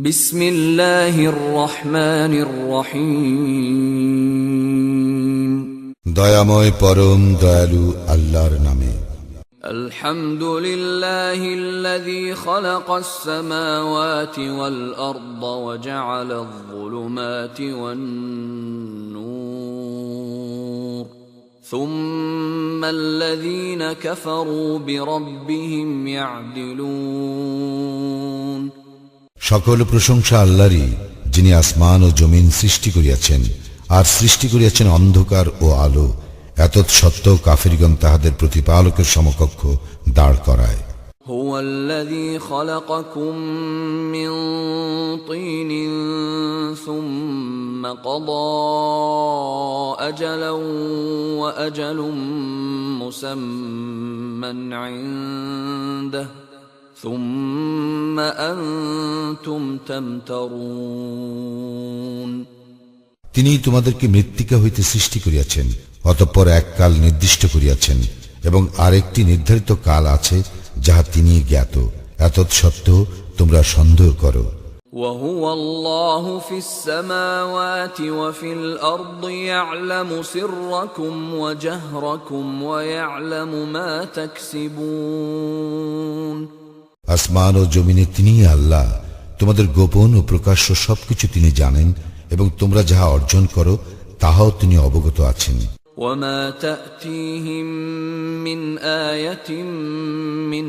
বিসমিল্লাহির রহমানির রহিম। দয়াময় পরম দয়ালু আল্লাহর নামে। আলহামদুলিল্লাহিল্লাযী খালাকাস সামাওয়াতি ওয়াল আরদা ওয়া জাআলায যুলুমাতি ওয়ান নূর সুম্মাল্লাযীনা কাফারু বিরাব্বিহিম ইয়া'দিলুন। সকল প্রশংসা আল্লাহরই, যিনি আসমান ও জমিন সৃষ্টি করিয়াছেন আর সৃষ্টি করিয়াছেন অন্ধকার ও আলো। এতৎসত্ত্বেও কাফিরগণ তাহাদের প্রতিপালকের সমকক্ষ দাঁড় করায়। হুয়াল্লাযী খালাকাকুম মিন তিনিন সুম্মা ক্বাদা আজালান ওয়া আজালুম মুসাম্মান ইনদাহু সুম্মা আনতুম তামতারুন। তিনি তোমাদেরকে মৃত্তিকা হইতে সৃষ্টি করিয়াছেন, অতঃপর এক কাল নির্দিষ্ট করিয়াছেন এবং আরেকটি নির্ধারিত কাল আছে যাহা তিনি জ্ঞাত। এতৎসত্ত্বেও তোমরা সন্দেহ করো। وهو الله في السماوات وفي الأرض يعلم سركم وجهركم ويعلم ما تكسبون। আসমান ও জমিনে তিনিই আল্লাহ, তোমাদের গোপন ও প্রকাশ্য সবকিছু তিনি জানেন এবং তোমরা যাহা অর্জন করো তাহাও তিনি অবগত আছেন। وما تأتيهم من آية من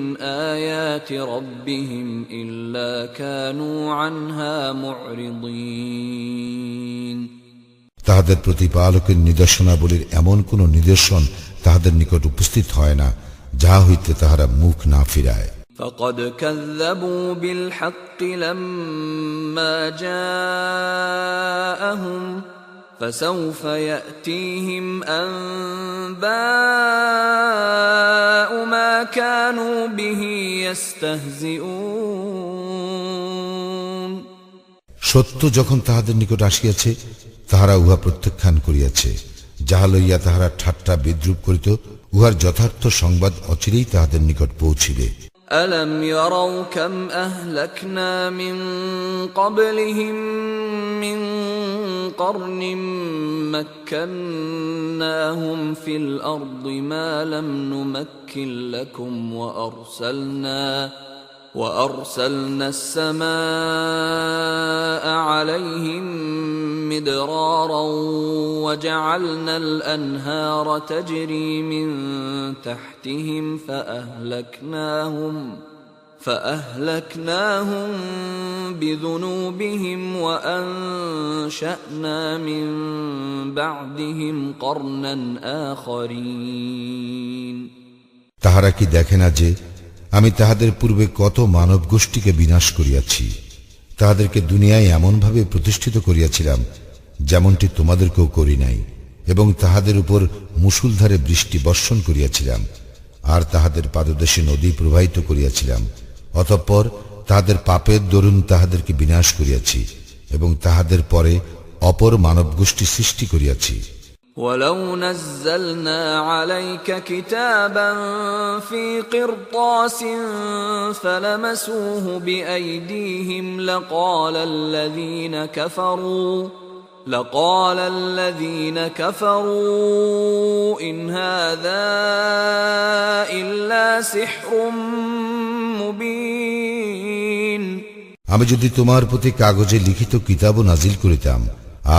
آيات ربهم إلا كانوا عنها معرضين। তাহাদের প্রতিপালকের নিদর্শনাবলীর এমন কোন নিদর্শন তাহাদের নিকট উপস্থিত হয় না যাহা হইতে তাহারা মুখ না ফিরায়। فقد كذبوا بالحق لما جاءهم فسوف يأتيهم أنباء ما كانوا به يستهزئون। সত্য যখন তাহাদের নিকট আসিয়াছে তাহারা উহা প্রত্যাখ্যান করিয়াছে, যাহা লইয়া তাহারা ঠাট্টা বিদ্রুপ করিত, উহার যথার্থ সংবাদ অচিরেই তাহাদের নিকট পৌঁছিবে। ألم يروا كم أهلكنا من قبلهم من قرن مكناهم في الأرض ما لم نمكن لكم وأرسلنا السماء عليهم مدرارا وجعلنا الأنهار تجري من تحتهم فأهلكناهم بذنوبهم وأنشأنا من بعدهم قرنا آخرين। তাহারা কি দেখে না যে আমি তাহাদের পূর্বে কত মানব গোষ্ঠীকে বিনাশ করিয়াছি, তাহাদেরকে দুনিয়ায় এমনভাবে প্রতিষ্ঠিত করিয়াছিলাম যেমনটি তোমাদেরকেও করি নাই, এবং তাহাদের উপর মুষলধারে বৃষ্টি বর্ষণ করিয়াছিলাম, আর তাহাদের পাদদেশে নদী প্রবাহিত করিয়াছিলাম। অতঃপর তাহাদের পাপের দরুন তাহাদেরকে বিনাশ করিয়াছি এবং তাহাদের পরে অপর মানব গোষ্ঠী সৃষ্টি করিয়াছি। ولو نزلنا عليك كتابا في قرطاس فلمسوه بأيديهم لقال الذين كفروا إن هذا إلا سحر مبين। আমি যদি তোমার প্রতি কাগজে লিখিত কিতাবও নাজিল করিতাম,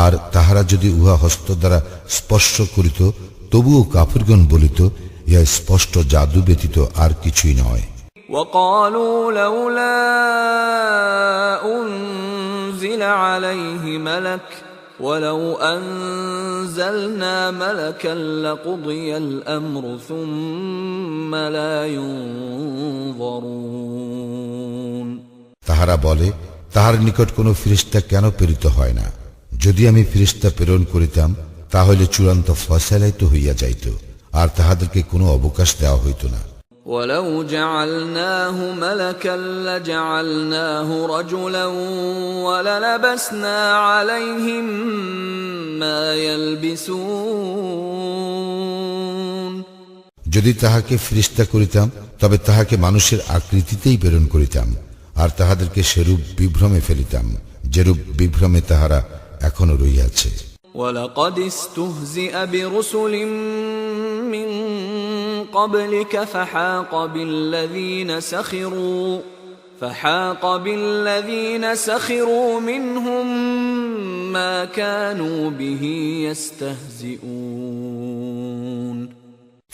আর তাহারা যদি উহা হস্ত দ্বারা স্পর্শ করিত, তবুও কাফিরগণ বলিত, ইহা স্পষ্ট জাদু ব্যতীত আর কিছুই নয়। وقالوا لولا أنزل عليه ملك ولو أنزلنا ملكا لقضي الأمر ثم لا ينظرون। তাহারা বলে, তাহার নিকট কোনো ফেরেশতা কেন প্রেরিত হয় না? যদি আমি ফেরেশতা প্রেরণ করিতাম তাহলে চূড়ান্ত ফয়সালাই তো হইয়া যাইত, আর তাহাদেরকে কোনো অবকাশ দেওয়া হইত না। ولو جعلناه ملكا لجعلناه رجلا وللبسنا عليهم ما يلبسون। যদি তাহাকে ফেরেশতা করিতাম তবে তাহাকে মানুষের আকৃতিতেই প্রেরণ করিতাম, আর তাহাদেরকে সেরূপ বিভ্রমে ফেলিতাম যেরূপ বিভ্রমে তাহারা এখনো রইয়াছে। وَلَقَدِ اسْتُهْزِئَ بِرُسُلٍ مِّن قَبْلِكَ فَحَاقَ بِالَّذِينَ سَخِرُوا مِنْهُم مَّا كَانُوا بِهِ يَسْتَهْزِئُونَ।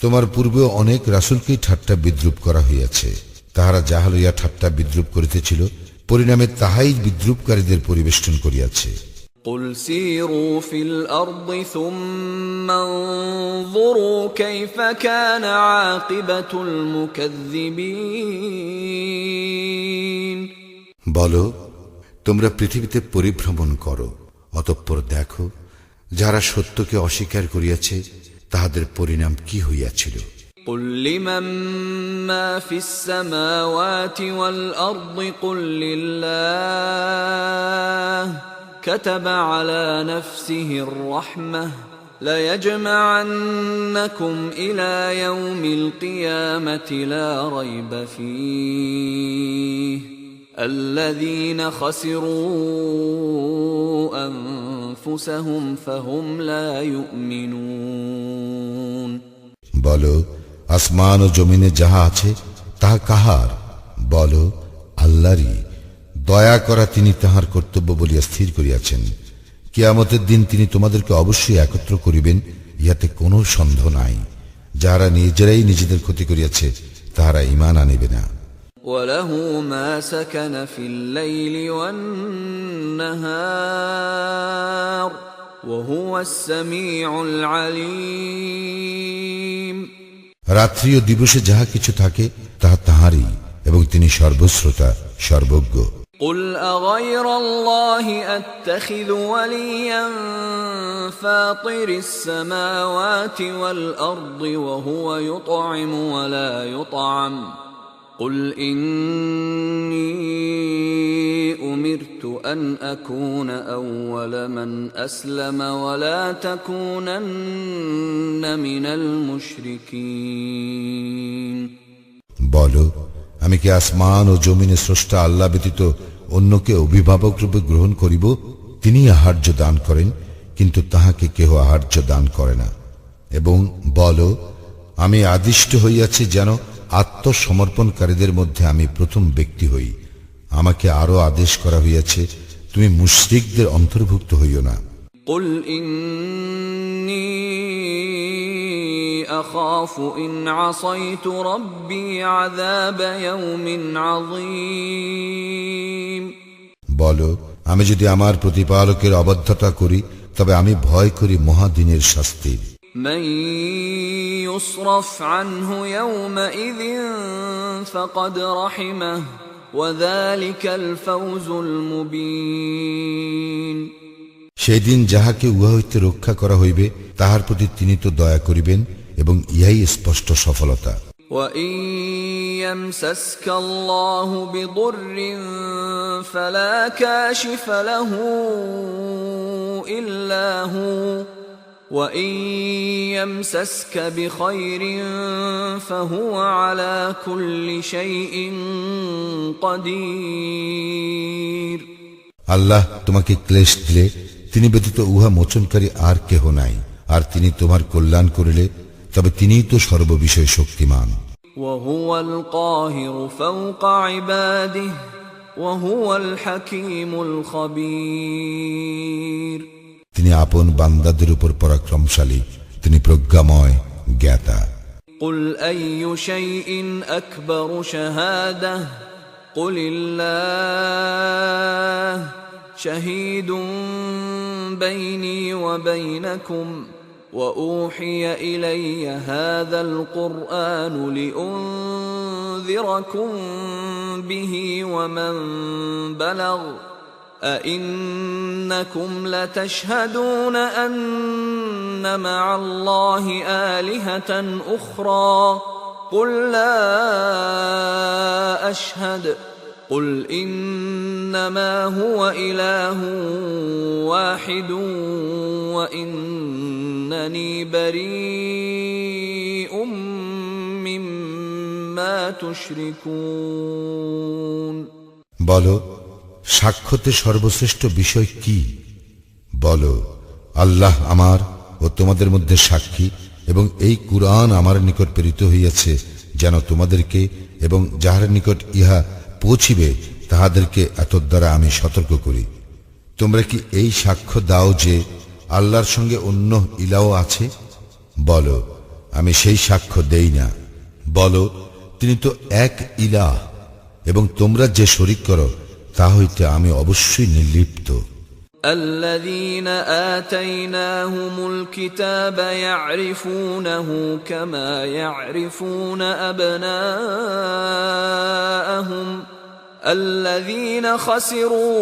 তোমার পূর্বেও অনেক রাসূলকেই ঠাট্টা বিদ্রূপ করা হইয়াছে। তাহারা যাহা লইয়া ঠাট্টা বিদ্রূপ করিতেছিল, পরিণামে তাহাই বিদ্রূপকারীদের পরিবেষ্টন করিয়াছে। قُلْ سِيرُوا فِي الْأَرْضِ ثُمَّ انظُرُوا كَيْفَ كَانَ عَاقِبَةُ الْمُكَذِّبِينَ। বলো, তোমরা পৃথিবীতে পরিভ্রমণ করো, অতঃপর দেখো যারা সত্যকে অস্বীকার করিয়াছে তাহাদের পরিণাম কি হইয়াছিল। قُلْ لِمَن مَّا فِي السَّمَاوَاتِ وَالْأَرْضِ قُل لِّلَّهِ كَتَبَ عَلَى نَفْسِهِ الرَّحْمَةَ لَيَجْمَعَنَّكُمْ إِلَى يَوْمِ الْقِيَامَةِ لَا رَيْبَ فِيهِ الَّذِينَ خَسِرُوا أَنفُسَهُمْ فَهُمْ لَا يُؤْمِنُونَ। বলো, আসমান ও জমিনে যাহা আছে তাহা কাহার? বলো, আল্লাহরই। দয়া করা তিনি তাহার কর্তব্য বলিয়া স্থির করিয়াছেন। কিয়ামতের দিন তিনি তোমাদেরকে অবশ্যই একত্র করিবেন, ইহাতে কোনো সন্দেহ নাই। যাহারা নিজেরাই নিজেদের ক্ষতি করিয়াছে তাহারা ঈমান আনিবে না। وَلَهُ مَا سَكَنَ فِي اللَّيْلِ وَالنَّهَارِ وَهُوَ السَّمِيعُ الْعَلِيمُ। রাত্রি ও দিবসে যাহা কিছু থাকে তাহা তাহারই, এবং তিনি সর্বশ্রোতা সর্বজ্ঞ। قُلْ أَغَيْرَ اللَّهِ أَتَّخِذُ وَلِيًّا فَاطِرِ السَّمَاوَاتِ وَالْأَرْضِ وَهُوَ يُطْعِمُ وَلَا يُطْعَمُ قُلْ إِنِّي أُمِرْتُ أَنْ أَكُونَ أَوَّلَ مَنْ أَسْلَمَ وَلَا تَكُونَنَّ مِنَ الْمُشْرِكِينَ। বলো, আমি কি আসমান ও জমিনে স্রষ্টা আল্লাহ ব্যতীত অন্যকে অভিভাবক রূপে গ্রহণ করিব? তিনি আহার্য দান করেন, কিন্তু তাহাকে কেহ আহার্য দান করে না। এবং বলো, আমি আদিষ্ট হইয়াছি যেন আত্মসমর্পণকারীদের মধ্যে আমি প্রথম ব্যক্তি হই। আমাকে আরো আদেশ করা হইয়াছে, তুমি মুশরিকদের অন্তর্ভুক্ত হইও না। قُلْ إِنِّي أَخَافُ إِنْ عَصَيْتُ رَبِّي عَذَابَ يَوْمٍ عَظِيمٍ। বলো, আমি যদি আমার প্রতিপালকের অবাধ্যতা করি তবে আমি ভয় করি মহাদিনের শাস্তির। مَن يُصْرَفْ عَنْهُ يَوْمَئِذٍ فَقَدْ رَحِمَهُ وَذَلِكَ الْفَوْزُ الْمُبِينُ। সেই দিন যাহাকে উহা হইতে রক্ষা করা হইবে তাহার প্রতি তিনি তো দয়া করিবেন, এবং ইহাই স্পষ্ট সফলতা। وَإِن يَمْسَسْكَ اللَّهُ بِضُرٍّ فَلَا كَاشِفَ لَهُ إِلَّا هُوَ وَإِن يَمْسَسْكَ بِخَيْرٍ فَهُوَ عَلَى كُلِّ شَيْءٍ قَدِيرٌ। আল্লাহ তোমাকে ক্লেশ দিলে তিনি ব্যতীত উহা মোচনকারী আর কেহ নাই, আর তিনি তোমার কল্যাণ করিলে তবে তিনিই তো সর্ববিষয়ে শক্তিমান। وَهُوَ الْقَاهِرُ فَوْقَ عِبَادِهِ وَهُوَ الْحَكِيمُ الْخَبِيرُ। তিনি আপন বান্দাদের উপর পরাক্রমশালী, তিনি প্রজ্ঞাময় জ্ঞাতা। قُلْ أَيُّ شَيْءٍ أَكْبَرُ شَهَادَةً قُلِ اللَّهُ شَهِيدٌ بَيْنِي وَبَيْنَكُمْ وَأُوحِيَ إِلَيَّ هَذَا الْقُرْآنُ لِأُنذِرَكُم بِهِ وَمَن بَلَغَ أَئِنَّكُمْ لَتَشْهَدُونَ أَنَّ مَعَ اللَّهِ آلِهَةً أُخْرَى قُل لَّا أَشْهَدُ قُلْ إِنَّمَا هُوَ إِلَٰهٌ وَاحِدٌ وَإِنَّنِي بَرِيءٌ مِّمَّا تُشْرِكُونَ। বলো, সাক্ষ্যতে সর্বশ্রেষ্ঠ বিষয় কি? বলো, আল্লাহ আমার ও তোমাদের মধ্যে সাক্ষী, এবং এই কুরআন আমার নিকট প্রেরিত হইয়াছে যেন তোমাদেরকে এবং যাহার নিকট ইহা পৌঁছিবে তাহাদেরকে এত দ্বারা আমি সতর্ক করি। তোমরা কি এই সাক্ষ্য দাও যে আল্লাহর সঙ্গে অন্য ইলাহ আছে? বলো, আমি সেই সাক্ষ্য দেই না। বলো, তিনি তো এক ইলাহ, এবং তোমরা যে শরীক করো তা হইতে আমি অবশ্যই নির্লিপ্ত। الذين آتيناهم الكتاب يعرفونه كما يعرفون أبناءهم الذين خسروا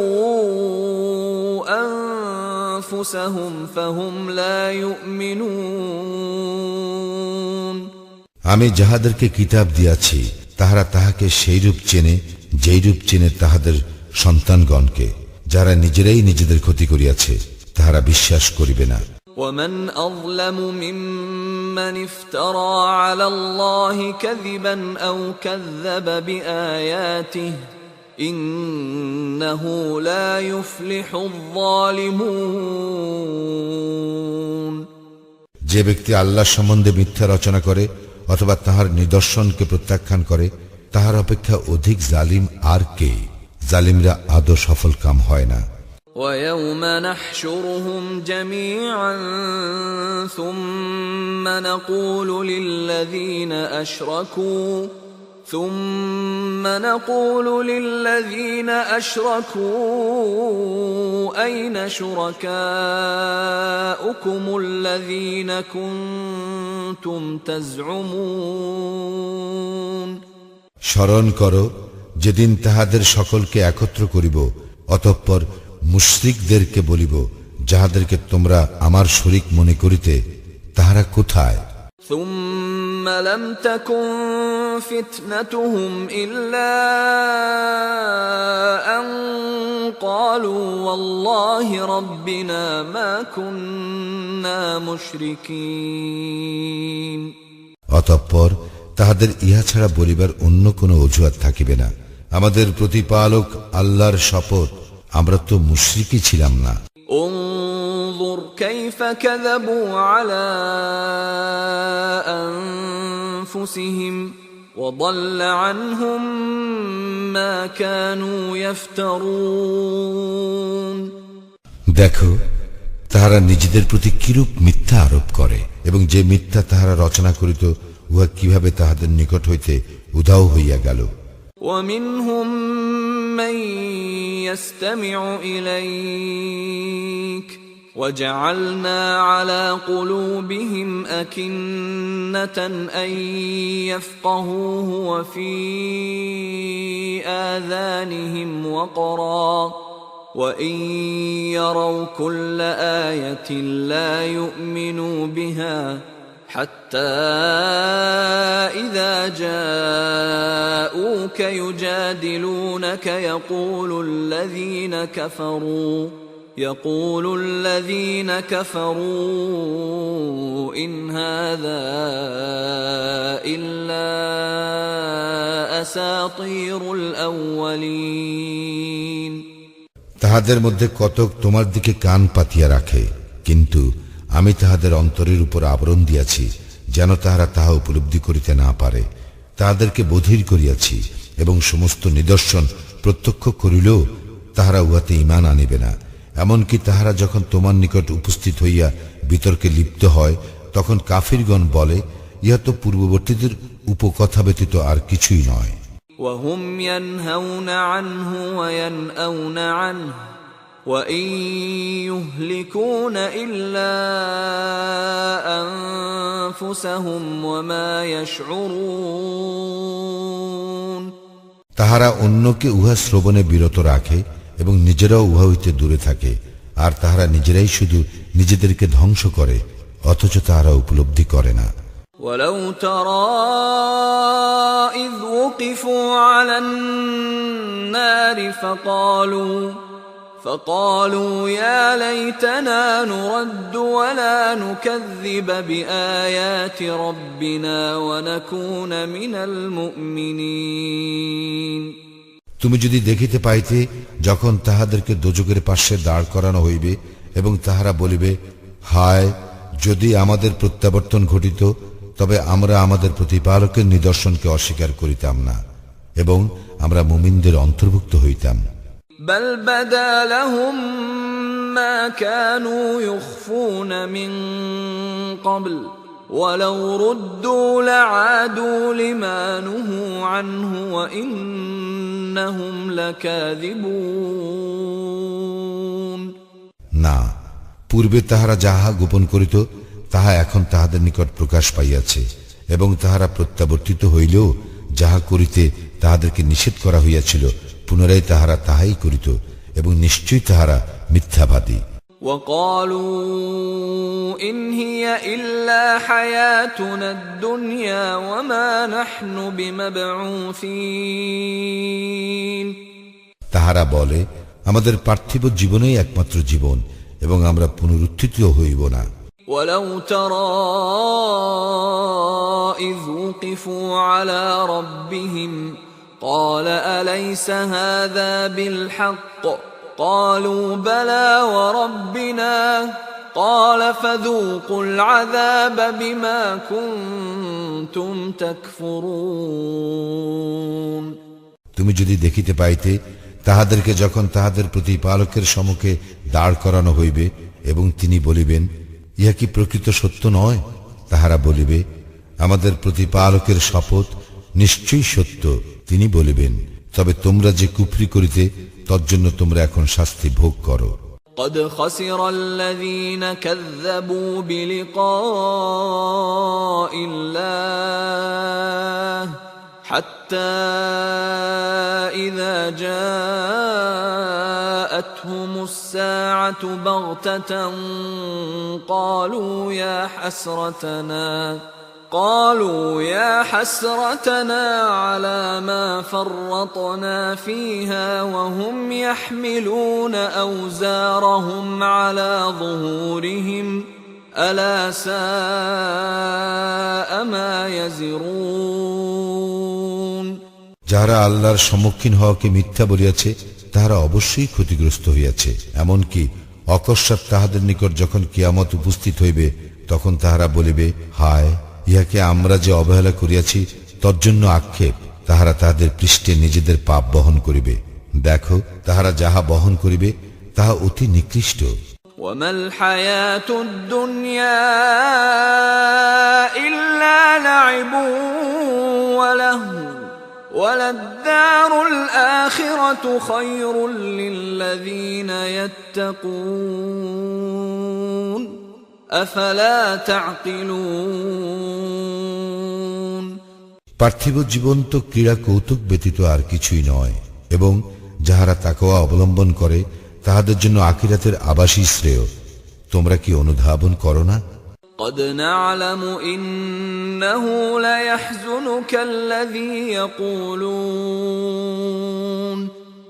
أنفسهم فهم لا يؤمنون। আমি যাহাদেরকে কিতাব দিয়াছি তাহারা তাহাকে সেইরূপ চেনে যেইরূপ চেনে তাহাদের সন্তানগণকে, যারা নিজেরাই নিজেদের ক্ষতি করিয়াছে, তাহারা বিশ্বাস করিবে না। ومن أظلم ممن افترى على الله كذبا أو كذب بآياته إنه لا يفلح الظالمون। যে ব্যক্তি আল্লাহ সম্বন্ধে মিথ্যা রচনা করে অথবা তাহার নিদর্শনকে প্রত্যাখ্যান করে, তাহার অপেক্ষা অধিক জালিম আর কে? জালিমরা আদৌ সফল কাম হয় না। ويوم نحشرهم جميعا ثم نقول للذين أشركوا أين شركاؤكم الذين كنتم تزعمون। স্মরণ করো যেদিন তাহাদের সকলকে একত্র করিব, অতঃপর মুশরিকদেরকে বলিব, যাহাদেরকে তোমরা আমার শরীক মনে করিতে, তাহারা কোথায়? ثم لم تكن فتنتهم إلا أن قالوا والله ربنا ما كنا مشركين। অতঃপর তাহাদের ইহা ছাড়া বলিবার অন্য কোনো অজুহাত থাকিবে না। আমাদের প্রতিপালক আল্লাহর শপথ, আমরা তো মুশরিকই ছিলাম না। انظر كيف كذبوا على أنفسهم وضل عنهم ما كانوا يفترون। দেখো তাহারা নিজেদের প্রতি কিরূপ মিথ্যা আরোপ করে, এবং যে মিথ্যা তাহারা রচনা করিত উহা কিভাবে তাহাদের নিকট হইতে উধাও হইয়া গেল। ومنهم من يستمع إليك وجعلنا على قلوبهم أكنة أن يفقهوه وفي آذانهم وقرا وإن يروا كل آية لا يؤمنوا بها حتى إذا جاءوك يجادلونك يقول الذين كفروا إن هذا إلا أساطير الأولين। তাহাদের মধ্যে কতক তোমার দিকে কান পাতিয়া রাখে, কিন্তু আমি তাহাদের অন্তরের উপর আবরণ দিয়াছি যেন তাহারা তাহা উপলব্ধি করিতে না পারে। তাহাদেরকে বধির করিয়াছি এবং সমস্ত নিদর্শন প্রত্যক্ষ করিলেও তাহারা উহাতে ঈমান আনিবে না। এমনকি তাহারা যখন তোমার নিকট উপস্থিত হইয়া বিতর্কে লিপ্ত হয়, তখন কাফিরগণ বলে, ইহা তো পূর্ববর্তীদের উপকথা ব্যতীত আর কিছুই নয়। وهم ينهون عنه وينأون عنه وإن يهلكون إلا أنفسهم وما يشعرون। তাহারা অন্যকে উহা শ্রবণে বিরত রাখে এবং নিজেরাও উহা হইতে দূরে থাকে, আর তাহারা নিজেরাই শুধু নিজেদেরকে ধ্বংস করে, অথচ তাহারা উপলব্ধি করে না। ولو ترى إذ وقفوا على النار فقالوا يا ليتنا نرد ولا نكذب بآيات ربنا ونكون من المؤمنين। তুমি যদি দেখিতে পাইতে যখন তাহাদেরকে দোজকের পাশে দাঁড় করানো হইবে এবং তাহারা বলিবে, হায়, যদি আমাদের প্রত্যাবর্তন ঘটিত, তবে আমরা আমাদের প্রতিপালকের নিদর্শনকে অস্বীকার করিতাম না এবং আমরা মুমিনদের অন্তর্ভুক্ত হইতাম। بل بدا لهم ما كانوا يخفون من قبل ولو ردوا لعادوا لما نهوا عنه وإنهم لكاذبون। না, পূর্বে তাহারা যাহা গোপন করিত তাহা এখন তাহাদের নিকট প্রকাশ পাইয়াছে, এবং তাহারা প্রত্যাবর্তিত হইলেও যাহা করিতে তাহাদেরকে নিষেধ করা হইয়াছিল পুনরায় তাহারা তাহাই করিত, এবং নিশ্চয়ই তাহারা মিথ্যাবাদী। وقالوا إن هي إلا حياتنا الدنيا وما نحن بمبعوثين। তাহারা বলে, আমাদের পার্থিব জীবনেই একমাত্র জীবন এবং আমরা পুনরুত্থিত হইব না। ولو ترى إذ وقفوا على ربهم قال أليس هذا بالحق قالوا بلى وربنا قال فذوقوا العذاب بما كنتم تكفرون। তুমি যদি দেখিতে পাইতে তাহাদেরকে যখন তাহাদের প্রতিপালকের সম্মুখে দাঁড় করানো হইবে এবং তিনি বলিবেন, ইহা কি প্রকৃত সত্য নয়? তাহারা বলিবে, আমাদের প্রতিপালকের শপথ, নিশ্চয়ই সত্য। তিনি বলিবেন, তবে তোমরা যে কুফরি করিতে তজ্জন্য তোমরা এখন শাস্তি ভোগ করো। قد خسر الذين كذبوا بلقاء الله حتى إذا جاءتهم الساعة بغتة قالوا يا حسرتنا على ما فرطنا فيها وهم يحملون أوزارهم على ظهورهم ألا ساء ما يزرون। যাহারা আল্লাহর সম্মুখীন হওয়াকে মিথ্যা বলিয়াছে তাহারা অবশ্যই ক্ষতিগ্রস্ত হইয়াছে। এমনকি অকস্মাৎ তাহাদের নিকট যখন কিয়ামত উপস্থিত হইবে তখন তাহারা বলিবে, হায়, ইহাকে আমরা যে অবহেলা করিয়াছি তজ্জন্য আক্ষেপ। তাহারা তাহাদের পৃষ্ঠে নিজেদের পাপ বহন করিবে। দেখো, তাহারা যাহা বহন করিবে তাহা অতি নিকৃষ্ট। وما الحياة الدنيا إلا لعب ولهو وللدار الآخرة خير للذين يتقون أفلا تعقلون। পার্থিব জীবন তো ক্রীড়া কৌতুক ব্যতীত আর কিছুই নয়, এবং যাহারা তাকওয়া অবলম্বন করে তাহাদের জন্য আখিরাতের আবাসই শ্রেয়। তোমরা কি অনুধাবন করো না? قد نعلم إنه ليحزنك الذي يقولون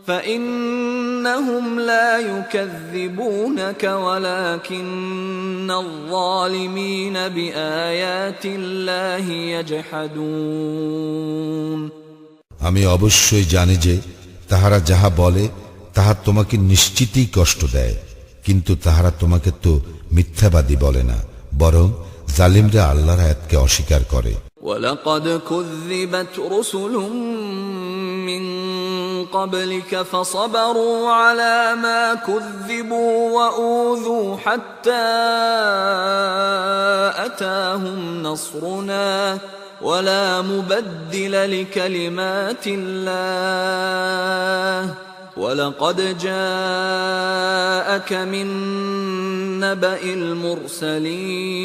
فإنهم لا يكذبونك ولكن الظالمين بآيات الله يجحدون। আমি অবশ্যই জানি যে তাহারা যাহা বলে তাহা তোমাকে নিশ্চিতই কষ্ট দেয়, কিন্তু তাহারা তোমাকে তো মিথ্যাবাদী বলে না, বরং জালিমরা আল্লাহর আয়াতকে অস্বীকার করে। وَلَقَدْ كُذِّبَتْ رُسُلٌ مِّن قَبْلِكَ فَصَبَرُوا عَلَى مَا كُذِّبُوا وَأُوذُوا حَتَّى أَتَاهُمْ نَصْرُنَا وَلَا مُبَدِّلَ لِكَلِمَاتِ اللَّهِ وَلَقَدْ جَاءَكَ مِن نَّبَإِ الْمُرْسَلِينَ।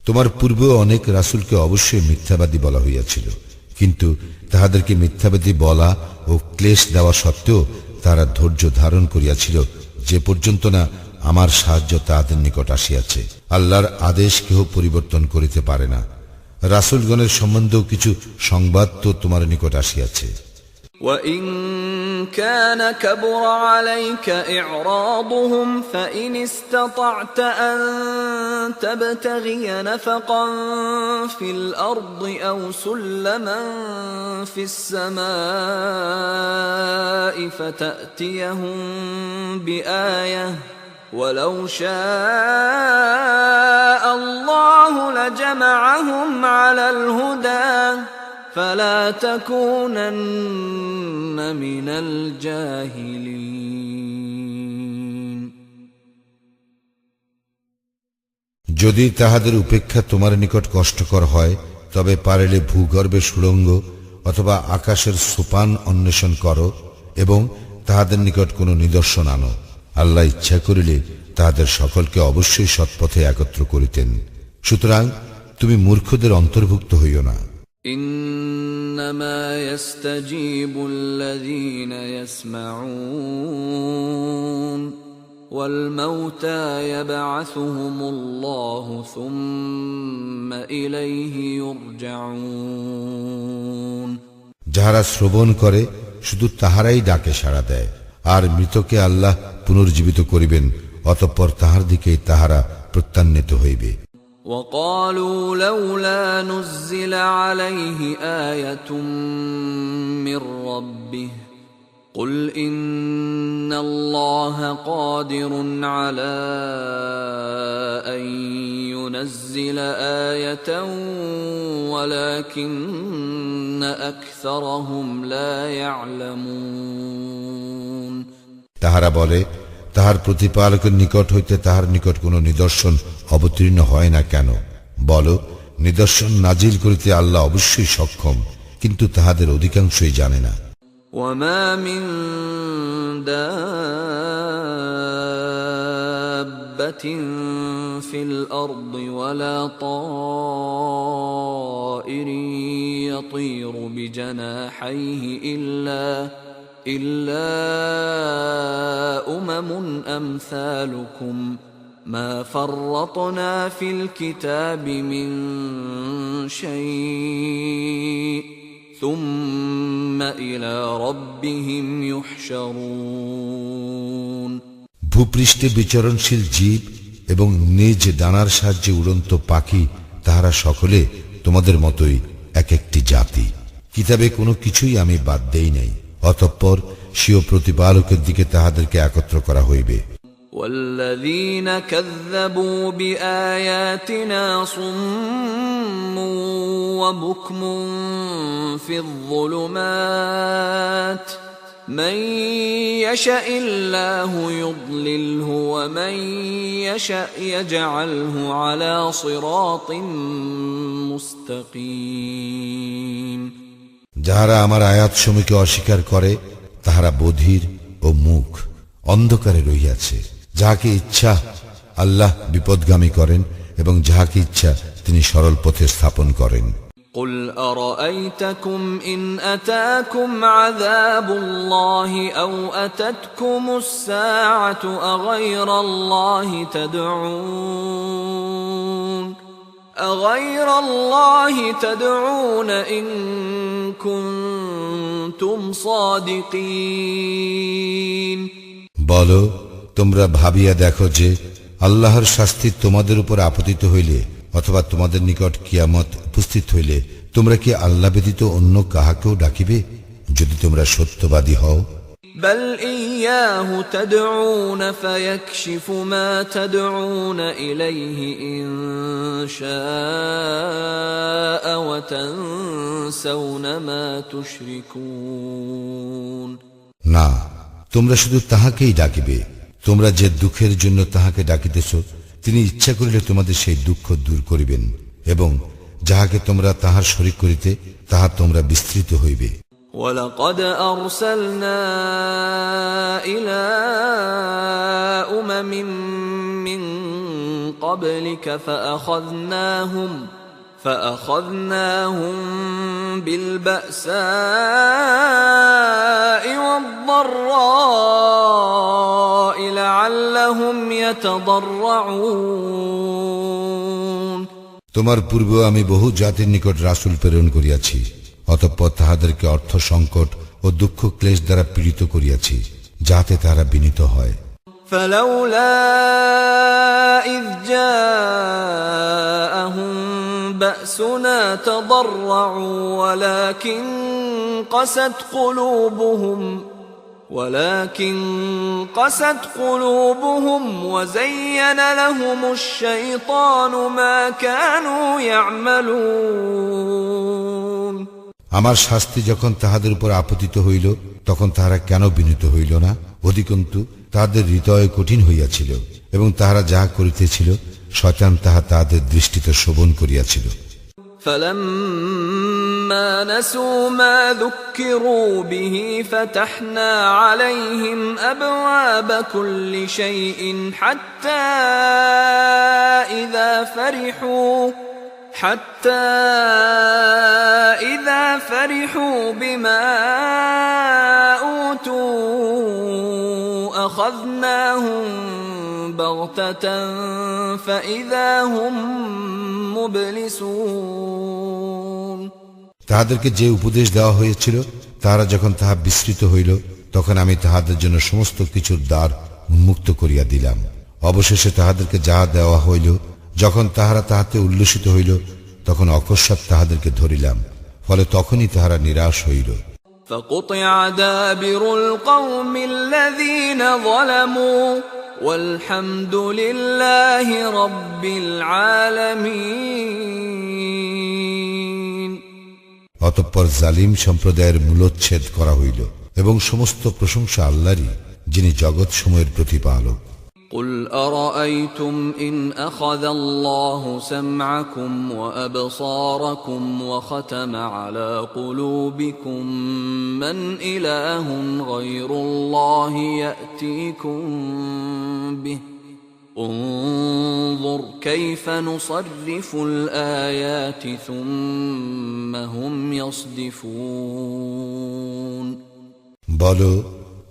তোমার পূর্বেও অনেক রাসূলকে অবশ্যই মিথ্যাবাদী বলা হইয়াছিল, কিন্তু তাহাদেরকে মিথ্যাবাদী বলা ও ক্লেশ দেওয়া সত্ত্বেও তারা ধৈর্য ধারণ করিয়াছিল, যে পর্যন্ত না আমার সাহায্য তাহাদের নিকট আসিয়াছে। আল্লাহর আদেশ কেহ পরিবর্তন করিতে পারে না। রাসূলগণের সম্বন্ধেও কিছু সংবাদ তো তোমার নিকট আসিয়াছে। وإن كان كبر عليك إعراضهم فإن استطعت أن تبتغي نفقا في الأرض أو سلما في السماء فتأتيهم بآية ولو شاء الله لجمعهم على الهدى فلا تكونن من الجاهلين যদি তাহাদের উপেক্ষা তোমার নিকট কষ্টকর হয় তবে পারিলে ভূগর্ভে সুড়ঙ্গ অথবা আকাশের সোপান অন্বেষণ করো এবং তাহাদের নিকট কোনো নিদর্শন আনো। আল্লাহ ইচ্ছা করিলে তাহাদের সকলকে অবশ্যই সৎপথে একত্র করিতেন। সুতরাং তুমি মূর্খদের অন্তর্ভুক্ত হইও না। إنما يستجيب الذين يسمعون والموتى يبعثهم الله ثم إليه يرجعون যাহারা শ্রবণ করে শুধু তাহারাই ডাকে সাড়া দেয়, আর মৃতকে আল্লাহ পুনর্জীবিত করিবেন, অতঃপর তাহার দিকেই তাহারা প্রত্যান্বিত হইবে। وقالوا لولا نزل عليه آية من ربه قل إن الله قادر على أن ينزل آية ولكن أكثرهم لا يعلمون তাহারা বলে, তাহার প্রতিপালকের নিকট হইতে তাহার নিকট কোনো নিদর্শন অবতীর্ণ হয় না কেন? বলো, নিদর্শন নাজিল করিতে আল্লাহ অবশ্যই সক্ষম, কিন্তু তাহাদের অধিকাংশই জানে না। وما من دابة في الأرض ولا طائر يطير بجناحيه إلا أمم أمثالكم ما فرطنا في الكتاب من شيء ثم إلى ربهم يحشرون ভূপৃষ্ঠে বিচরণশীল জীব এবং নিজ ডানার সাহায্যে উড়ন্ত পাখি, তাহারা সকলে তোমাদের মতোই এক একটি জাতি। কিতাবে কোনো কিছুই আমি বাদ দেই নাই, অতঃপর স্বীয় প্রতিপালকের দিকে তাহাদেরকে একত্র করা হইবে। والذين كذبوا بآياتنا صم وبكم في الظلمات من يشاء الله يضلله ومن يشاء يجعله على صراط مستقيم যাহারা আমার আয়াতসমূহকে অস্বীকার করে তাহারা বধির ও মুখ অন্ধকারে রহিয়াছে। যাহাকে ইচ্ছা আল্লাহ বিপদগামী করেন এবং যাহাকে ইচ্ছা তিনি সরল পথে স্থাপন করেন। قل أرأيتكم إن أتاكم عذاب الله أو أتتكم الساعة أغير الله تدعون إن كنتم صادقين বলো, তোমরা ভাবিয়া দেখো যে আল্লাহর শাস্তি তোমাদের উপর আপতিত হইলে অথবা তোমাদের নিকট কিয়ামত উপস্থিত হইলে তোমরা কি আল্লাহ ব্যতীত অন্য কাহাকেও ডাকিবে, যদি তোমরা সত্যবাদী হও? بل إياه تدعون فيكشف ما تدعون إليه إن شاء وتنسون ما تشركون না, তোমরা শুধু তাহাকেই ডাকিবে। তোমরা যে দুঃখের জন্য তাহাকে ডাকিতেছ, তিনি ইচ্ছা করিলে তোমাদের সেই দুঃখ দূর করিবেন, এবং যাহাকে তোমরা তাহার শরীক করিতে তাহা তোমরা বিস্তৃত হইবে। ولقد أرسلنا إلى أمم من قبلك فأخذناهم بالبأساء والضراء لعلهم يتضرعون তোমার পূর্বে আমি বহু জাতির নিকট রাসূল প্রেরণ করিয়াছি, অতঃপর তাহাদেরকে অর্থ সংকট ও দুঃখ ক্লেশ দ্বারা পীড়িত করিয়াছি, যাতে তারা বিনীত হয়। فلولا إذ جاءهم بأسنا تضرعوا ولكن قست قلوبهم وزين لهم الشيطان ما كانوا يعملون। আমার শাস্তি যখন তাহাদের উপর আপতিত হইল, তখন তাহারা কেন বিনীত হইল না? অধিকন্তু তাহাদের হৃদয় কঠিন হইয়াছিল, এবং তাহারা যাহা করিতেছিল শয়তান তাহা তাহাদের দৃষ্টিতে শোভন করিয়াছিল। فلما نسوا ما ذكروا به فتحنا عليهم أبواب كل شيء حتى إذا فرحوا بما أوتوا أخذناهم بغتة فإذا هم مبلسون। তাহাদেরকে যে উপদেশ দেওয়া হয়েছিল, তাহারা যখন তাহা বিস্মৃত হইল, তখন আমি তাহাদের জন্য সমস্ত কিছুর দ্বার উন্মুক্ত করিয়া দিলাম। অবশেষে তাহাদেরকে যাহা দেওয়া হইল, যখন তাহারা তাহাতে উল্লসিত হইল, তখন অকস্মাৎ তাহাদেরকে ধরিলাম, ফলে তখনই তাহারা নিরাশ হইল। فقطع دابر القوم الذين ظلموا والحمد لله رب العالمين। অতঃপর জালিম সম্প্রদায়ের মূলোচ্ছেদ করা হইল, এবং সমস্ত প্রশংসা আল্লাহরই, যিনি জগৎ সমূহের প্রতিপালক। قل أرأيتم إن أخذ الله سمعكم وأبصاركم وختم على قلوبكم من إله غير الله يأتيكم به انظر كيف نصرف الآيات ثم هم يصدفون। বলো,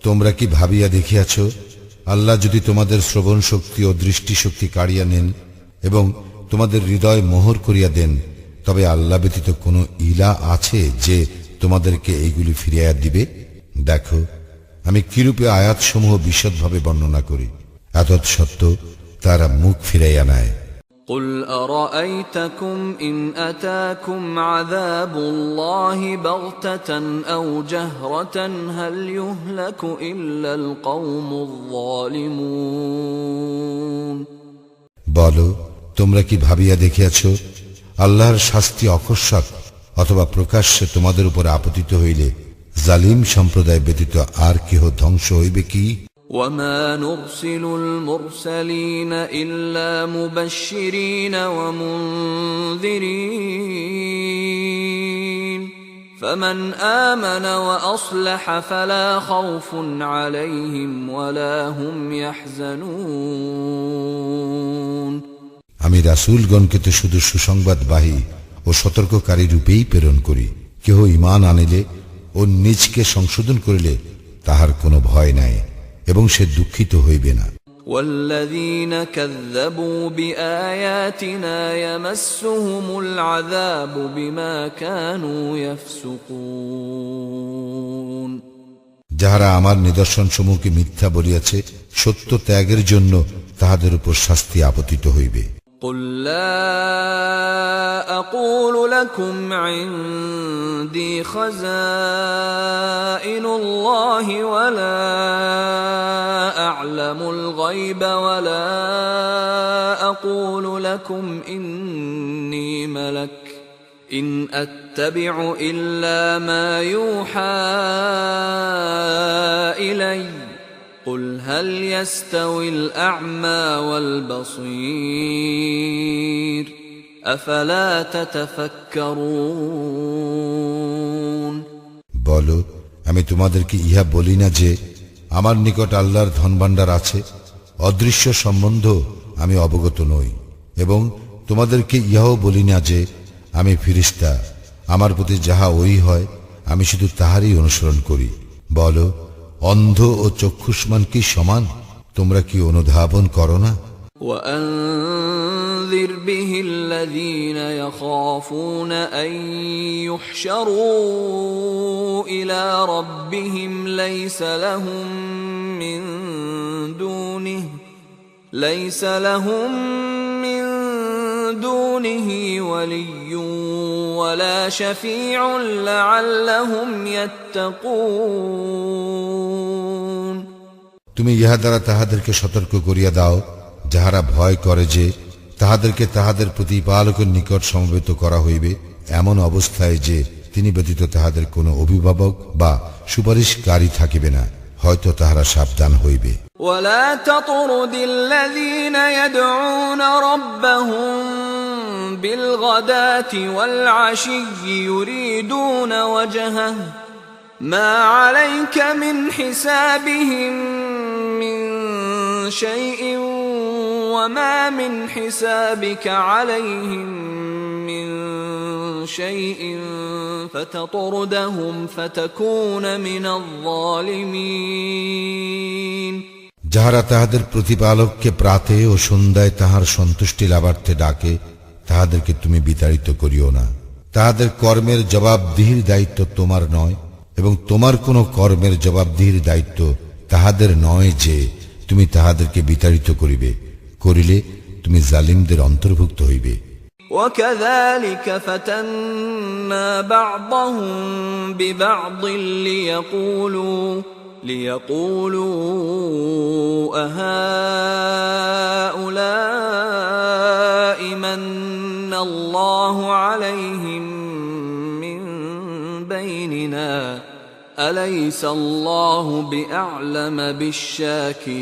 তোমরা কি ভাবিয়া দেখিয়াছ, আল্লাহ যদি তোমাদের শ্রবণ শক্তি ও দৃষ্টি শক্তি কাড়িয়া নেন এবং তোমাদের হৃদয় মোহর করিয়া দেন, তবে আল্লাহ ব্যতীত কোনো ইলা আছে যে তোমাদেরকে এইগুলি ফিরিয়া দিবে? দেখো আমি কিরূপে আয়াতসমূহ বিশদভাবে বর্ণনা করি, এতৎসত্ত্বেও তারা মুখ ফিরাইয়া নেয়। قل أرأيتكم إن أتاكم عذاب الله بغتة أو جهرة هل يهلك إلا القوم الظالمون। বলো, তোমরা কি ভাবিয়া দেখিয়াছ, আল্লাহর শাস্তি অকস্মাৎ অথবা প্রকাশ্যে তোমাদের উপর আপতিত হইলে জালিম সম্প্রদায় ব্যতীত আর কেহ ধ্বংস হইবে কি? وما نرسل المرسلين إلا مبشرين ومنذرين فمن آمن وأصلح فلا خوف عليهم ولا هم يحزنون। আমি রাসূলগণকে তো শুধু সুসংবাদবাহী ও সতর্ককারী রূপেই প্রেরণ করি। কেহ ঈমান আনিলে ও নিজকে সংশোধন করিলে তাহার কোনো ভয় নাই, এবং সে দুঃখিত হইবে না। والذين كذبوا بآياتنا يمسهم العذاب بما كانوا يفسقون। যাহারা আমার নিদর্শন সমূহকে মিথ্যা বলিয়াছে, সত্য ত্যাগের জন্য তাহাদের উপর শাস্তি আপতিত হইবে। قل لا أقول لكم عندي خزائن الله ولا أعلم الغيب ولا أقول لكم إني ملك إن أتبع إلا ما يوحى إلي قل هل يستوي الأعمى والبصير أفلا تتفكرون। বলো, আমি তোমাদেরকে ইহা বলি না যে আমার নিকট আল্লাহর ধনভাণ্ডার আছে, অদৃশ্য সম্বন্ধ আমি অবগত নই, এবং তোমাদেরকে ইহাও বলি না যে আমি ফিরিস্তা, আমার প্রতি যাহা ওই হয় আমি শুধু তাহারই অনুসরণ করি। বলো, অন্ধ ও চক্ষুষ্মান কি সমান? তোমরা কি অনুধাবন করো না? وَأُنذِرْ بِهِ الَّذِينَ يَخَافُونَ أَن يُحْشَرُوا إِلَى رَبِّهِمْ لَيْسَ لَهُم مِّن دُونِهِ وَلِيٌّ وَلَا شَفِيعٌ لَّعَلَّهُمْ يَتَّقُونَ। তুমি ইহা দ্বারা তাহাদেরকে সতর্ক করিয়া দাও যাহারা ভয় করে যে তাহাদেরকে তাহাদের প্রতিপালকের নিকট সমবেত করা হইবে এমন অবস্থায় যে তিনি ব্যতীত তাহাদের কোনো অভিভাবক বা সুপারিশকারী থাকিবে না, হয়তো তাহারা সাবধান হইবে। وَلَا تَطْرُدِ الَّذِينَ يَدْعُونَ رَبَّهُم بِالْغَدَاةِ وَالْعَشِيِّ يُرِيدُونَ وَجْهَهُ مَا عَلَيْكَ مِنْ حِسَابِهِم مِّن شَيْءٍ وَمَا مِنْ حِسَابِكَ عَلَيْهِم مِّن شَيْءٍ فَتَطْرُدَهُمْ فَتَكُونَ مِنَ الظَّالِمِينَ। যাহারা তাহাদের প্রতিপালককে প্রাতে ও সন্ধ্যায় তাহার সন্তুষ্টি লাভার্থে ডাকে তাহাদেরকে তুমি বিতাড়িত করিও না। তাহাদের কর্মের জবাবদিহির দায়িত্ব তোমার নয় এবং তোমার কোনো কর্মের জবাবদিহির দায়িত্ব তাহাদের নয় যে তুমি তাহাদেরকে বিতাড়িত করিলে তুমি জালিমদের অন্তর্ভুক্ত হইবে। وَكَذَلِكَ فَتَنَّا بَعْضَهُم بِبَعْضٍ لِيَقُولُوا أَهَٰؤُلَاءِ مَنَّ اللَّهُ عَلَيْهِم مِّن بَيْنِنَا أَلَيْسَ اللَّهُ بِأَعْلَمَ بِالشَّاكِرِينَ।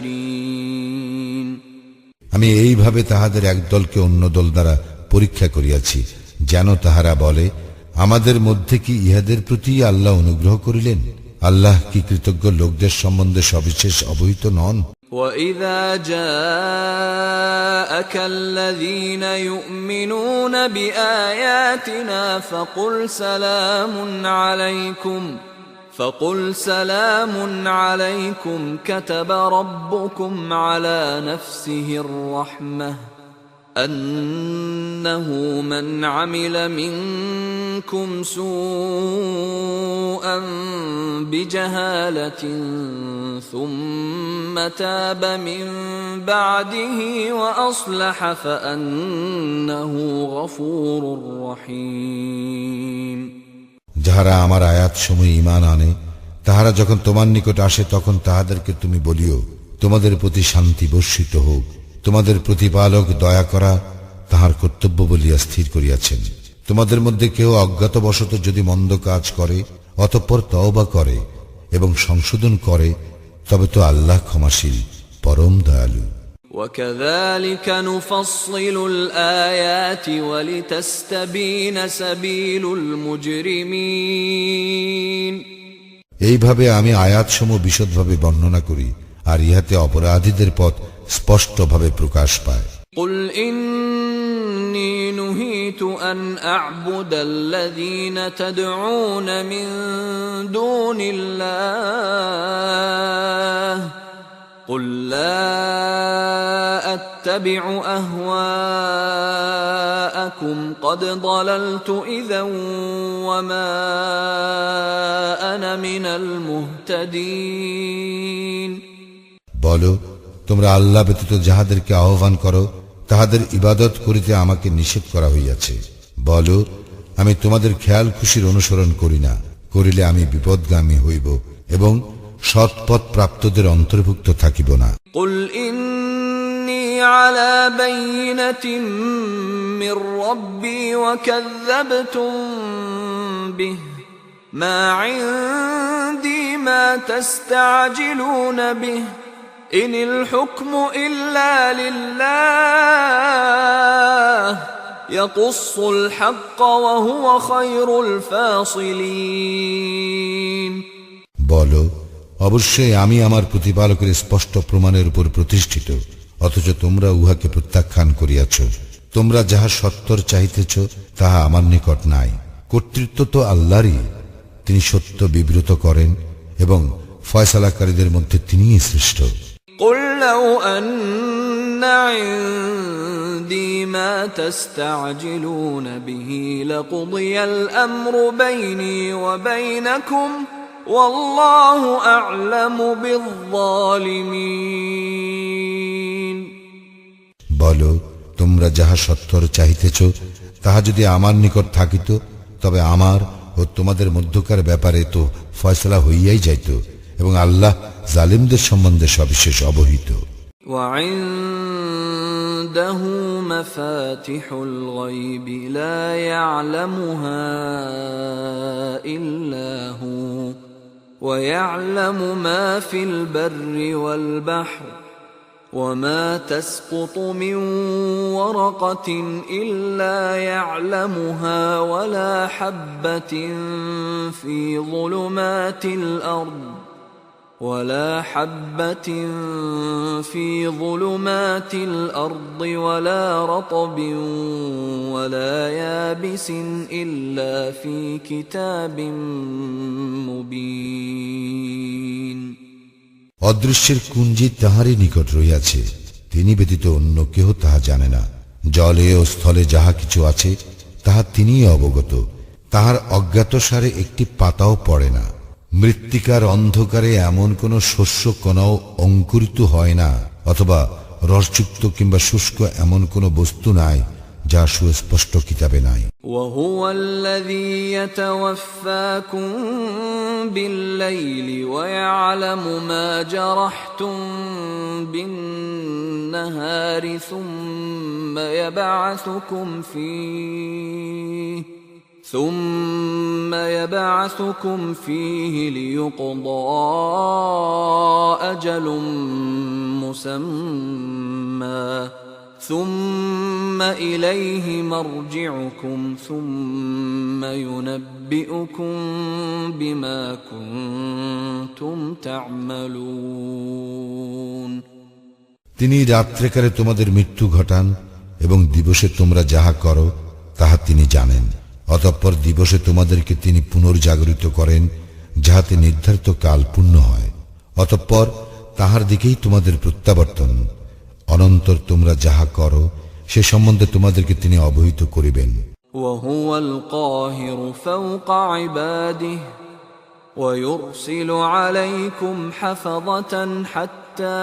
আমি এইভাবে তাহাদের এক দলকে অন্য দল দ্বারা পরীক্ষা করিয়াছি যেন তাহারা বলে, আমাদের মধ্যে কি ইহাদের প্রতি আল্লাহ অনুগ্রহ করিলেন? আল্লাহ কি কৃতজ্ঞ লোকদের সম্বন্ধে সবিশেষ অবহিত নন? وَإِذَا جَاءَكَ الَّذِينَ يُؤْمِنُونَ بِآيَاتِنَا فَقُلْ سَلَامٌ عَلَيْكُمْ كَتَبَ رَبُّكُمْ عَلَى نَفْسِهِ الرَّحْمَةَ أَنَّهُ مَنْ عَمِلَ مِنكُمْ سُوءًا بِجَهَالَةٍ ثُمَّ تَابَ مِنْ بَعْدِهِ وَأَصْلَحَ فَأَنَّهُ غَفُورٌ رَحِيمٌ। যাহারা আমার আয়াতসমূহে ঈমান আনে তাহারা যখন তোমার নিকট আসে তখন তাহাদেরকে তুমি বলিও, তোমাদের প্রতি শান্তি বর্ষিত হোক। তোমাদের প্রতিপালক দয়া করা তাহার কর্তব্য বলিয়া স্থির করিয়াছেন। তোমাদের মধ্যে কেউ অজ্ঞাতবশত যদি মন্দ কাজ করে অতঃপর তওবা করে এবং সংশোধন করে তবে তো আল্লাহ ক্ষমাশীল পরম দয়ালু। وَكَذَلِكَ نُفَصِّلُ الْآيَاتِ وَلِتَسْتَبِينَ سَبِيلُ الْمُجْرِمِينَ। এইভাবে আমি আয়াতসমূহ বিশদভাবে বর্ণনা করি আর ইহাতে অপরাধীদের পথ স্পষ্টভাবে প্রকাশ পায়। قُلْ إِنِّي نُهِيتُ أَنْ أَعْبُدَ الَّذِينَ تَدْعُونَ مِن دُونِ اللَّهِ قُلْ لَا أَتَّبِعُ أَهْوَاءَكُمْ قَدْ ضَلَلْتُ إِذًا وَمَا أَنَا مِنَ الْمُهْتَدِينَ। বলো, তোমরা আল্লাহ ব্যতীত যাহাদেরকে আহ্বান করো তাহাদের ইবাদত করিতে আমাকে নিষেধ করা হইয়াছে। বলো, আমি তোমাদের খেয়াল খুশির অনুসরণ করি না, করিলে আমি বিপদগামী হইব এবং সৎপথ প্রাপ্তদের অন্তর্ভুক্ত থাকিব না। قُلْ إِنِّي عَلَى بَيِّنَةٍ مِّن رَّبِّي وَكَذَّبْتُم بِهِ مَا عِندِي مَا تَسْتَعْجِلُونَ بِهِ إِنِ الْحُكْمُ إِلَّا لِلَّهِ يَقُصُّ الْحَقَّ وَهُوَ خَيْرُ الْفَاصِلِينَ। বলো, অবশ্যই আমি আমার প্রতিপালকের স্পষ্ট প্রমাণের উপর প্রতিষ্ঠিত, অথচ তোমরা উহাকে প্রত্যাখ্যান করিয়াছ। তোমরা যাহা সত্তর চাহিতেছ তাহা আমার নিকট নাই। কর্তৃত্ব তো আল্লাহরই, তিনি সত্য বিব্রত করেন এবং ফয়সালাকারীদের মধ্যে তিনিই শ্রেষ্ঠ। قُلْ لَوْ أَنَّ عِندَ عندي ما تستعجلون به لقضي الأمر بيني وبينكم والله أعلم بالظالمين বলো, তোমরা যাহা সত্তর চাহিতেছ তাহা যদি আমার নিকট থাকিত, তবে আমার ও তোমাদের মধ্যকার ব্যাপারে তো ফয়সালা হইয়াই যাইত, এবং আল্লাহ জালিমদের সম্বন্ধে সবিশেষ অবহিত। وعنده مفاتح الغيب لا يعلمها إلا هو ويعلم ما في البر والبحر وما تسقط من ورقة إلا يعلمها ولا حبة في ظلمات الأرض ولا رطب ولا يابس إلا في كتاب مبين অদৃশ্যের কুঞ্জি তাহারই নিকট রইয়াছে, তিনি ব্যতীত অন্য কেহ তাহা জানে না। জলে ও স্থলে যাহা কিছু আছে তাহা তিনিই অবগত, তাহার অজ্ঞাতসারে একটি পাতাও পড়ে না। মৃত্তিকার অন্ধকারে এমন কোন শস্য কণাও অঙ্কুরিত হয় না, অথবা রসযুক্ত কিংবা শুষ্ক এমন কোন বস্তু নাই যা সুস্পষ্ট কিতাবে নাই। وهو الذي يتوفاكم بالليل ويعلم ما جرحتم بالنهار ثم يبعثكم فيه ليقضى أجل مسمى ثم إليه مرجعكم ثم ينبئكم بما كنتم تعملون তিনি রাত্রেকালে তোমাদের মৃত্যু ঘটান এবং দিবসে তোমরা যাহা করো তাহা তিনি জানেন। অতঃপর দিবসে তোমাদেরকে তিনি পুনর্জাগরিত করেন, যাহাতে নির্ধারিত কাল পূর্ণ হয়। অতঃপর তাহার দিকেই তোমাদের প্রত্যাবর্তন। অনন্তর তোমরা যাহা করো সে সম্বন্ধে তোমাদেরকে তিনি অবহিত করিবেন। وهو القاهر فوق عباده ويرسل عليكم حفظة حتى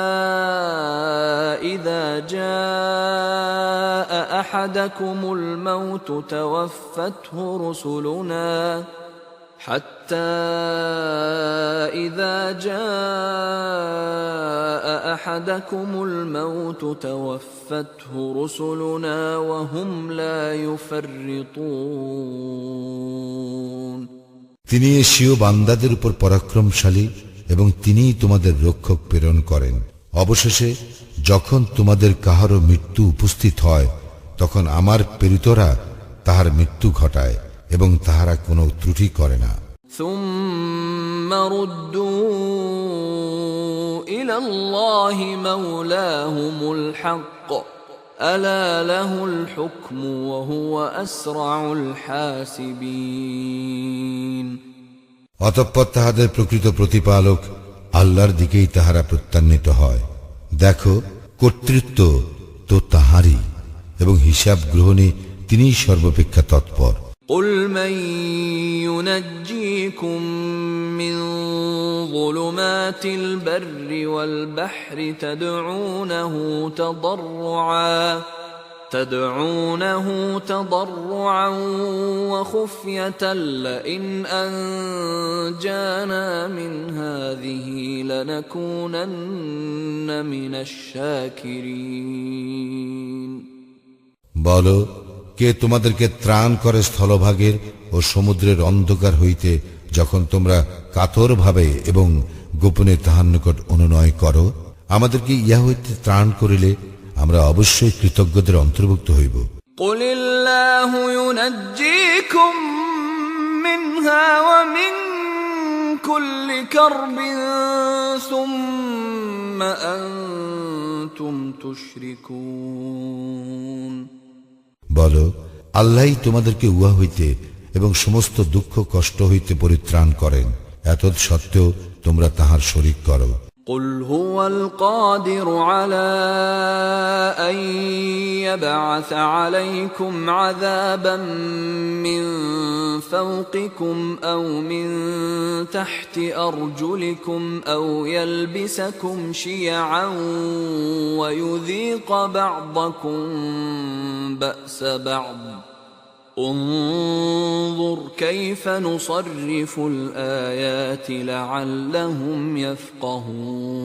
إذا جاء أحدكم الموت توفته رسلنا وهم لا يفرطون তিনি এশীয় বান্দাদের উপর পরাক্রমশালী এবং তিনিই তোমাদের রক্ষক প্রেরণ করেন। অবশেষে যখন তোমাদের কাহারও মৃত্যু উপস্থিত হয় তখন আমার প্রেরিতরা তাহার মৃত্যু ঘটায় এবং তাহারা কোনো ত্রুটি করে না। ثم ردوا إلى الله مولاهم الحق ألا له الحكم وهو أسرع الحاسبين অতঃপর তাহাদের প্রকৃত প্রতিপালক আল্লাহর দিকেই তাহারা প্রত্যান্বিত হয়। দেখো, কর্তৃত্ব তো তাহারই এবং হিসাব গ্রহণে তিনিই সর্বাপেক্ষা তৎপর। قل من ينجيكم من ظلمات البر والبحر تدعونه تضرعا وخفية لئن أنجانا من هذه لنكونن من الشاكرين বলো, কে তোমাদেরকে ত্রাণ করে স্থলভাগের ও সমুদ্রের অন্ধকার হইতে যখন তোমরা কাতরভাবে এবং গোপনে তাহার নিকট অনুনয় করো? আমাদেরকে ইহা হইতে ত্রাণ করিলে আমরা অবশ্যই কৃতজ্ঞদের অন্তর্ভুক্ত হইব। قل الله ينجيكم منها ومن كل كرب ثم أنتم تشركون বলো, আল্লাহই তোমাদেরকে উহা হইতে এবং সমস্ত দুঃখ কষ্ট হইতে পরিত্রাণ করেন, এতদ সত্ত্বেও তোমরা তাহার শরীক করো। قل هو القادر على أن يبعث عليكم عذابا من فوقكم أو من تحت أرجلكم أو يلبسكم شيعا ويذيق بعضكم بأس بعض انظر كيف نصرف الآيات لعلهم يفقهون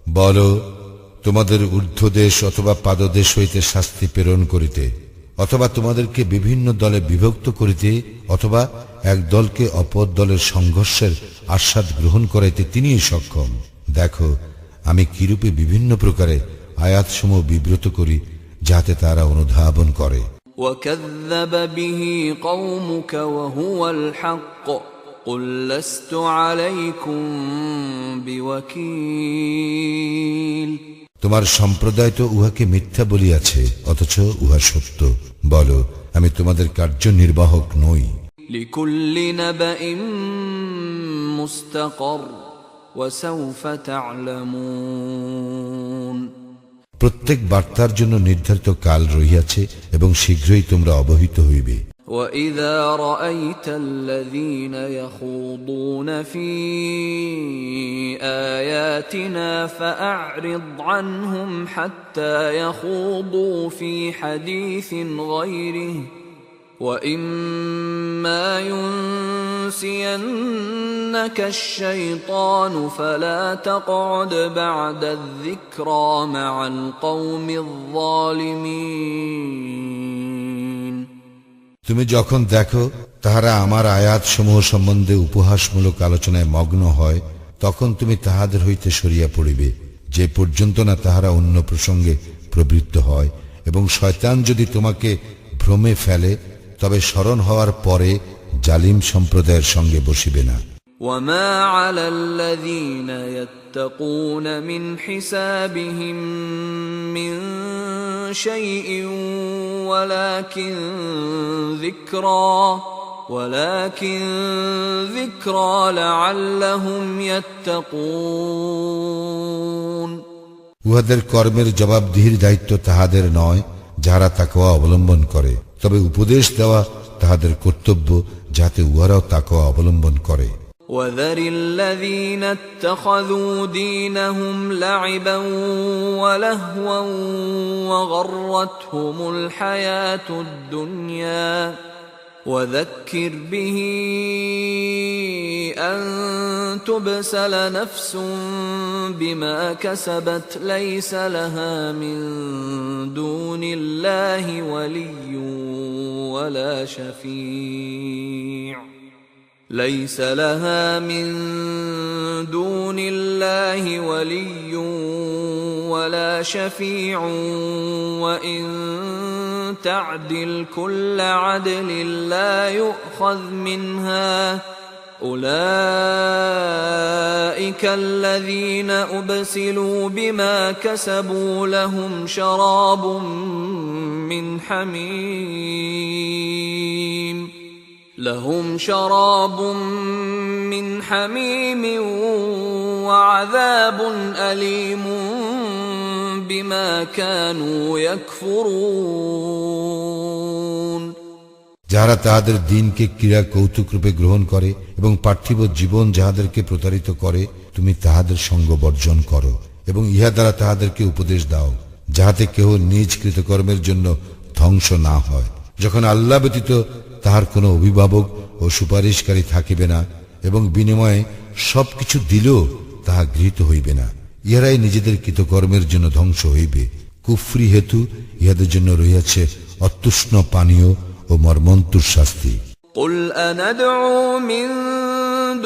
বলো, তোমাদের ঊর্ধ্বদেশ অথবা পাদদেশ হইতে শাস্তি প্রেরণ করিতে, অথবা তোমাদেরকে বিভিন্ন দলে বিভক্ত করিতে, অথবা এক দলকে অপর দলের সংঘর্ষের আস্বাদ গ্রহণ করাইতে তিনিই সক্ষম। দেখো আমি কিরূপে বিভিন্ন প্রকারে আয়াতসমূহ বিব্রত করি, যাতে তারা অনুধাবন করে। وكذب به قومك وهو الحق قل لست عليكم بوكيل তোমার সম্প্রদায় তো উহাকে মিথ্যা বলিয়াছে, অথচ উহা সত্য। বলো, আমি তোমাদের কার্যনির্বাহক নই। لكل نبأ مستقر وسوف تعلمون প্রত্যেক বার্তার জন্য নির্ধারিত কাল রহিয়াছে এবং শীঘ্রই তোমরা অবহিত হইবে। وَإِذَا رَأَيْتَ الَّذِينَ يَخُوضُونَ فِي آيَاتِنَا فَأَعْرِضْ عَنْهُمْ حَتَّى يَخُوضُوا فِي حَدِيثٍ غَيْرِهِ وَإِمَّا يُنْسِيَنَّكَ الشَّيْطَانُ فَلَا تَقْعُدْ بَعْدَ الذِّكْرَى مَعَ الْقَوْمِ الظَّالِمِينَ তুমি যখন দেখো তাহারা আমার আয়াত সমূহ সম্বন্ধে উপহাসমূলক আলোচনায় মগ্ন হয়, তখন তুমি তাহাদের হইতে সরিয়া পড়িবে, যে পর্যন্ত না তাহারা অন্য প্রসঙ্গে প্রবৃত্ত হয়। এবং শয়তান যদি তোমাকে ভ্রমে ফেলে, তবে স্মরণ হওয়ার পরে জালিম সম্প্রদায়ের সঙ্গে বসিবে না। وَمَا عَلَى الَّذِينَ يَتَّقُونَ مِنْ حِسَابِهِمْ مِنْ شَيْءٍ ولكن ذِكْرَى لَعَلَّهُمْ يَتَّقُونَ উহাদের কর্মের জবাবদিহির দায়িত্ব তাহাদের নয়, যাহারা তাকওয়া অবলম্বন করে, তবে উপদেশ দেওয়া তাহাদের কর্তব্য, যাতে উহারাও তাকওয়া অবলম্বন করে। وَذَرِ الَّذِينَ اتَّخَذُوا دِينَهُمْ لَعِبًا وَلَهْوًا وَغَرَّتْهُمُ الْحَيَاةُ الدُّنْيَا وَذَكِّرْ بِهِ أَن تُبْسَلَ نَفْسٌ بِمَا كَسَبَتْ لَيْسَ لَهَا مِن دُونِ اللَّهِ وَلِيٌّ وَلَا شَفِيعٌ ليس لها من دون الله ولي ولا شفيع وإن تعدل كل عدل لا يؤخذ منها أولئك الذين أبسلوا بما كسبوا لهم شراب من حميم وعذاب أليم بما كانوا يكفرون যাহারা তাহাদের দিনকে ক্রীড়া কৌতুক রূপে গ্রহণ করে এবং পার্থিব জীবন যাহাদেরকে প্রতারিত করে, তুমি তাহাদের সঙ্গ বর্জন করো এবং ইহা দ্বারা তাহাদেরকে উপদেশ দাও, যাহাতে কেহ নিজ কৃতকর্মের জন্য ধ্বংস না হয়। যখন আল্লাহ ব্যতীত তাহার কোনো অভিভাবক ও সুপারিশকারী থাকিবে না এবং বিনিময়ে সবকিছু দিলেও তাহা গৃহীত হইবে না, ইহারাই নিজেদের কৃতকর্মের জন্য ধ্বংস হইবে। কুফরি হেতু ইহাদের জন্য রহিয়াছে অতুষ্ণ পানীয় ও মর্মন্তুর শাস্তি। قل أندعو من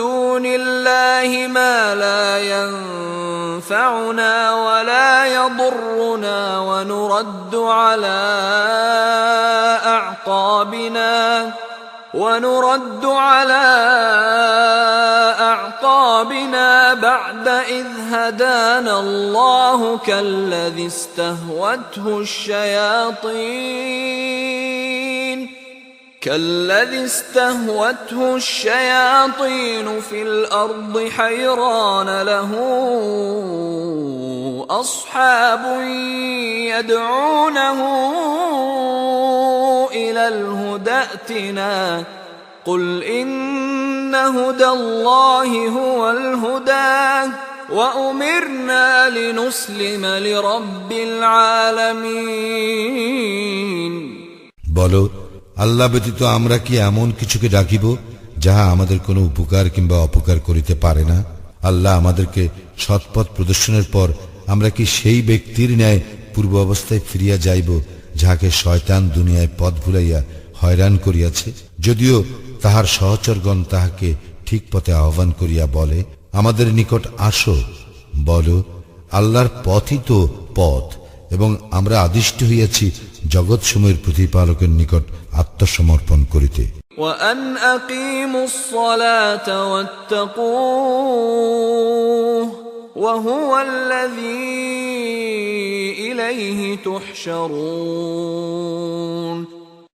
دون الله ما لا ينفعنا ولا يضرنا ونرد على أعقابنا بعد إذ هدانا الله كالذي كالذي استهوته الشياطين في الأرض حيران له أصحاب يدعونه إلى الهدى ائتنا قل إن هدى الله هو الهدى وأمرنا لنسلم لرب العالمين বলো, আল্লাহ ব্যতীত আমরা কি এমন কিছুকে ডাকিব যাহা আমাদের কোনো উপকার কিংবা অপকার করিতে পারে না? আল্লাহ আমাদেরকে সৎপথ প্রদর্শনের পর আমরা কি সেই ব্যক্তির ন্যায় পূর্ব অবস্থায় ফিরিয়া যাইব যাহাকে শয়তান দুনিয়ায় পথ ভুলাইয়া হয়রান করিয়াছে? যদিও তাহার সহচরগণ তাহাকে ঠিক পথে আহ্বান করিয়া বলে, আমাদের নিকট আসো। বলো, আল্লাহর পথই তো পথ, এবং আমরা আদিষ্ট হইয়াছি জগৎসমূহের প্রতিপালকের নিকট আত্মসমর্পণ করিতে। وأن أقيموا الصلاة واتقوه وهو الذي إليه تحشرون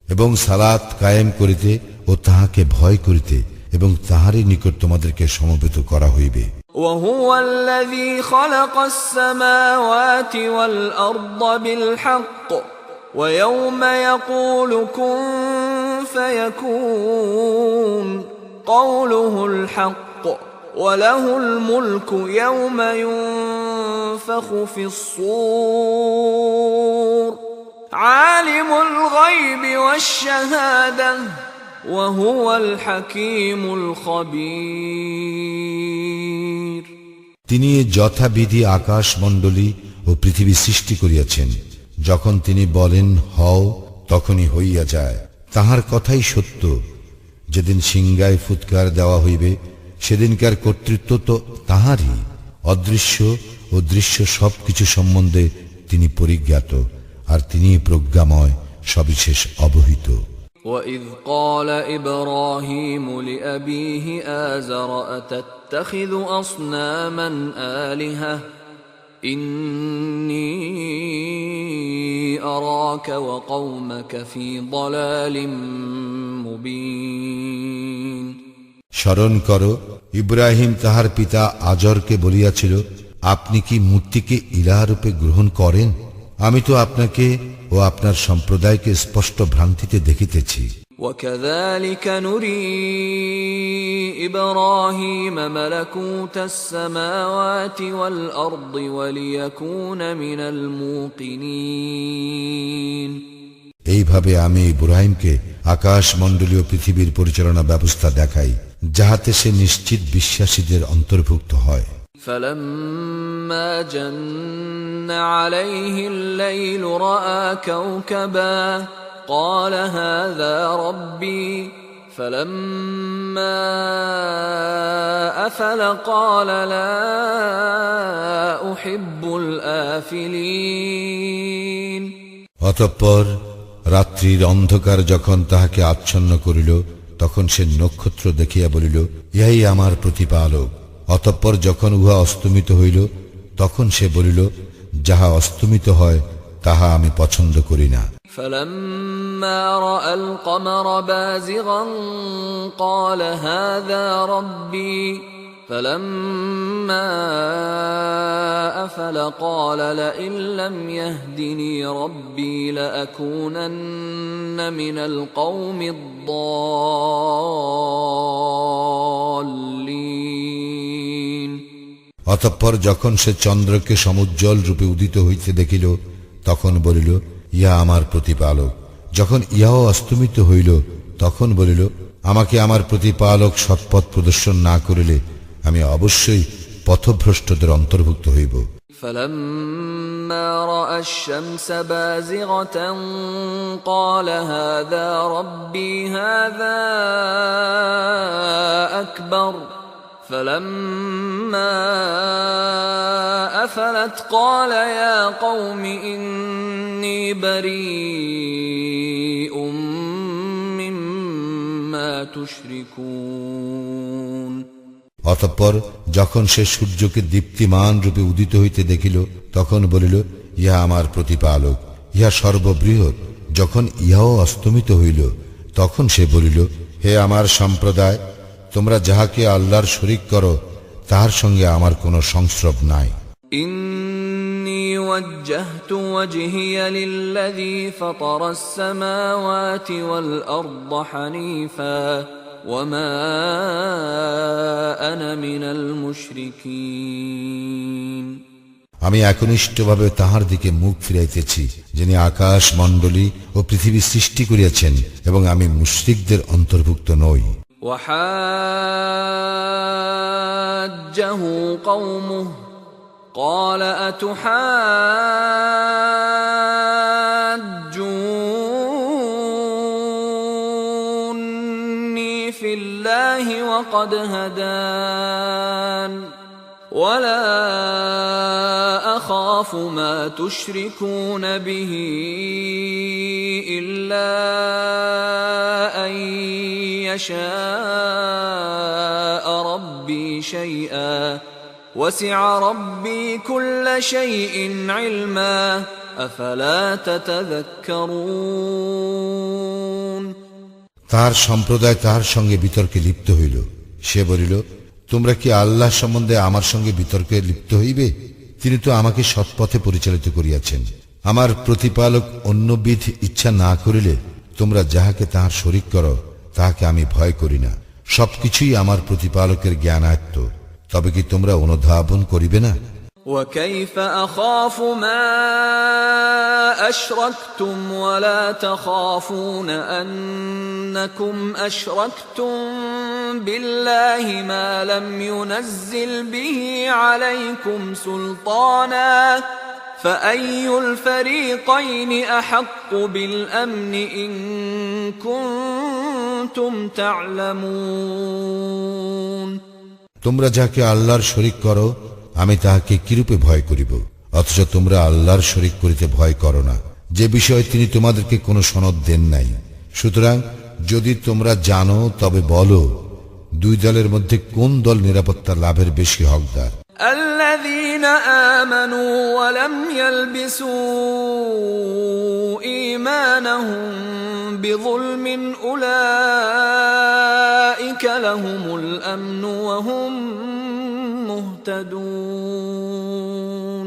এবং সালাত কায়েম করিতে ও তাহাকে ভয় করিতে এবং তাহারই নিকট তোমাদেরকে সমবেত করা হইবে। وهو الذي خلق السماوات والأرض بالحق ويوم يقول كن فيكون قوله الحق وله الملك يوم ينفخ في الصور عالم الغيب والشهادة وهو الحكيم الخبير তিনি যথাবিধি আকাশ মণ্ডলী ও পৃথিবী সৃষ্টি করিয়াছেন। যখন তিনি বলেন হও, তখনই হইয়া যায়। তাহার কথাই সত্য। যেদিন সিংহায় ফুৎকার দেওয়া হইবে, সেদিনকার কর্তৃত্ব তো তাহারই। অদৃশ্য ও দৃশ্য সবকিছু সম্বন্ধে তিনি পরিজ্ঞাত, আর তিনি প্রজ্ঞাময়, সবিশেষ অবহিত। وَإِذْ قَالَ إِبْرَاهِيمُ لِأَبِيهِ آزَرَ أَتَتَّخِذُ أَصْنَامًا آلِهَةً إِنِّي أَرَاكَ وَقَوْمَكَ فِي ضَلَالٍ مُبِينٍ স্মরণ করো, ইব্রাহিম তাহার পিতা আজরকে বলিয়াছিল, আপনি কি মূর্তিকে ইলাহরূপে গ্রহণ করেন? আমি তো আপনাকে ও আপনার সম্প্রদায়কে স্পষ্ট ভ্রান্তিতে দেখিতেছি। وَكَذَلِكَ نُرِي إِبْرَاهِيمَ مَلَكُوتَ السَّمَاوَاتِ وَالْأَرْضِ وَلِيَكُونَ مِنَ الْمُوقِنِينَ এইভাবে আমি ইব্রাহিমকে আকাশ মণ্ডলীয় পৃথিবীর পরিচালনা ব্যবস্থা দেখাই, যাহাতে সে নিশ্চিত বিশ্বাসীদের অন্তর্ভুক্ত হয়। فَلَمَّا جَنَّ عَلَيْهِ اللَّيْلُ رَأَى كَوْكَبًا قَالَ هَذَا رَبِّي فَلَمَّا أَفَلَ قَالَ لَا أُحِبُّ الْآفِلِينَ অতঃপর রাত্রির অন্ধকার যখন তাহাকে আচ্ছন্ন করিল, তখন সে নক্ষত্র দেখিয়া বলিল, ইহাই আমার প্রতিপালক। অতঃপর যখন উহা অস্তমিত হইল, তখন সে বলিল, যাহা অস্তমিত হয় তাহা আমি পছন্দ করি না। فَلَمَّا رَأَى الْقَمَرَ بَازِغًا قَالَ هَذَا رَبِّي فَلَمَّا أَفَلَ قَالَ لَئِن لَّمْ يَهْدِنِي رَبِّي لَأَكُونَنَّ مِنَ الْقَوْمِ الضَّالِّينَ অতঃপর যখন সে চন্দ্রকে সমুজ্জ্বল রূপে উদিত হইতে দেখিল, তখন বলিল, ইহা আমার প্রতিপালক। যখন ইহাও অস্তমিত হইল, তখন বলিল, আমাকে আমার প্রতিপালক সৎপথ প্রদর্শন না করিলে আমি অবশ্যই পথভ্রষ্টদের অন্তর্ভুক্ত হইব। فَلَمَّا رَأَى الشَّمْسَ بَازِغَةً قَالَ هَذَا رَبِّي هَذَا أَكْبَرُ فَلَمَّا أَفَلَتْ قَالَ يَا قَوْمِ إِنِّي بَرِيءٌ مِّمَّا تُشْرِكُونَ অতঃপর যখন সে সূর্যকে দীপ্তিমান রূপে উদিত হইতে দেখিল, তখন বলিল, ইহা আমার প্রতিপালক, ইহা সর্ববৃহৎ। যখন ইহাও অস্তমিত হইল, তখন সে বলিল, হে আমার সম্প্রদায়, তোমরা যাহাকে আল্লাহর শরীক করো তাহার সঙ্গে আমার কোনো সংস্রব নাই। إني وجهت وجهي للذي فطر السماوات والأرض حنيفا وما أنا من المشركين। আমি একনিষ্ঠভাবে তাহার দিকে মুখ ফিরাইতেছি, যিনি আকাশ মণ্ডলী ও পৃথিবী সৃষ্টি করিয়াছেন, এবং আমি মুশরিকদের অন্তর্ভুক্ত নই। وحاجه قومه قال أتحاجوني في الله وقد هدان ولا أخاف ما تشركون به إلا أن يشاء ربي شيئا وسع ربي كل شيء علما أفلا تتذكرون। তাহার সম্প্রদায় তাহার সঙ্গে বিতর্কে লিপ্ত হইল। সে বলিল, তোমরা কি আল্লাহ সম্বন্ধে আমার সঙ্গে বিতর্কে লিপ্ত হইবে? তিনি তো আমাকে সৎপথে পরিচালিত করিয়াছেন। আমার প্রতিপালক অন্যবিধ ইচ্ছা না করিলে তোমরা যাহাকে তাহার শরীক করো তাহাকে আমি ভয় করি না। সবকিছুই আমার প্রতিপালকের জ্ঞানায়ত্ত। তবে কি তোমরা অনুধাবন করিবে না? وكيف أخاف ما أشركتم ولا تخافون أنكم أشركتم بالله ما لم ينزل به عليكم سلطانا فأي الفريقين أحق بالأمن إن كنتم تعلمون। তোমরা যাকে আল্লাহর শরীক করো আমি তাহাকে কিরূপে ভয় করিব, অথচ তোমরা আল্লাহর শরীক করিতে ভয় করো না, যে বিষয়ে তিনি তোমাদেরকে কোনো সনদ দেন নাই। সুতরাং যদি তোমরা জানো তবে বলো, দুই দলের মধ্যে কোন দল নিরাপত্তা লাভের বেশি হকদার? الذين آمنوا ولم يلبسوا إيمانهم بظلم أولئك لهم الأمن وهم মুহতাদুন।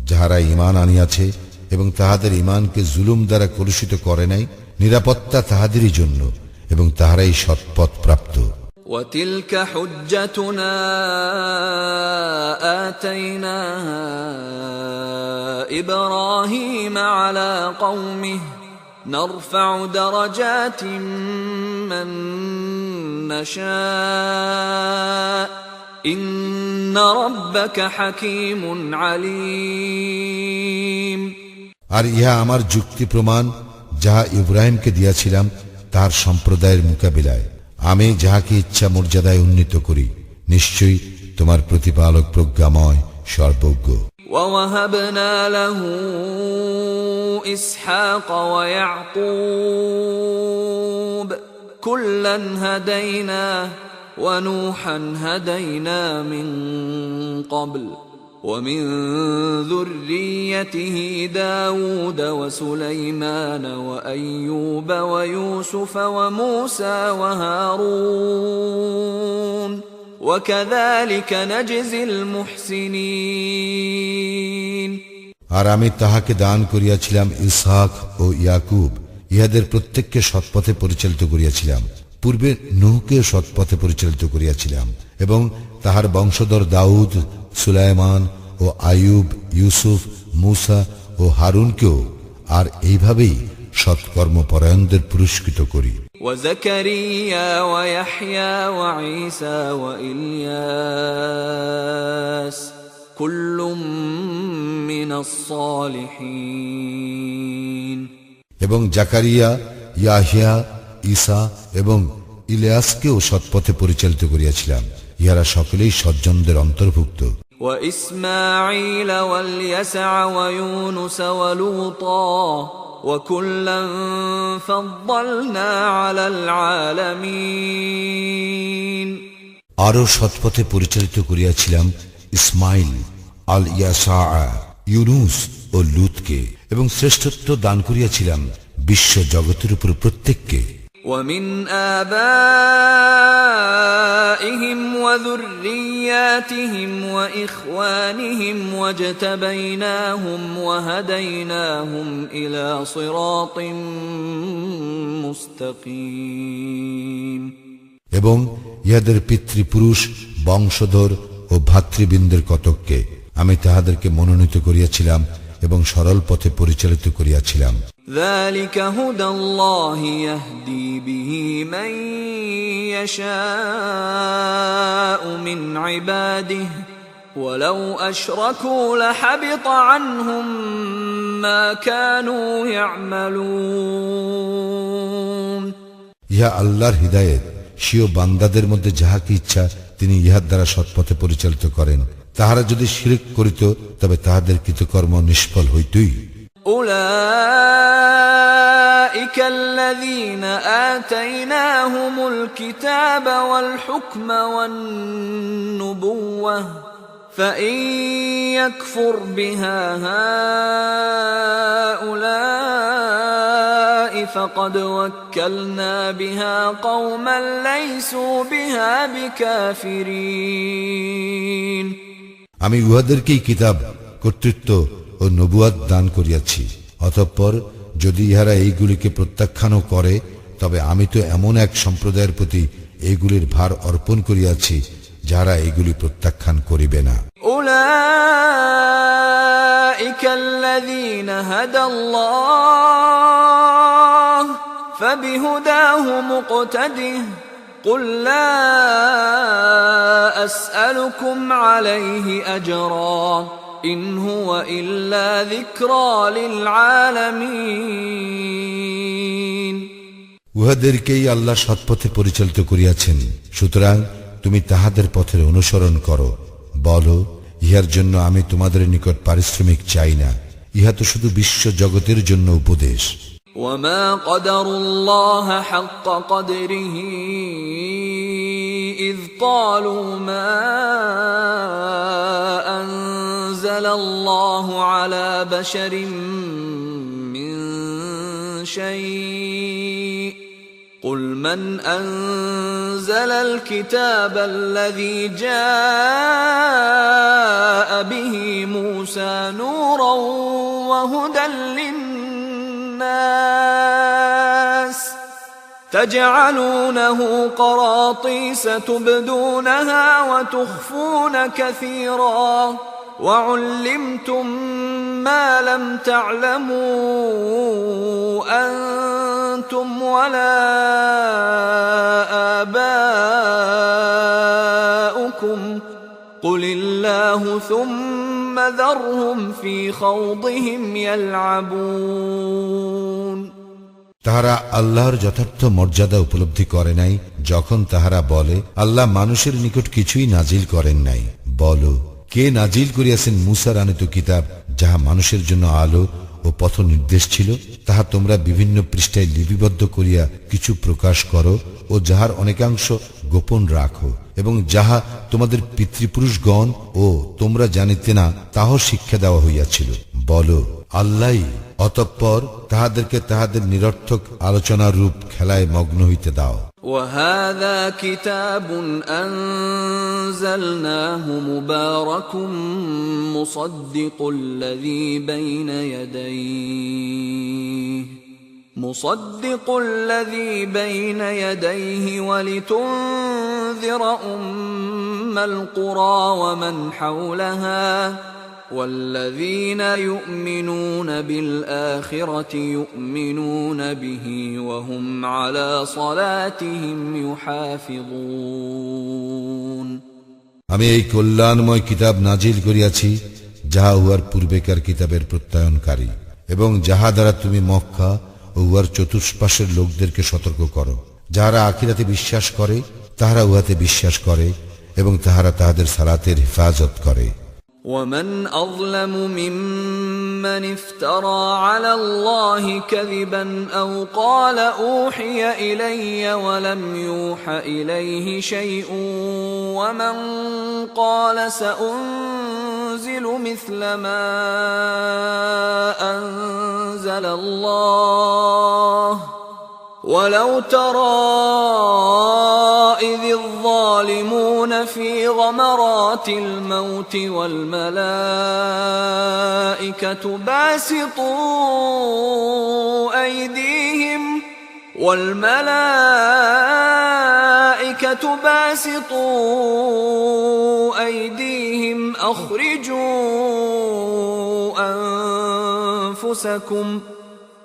যাহারা ঈমান আনিয়াছে এবং তাহাদের ঈমানকে জুলুম দ্বারা কলুষিত করে নাই, নিরাপত্তা তাহাদেরই জন্য এবং তাহারাই সৎপথ প্রাপ্ত। وتلك حجتنا آتيناها إبراهيم على قومه نرفع درجات من نشاء إن ربك حكيم عليم। আর ইহা আমার যুক্তি প্রমাণ যাহা ইব্রাহিমকে দিয়াছিলাম তার সম্প্রদায়ের মোকাবিলায়। আমি যাহাকে ইচ্ছা মর্যাদায় উন্নীত করি, নিশ্চয়ই তোমার প্রতিপালক প্রজ্ঞাময়, সর্বজ্ঞ। ووهبنا له إسحاق ويعقوب كلا هدينا ونوحا هدينا من قبل ومن ذريته داود وسليمان وأيوب ويوسف وموسى وهارون وكذلك نجزي المحسنين। আর আমি তাহাকে দান করিয়াছিলাম ইসহাক ও ইয়াকুব, ইহাদের প্রত্যেককে সৎপথে পরিচালিত করিয়াছিলাম। পূর্বে নূহকে সৎপথে পরিচালিত করিয়াছিলাম এবং তাহার বংশধর দাউদ, সুলাইমান ও আইয়ুব, ইউসুফ, মূসা ও হারুনকেও আর এইভাবেই সৎকর্মপরায়ণদের পুরস্কৃত করি। وزكريا ويحيى وعيسى وإلياس كل من الصالحين। এবং জাকারিয়া, ইয়াহিয়া, ঈসা এবং ইলিয়াসকেও সৎপথে পরিচালিত করিয়াছিলাম। ইহারা সকলেই সজ্জনদের অন্তর্ভুক্ত। وإسماعيل واليسع ويونس ولوطا وكلا فضلنا على العالمين। আরো সৎপথে পরিচালিত করিয়াছিলাম ইসমাইল, আল ইয়াসা, ইউনুস ও লুতকে, এবং শ্রেষ্ঠত্ব দান করিয়াছিলাম বিশ্ব জগতের উপর প্রত্যেককে। ومن آبائهم وذرياتهم وإخوانهم واجتبيناهم وهديناهم إلى صراط مستقيم এবং ইহাদের পিতৃপুরুষ বংশধর ও ভাতৃবৃন্দের কতককে আমি তাহাদেরকে মনোনীত করিয়াছিলাম এবং সরল পথে পরিচালিত করিয়াছিলাম। ذلك هدى الله يهدي به من يشاء من عباده ولو أشركوا لحبط عنهم ما كانوا يعملون ইহা আল্লাহর হিদায়েত, স্বীয় বান্দাদের মধ্যে যাহাকে ইচ্ছা তিনি ইহার দ্বারা সৎপথে পরিচালিত করেন। তাহারা যদি শিরক করিত তবে তাহাদের কৃতকর্ম নিষ্ফল হইতই। أولئك الذين آتيناهم الكتاب والحكم والنبوة فإن يكفر بها هؤلاء فقد وكلنا بها قوما ليسوا بها بكافرين আমি উহাদেরকেই কিতাব, কর্তৃত্ব ও নবুয়াত দান করিয়াছি। অতঃপর যদি ইহারা এইগুলিকে প্রত্যাখ্যানও করে তবে আমি তো এমন এক সম্প্রদায়ের প্রতি এইগুলির ভার অর্পণ করিয়াছি যারা এইগুলি প্রত্যাখ্যান করিবে না। أولئك الذين هدى الله فبهداه مقتده قل لا أسألكم عليه أجرا إن هو إلا ذكرى للعالمين উহাদেরকেই আল্লাহ সৎপথে পরিচালিত করিয়াছেন, সুতরাং তুমি তাহাদের পথের অনুসরণ করো। বলো, ইহার জন্য আমি তোমাদের নিকট পারিশ্রমিক চাই না, ইহা তো শুধু বিশ্ব জগতের জন্য উপদেশ। وما قدروا الله حق قدره إذ قالوا ما أنزل الله على بشر من شيء قل من أنزل الكتاب الذي جاء به موسى نورا وهدى للناس تجعلونه قراطيس تبدونها وتخفون كثيرا وعلمتم ما لم تعلموا أنتم ولا آباؤكم قل الله ثم ذرهم في خوضهم يلعبون তাহারা আল্লাহর যথার্থ মর্যাদা উপলব্ধি করে নাই যখন তাহারা বলে আল্লাহ মানুষের নিকট কিছুই নাজিল করেন নাই। বলো, কে নাজিল করিয়াছেন মূসার আনিত কিতাব, যাহা মানুষের জন্য আলো ও পথ নির্দেশ ছিল? তাহা তোমরা বিভিন্ন পৃষ্ঠায় লিপিবদ্ধ করিয়া কিছু প্রকাশ করো ও যাহার অনেকাংশ গোপন রাখো, এবং যাহা তোমাদের পিতৃপুরুষগণ ও তোমরা জানিতে না তাহাও শিক্ষা দেওয়া হইয়াছিল। বলো, আল্লাহ। অতঃপর তাহাদেরকে তাহাদের নিরর্থক আলোচনার রূপ খেলায় মগ্ন হইতে দাও। وهذا كتاب أنزلناه مبارك مصدق الذي بين يديه ولتنذر أم القرى ومن حولها والذين يؤمنون بالآخرة يؤمنون به وهم على صلاتهم يحافظون আমি এই কল্যাণময় কিতাব নাজিল করিয়াছি যাহা উহার পূর্বেকার কিতাবের প্রত্যয়নকারী, এবং যাহা দ্বারা তুমি মক্কা ও উহার চতুষ্পাশের লোকদেরকে সতর্ক করো। যাহারা আখিরাতে বিশ্বাস করে তাহারা উহাতে বিশ্বাস করে এবং তাহারা তাহাদের সালাতের হেফাজত করে। ومن أظلم ممن افترى على الله كذبا أو قال أوحي إلي ولم يوح إليه شيء ومن قال سأنزل مثل ما أنزل الله ولو ترى إذ الظالمون في غمرات الموت والملائكة باسطوا أيديهم أخرجوا أنفسكم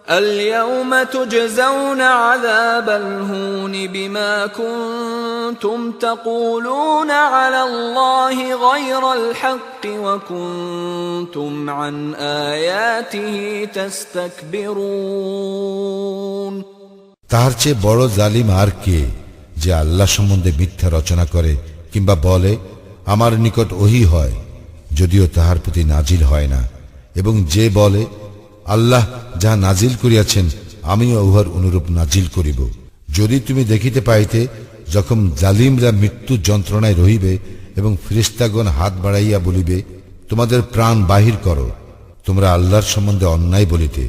اليوم تجزون عذاب الهون بما كنتم تقولون على الله غير الحق وكنتم عن آياته تستكبرون তাহার চেয়ে বড় জালিম আর কে, যে আল্লাহ সম্বন্ধে মিথ্যা রচনা করে কিংবা বলে আমার নিকট ওহী হয়, যদিও তাহার প্রতি নাজিল হয় না, এবং যে বলে আল্লাহ যাহা নাজিল করিয়াছেন আমিও উহার অনুরূপ নাজিল করিব। যদি তুমি দেখিতে পাইতে যখন জালিমরা মৃত্যু যন্ত্রণায় রহিবে এবং ফেরেশতাগণ হাত বাড়াইয়া বলিবে তোমাদের প্রাণ বাহির করো, তোমরা আল্লাহর সম্বন্ধে অন্যায় বলিতে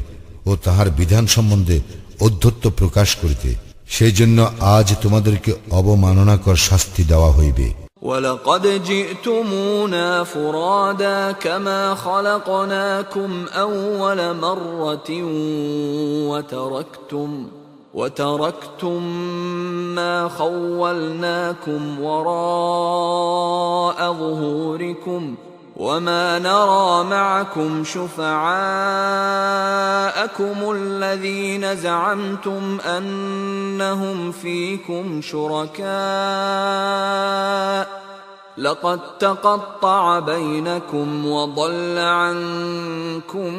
ও তাহার বিধান সম্বন্ধে ঔদ্ধত্য প্রকাশ করিতে, সেই জন্য আজ তোমাদেরকে অবমাননাকর শাস্তি দেওয়া হইবে। وَلَقَدْ جِئْتُمُونَا فُرَادَى كَمَا خَلَقْنَاكُمْ أَوَّلَ مَرَّةٍ وَتَرَكْتُمْ مَا خَوَّلْنَاكُمْ وَرَاءَ ظُهُورِكُمْ وَمَا نَرَى مَعَكُمْ شُفَعَاءَكُمُ الَّذِينَ زَعَمْتُمْ أَنَّهُمْ فِيكُمْ شُرَكَاءُ لَقَدْ تَقَطَّعَ بَيْنَكُمْ وَضَلَّ عَنكُمْ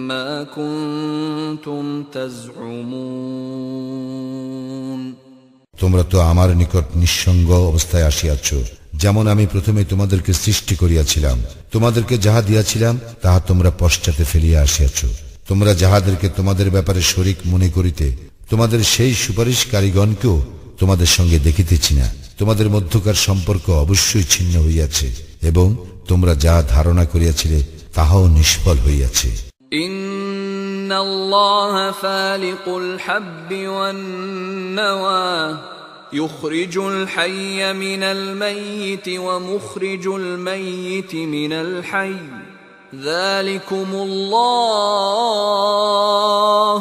مَا كُنتُمْ تَزْعُمُونَ তোমরা তো আমার নিকট নিঃসঙ্গ অবস্থায় আসিয়াছ, যেমন আমি প্রথমে তোমাদেরকে সৃষ্টি করিয়াছিলাম। তোমাদেরকে যাহা দিয়াছিলাম তাহা তোমরা পশ্চাতে ফেলিয়া আসিয়াছ। তোমরা যাহাদেরকে তোমাদের ব্যাপারে শরীক মনে করিতে, তোমাদের সেই সুপারিশকারীগণকেও তোমাদের সঙ্গে দেখিতেছি না। তোমাদের মধ্যকার সম্পর্ক অবশ্যই ছিন্ন হইয়াছে এবং তোমরা যাহা ধারণা করিয়াছিলে তাহাও নিষ্ফল হইয়াছে। ইন্নাল্লাহা ফালিকুল হাব্বি ওয়ান নাওয়া ইখরিজুল হাইয়্যা মিনাল মাইয়িতি ওয়া মুখরিজুল মাইয়িতি মিনাল হাইয়্য যালিকুমুল্লাহ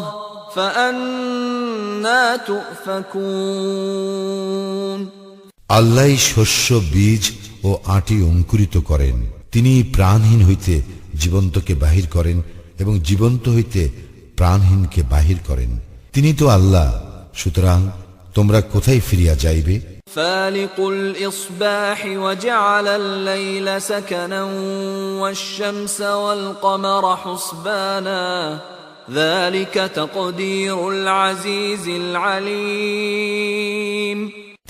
ফাআন্না তুফাকুন। আল্লাহই শস্য, বীজ ও আটি অঙ্কুরিত করেন। তিনি প্রাণহীন হইতে জীবন্তকে বাহির করেন এবং জীবন্ত হইতে প্রাণহীনকে বাহির করেন। তিনি তো আল্লাহ, সুতরাং তোমরা কোথায় ফিরিয়া যাইবে? ফালিকুল ইসবাহি ওয়া জাআলাল লাইলা সাকানান ওয়াশ-শামসা ওয়াল কমারা হুসবানা যালিকা তাকদীরুল আজিজিল আলীম।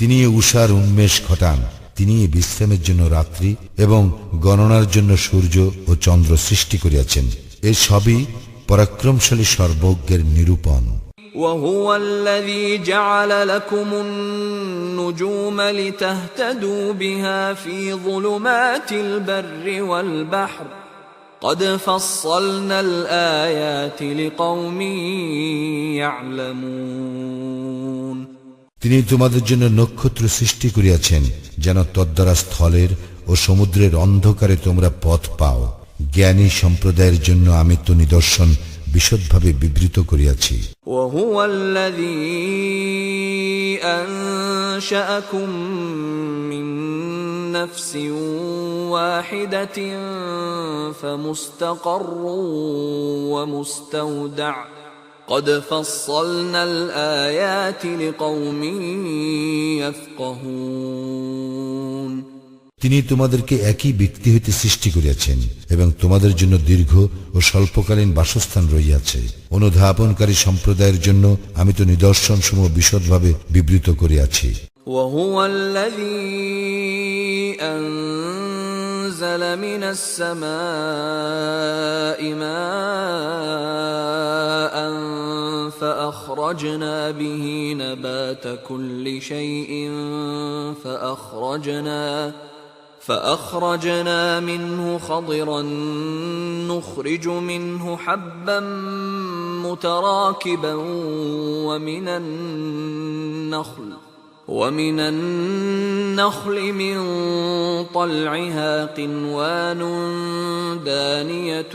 তিনি উষার উন্মেষ ঘটান, তিনি বিশ্রামের জন্য রাত্রি এবং গণনার জন্য সূর্য ও চন্দ্র সৃষ্টি করিয়াছেন। এ সবই পরাক্রমশালী সর্বজ্ঞের নিরূপণ। وهو الذي جعل لكم النجوم لتهتدوا بها في ظلمات البر والبحر قد فصلنا الآيات لقوم يعلمون। তিনি তোমাদের জন্য নক্ষত্র সৃষ্টি করিয়াছেন যেন তদ্বারা স্থলের ও সমুদ্রের অন্ধকারে তোমরা পথ পাও। জ্ঞানী সম্প্রদায়ের জন্য আমি তো নিদর্শন বিশদভাবে বিবৃত করিয়াছি। وهو الذي أنشأكم من نفس واحدة فمستقر ومستودع قد فصلنا الآيات لقوم يفقهون। তিনি তোমাদেরকে একই ব্যক্তি হইতে সৃষ্টি করিয়াছেন এবং তোমাদের জন্য দীর্ঘ ও স্বল্পকালীন বাসস্থান রইয়াছে। অনুধাবনকারী সম্প্রদায়ের জন্য আমি তো নিদর্শন সমূহ বিশদভাবে বিবৃত করিয়াছি। وهو الذي أنزل من السماء ماء فأخرجنا به نبات كل شيء فأخرجنا منه خضرا نخرج منه حبا متراكبا ومن النخل من طلعها قنوان دانية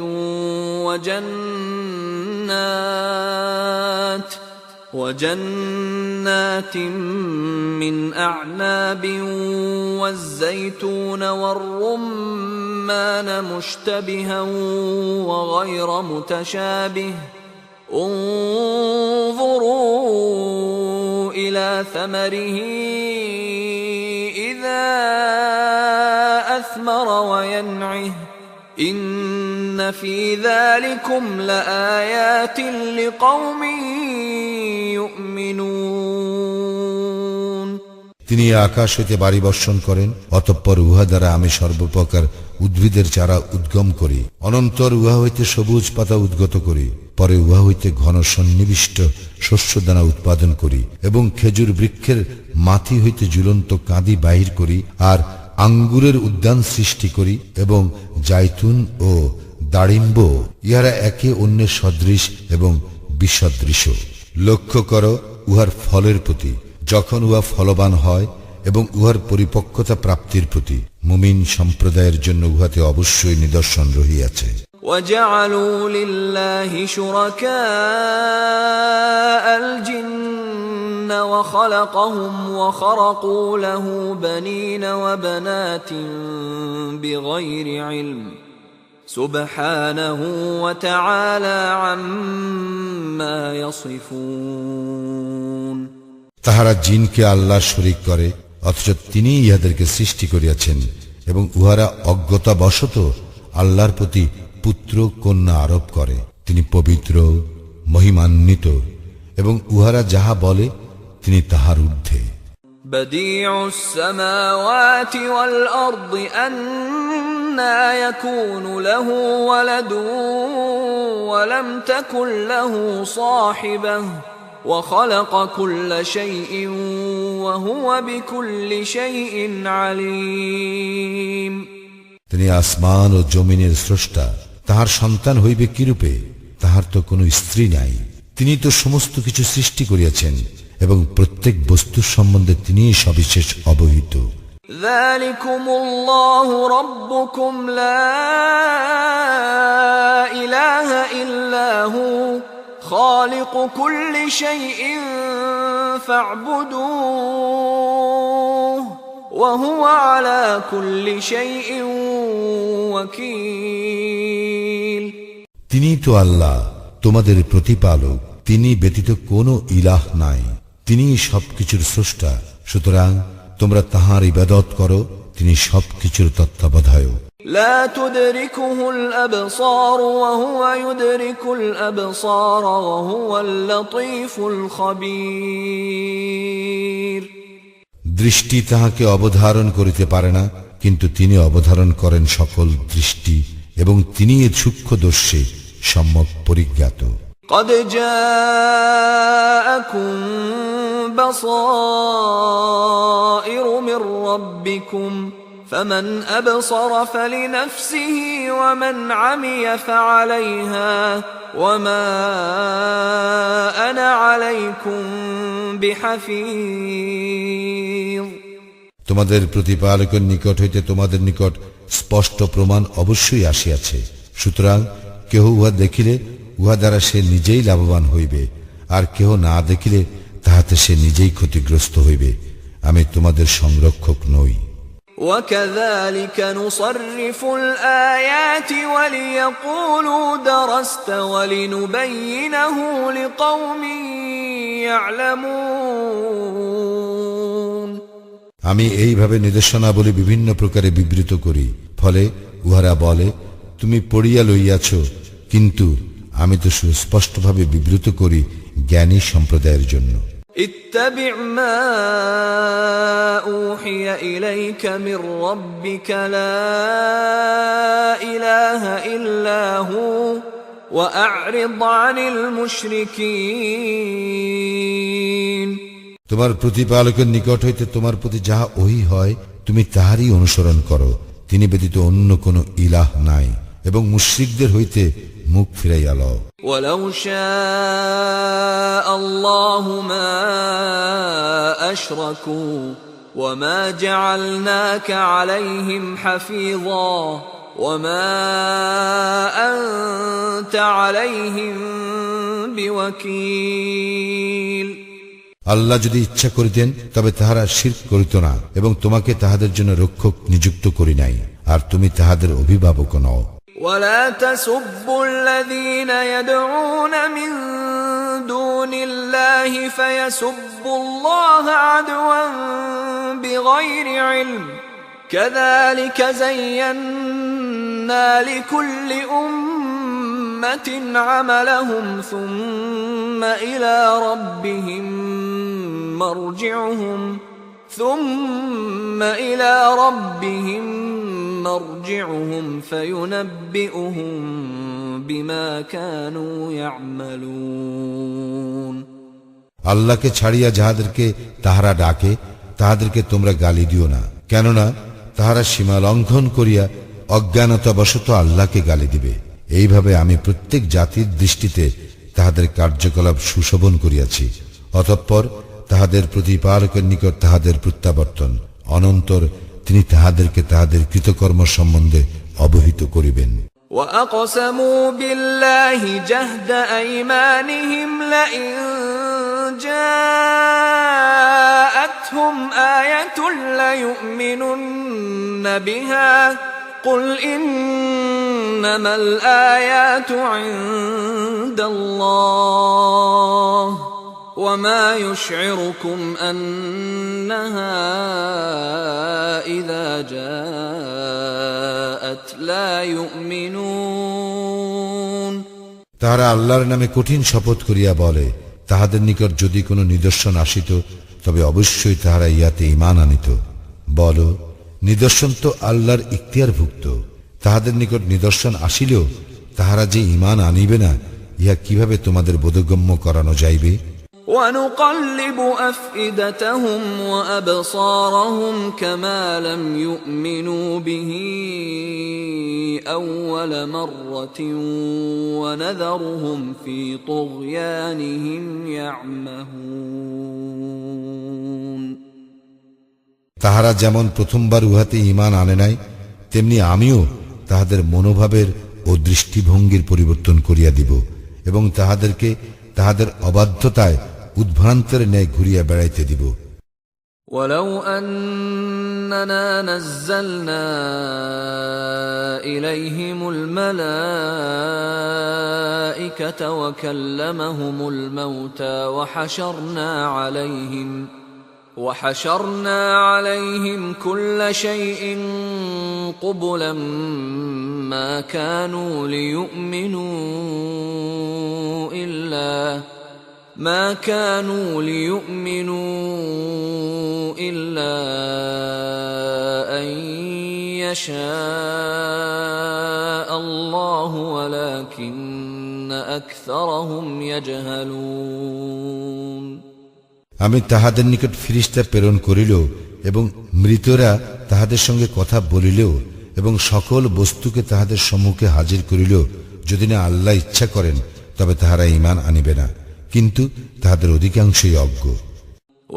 وجنات من أعناب والزيتون والرمان مشتبها وغير متشابه انظروا إلى ثمره إذا أثمر وينعه إن في ذلكم لآيات لقوم يؤمنون তিনি আকাশ হইতে বাড়ি বর্ষণ করেন, অতঃপর উহা দ্বারা আমি সর্বপ্রকার উদ্ভিদের চারা উদ্গম করি, অনন্তর উহা হইতে সবুজ পাতা উদ্গত করি, পরে উহা হইতে ঘন সন্নিবিষ্ট শস্যদানা উৎপাদন করি এবং খেজুর বৃক্ষের মাথি হইতে ঝুলন্ত কাঁদি বাহির করি, আর আঙ্গুরের উদ্যান সৃষ্টি করি এবং জাইতুন ও দাড়িম্ব, ইহারা একে অন্যের সদৃশ এবং বিসদৃশ। লক্ষ্য করো উহার ফলের প্রতি, যখন উহা ফলবান হয়, এবং উহার পরিপক্কতা প্রাপ্তির প্রতি। মুমিন সম্প্রদায়ের জন্য উহাতে অবশ্যই নিদর্শন রহিয়াছে। وَجَعَلُوا لِلَّهِ شُرَكَاءَ الْجِنَّ وَخَلَقَهُمْ وَخَرَقُوا لَهُ بَنِينَ وَبَنَاتٍ بِغَيْرِ عِلْمٍ سُبْحَانَهُ وَتَعَالَى عَمَّا يَصِفُونَ। তাহারা জিনকে আল্লাহ শরীক করে, অথচ তিনি ইহাদেরকে সৃষ্টি করিয়াছেন, এবং উহারা অজ্ঞতাবশত আল্লাহর প্রতি পুত্র কন্যা আরোপ করে। তিনি পবিত্র, মহিমান্বিত, এবং উহারা যাহা বলে তিনি তাহার ঊর্ধ্বে। بديع السماوات والأرض أنى يكون له ولد ولم تكن له صاحبة وخلق كل شيء وهو بكل شيء عليم। তিনি আসমান ও জমিনের স্রষ্টা, তাহার সন্তান হইবে কিরূপে? তাহার তো কোনো স্ত্রী নাই। তিনি তো সমস্ত কিছু সৃষ্টি করিয়াছেন এবং প্রত্যেক বস্তুর সম্বন্ধে তিনি সবিশেষ অবহিত। যালিকুমুল্লাহু রাব্বুকুম লা ইলাহা ইল্লা হু খালিকু কুল্লি শাইইন ফা'বুদুহু ওয়া হুয়া আলা কুল্লি শাইইন ওয়াকিল। তিনি তো আল্লাহ, তোমাদের প্রতিপালক, তিনি ব্যতীত কোনো ইলাহ নাই, তিনি সবকিছুর স্রষ্টা, সুতরাং তোমরা তাহার ইবাদত করো, তিনি সবকিছুর তত্ত্বাবধায়ক। লা তুদরিকুহুল আবসার ওয়া হুয়া ইউদরিকুল আবসার ওয়া হুয়াল লাতীফুল খাবীর। দৃষ্টি তাহাকে অবধারণ করিতে পারে না, কিন্তু তিনি অবধারণ করেন সকল দৃষ্টি, এবং তিনি এ সূক্ষ্মদর্শী, সম্যক পরিজ্ঞাত। قد جاءكم بصائر من ربكم فمن أبصر فلنفسه ومن عمي فعليها وما أنا عليكم بحفيظ। তোমাদের প্রতিপালকের নিকট হইতে তোমাদের নিকট স্পষ্ট প্রমাণ অবশ্যই আসিয়াছে, সুতরাং কেহ উহা দেখিলে উহা দ্বারা সে নিজেই লাভবান হইবে, আর কেহ না দেখিলে তাহাতে সে নিজেই ক্ষতিগ্রস্ত হইবে। আমি তোমাদের সংরক্ষক নই। وَكَذَلِكَ نُصَرِّفُ الْآيَاتِ وَلِيَقُولُوا دَرَسْتَ وَلِنُبَيِّنَهُ لِقَوْمٍ يَعْلَمُونَ। আমি এইভাবে নির্দেশনাবলী বিভিন্ন প্রকারে বিবৃত করি, ফলে উহারা বলে, তুমি পড়িয়া লইয়াছ, কিন্তু আমি তো সুস্পষ্টভাবে বিবৃত করি জ্ঞানী সম্প্রদায়ের জন্য। ইত্তাবি' মা উহিয়া ইলাইকা মির রাব্বিকা লা ইলাহা ইল্লা হু ওয়া আ'রিদ আনিল মুশরিকিন। তোমার প্রতিপালকের নিকট হইতে তোমার প্রতি যাহা ওহী হয় তুমি তাহারই অনুসরণ করো, তিনি ব্যতীত অন্য কোনো ইলাহ নাই, এবং মুশরিকদের হইতে মুখ ফিরাইয়া লও। ولو شاء الله ما أشركوا وما جعلناك عليهم حفيظا وما أنت عليهم بوكيل। আল্লাহ যদি ইচ্ছা করিতেন তবে তাহারা শিরক করিত না এবং তোমাকে তাহাদের জন্য রক্ষক নিযুক্ত করি নাই, আর তুমি তাহাদের অভিভাবক নও। ولا تسبوا الذين يدعون من دون الله فيسبوا الله عدوا بغير علم كذلك زينا لكل أمة عملهم ثم إلى ربهم مرجعهم فينبئهم بما كانوا يعملون। আল্লাহকে ছাড়িয়া যাহাদেরকে তাহারা ডাকে তাহাদেরকে তোমরা গালি দিও না, কেননা তাহারা সীমা লঙ্ঘন করিয়া অজ্ঞানতাবশত আল্লাহকে গালি দিবে। এইভাবে আমি প্রত্যেক জাতির দৃষ্টিতে তাহাদের কার্যকলাপ সুশোভন করিয়াছি, অতঃপর তাহাদের প্রতিপালকের নিকট তাহাদের প্রত্যাবর্তন, অনন্তর তিনি তাহাদেরকে তাহাদের কৃতকর্ম সম্বন্ধে অবহিত করিবেন। وَأَقْسَمُوا بِاللَّهِ جَهْدَ أَيْمَانِهِمْ لَئِن جَاءَتْهُمْ آيَةٌ لَّيُؤْمِنُنَّ بِهَا قُلْ إِنَّمَا الْآيَاتُ عِندَ اللَّهِ وَمَا يُشْعِرُكُمْ أَنَّهَا إِذَا جَاءَتْ لَا يُؤْمِنُونَ। তাহারা আল্লাহর নামে কঠিন শপথ করিয়া বলে, তাহাদের নিকট যদি কোনো নিদর্শন আসিত তবে অবশ্যই তাহারা ইহাতে ঈমান আনিত। বল, নিদর্শন তো আল্লাহর ইখতিয়ারভুক্ত, তাহাদের নিকট নিদর্শন আসিলেও তাহারা যে ঈমান আনিবে না, ইহা কিভাবে তোমাদের বোধগম্য করানো যাইবে? وَنُقَلِّبُ أَفْئِدَتَهُمْ وَأَبْصَارَهُمْ كَمَا لَمْ يُؤْمِنُوا بِهِ أَوَّلَ مَرَّةٍ وَنَذَرُهُمْ فِي طُغْيَانِهِمْ يَعْمَهُونَ। তাহারা যেমন প্রথমবার উহাতে ঈমান আনে নাই, তেমনি আমিও তাহাদের মনোভাবের ও দৃষ্টিভঙ্গির পরিবর্তন করিয়া দিব এবং তাহাদেরকে তাহাদের অবাধ্যতায় উদ্ভ্রান্তের ন্যায় ঘুরিয়া বেড়াইতে দিব। وَلَوْ أَنَّنَا نَزَّلْنَا إِلَيْهِمُ الْمَلَائِكَةَ وَكَلَّمَهُمُ الْمَوْتَى وَحَشَرْنَا عَلَيْهِمْ كُلَّ شَيْءٍ قُبُلًا مَا كَانُوا لِيُؤْمِنُوا إِلَّا أَن يَشَاءَ اللَّهُ وَلَكِنَّ أَكْثَرَهُمْ يَجْهَلُونَ। আমি তাহাদের নিকট ফিরিস্তা প্রেরণ করিল এবং মৃতরা তাহাদের সঙ্গে কথা বলিলেও এবং সকল বস্তুকে তাহাদের সম্মুখে হাজির করিল, যদি না আল্লাহ ইচ্ছা করেন তবে তাহারা ঈমান আনিবে না, কিন্তু তাহাদের অধিকাংশই অজ্ঞ।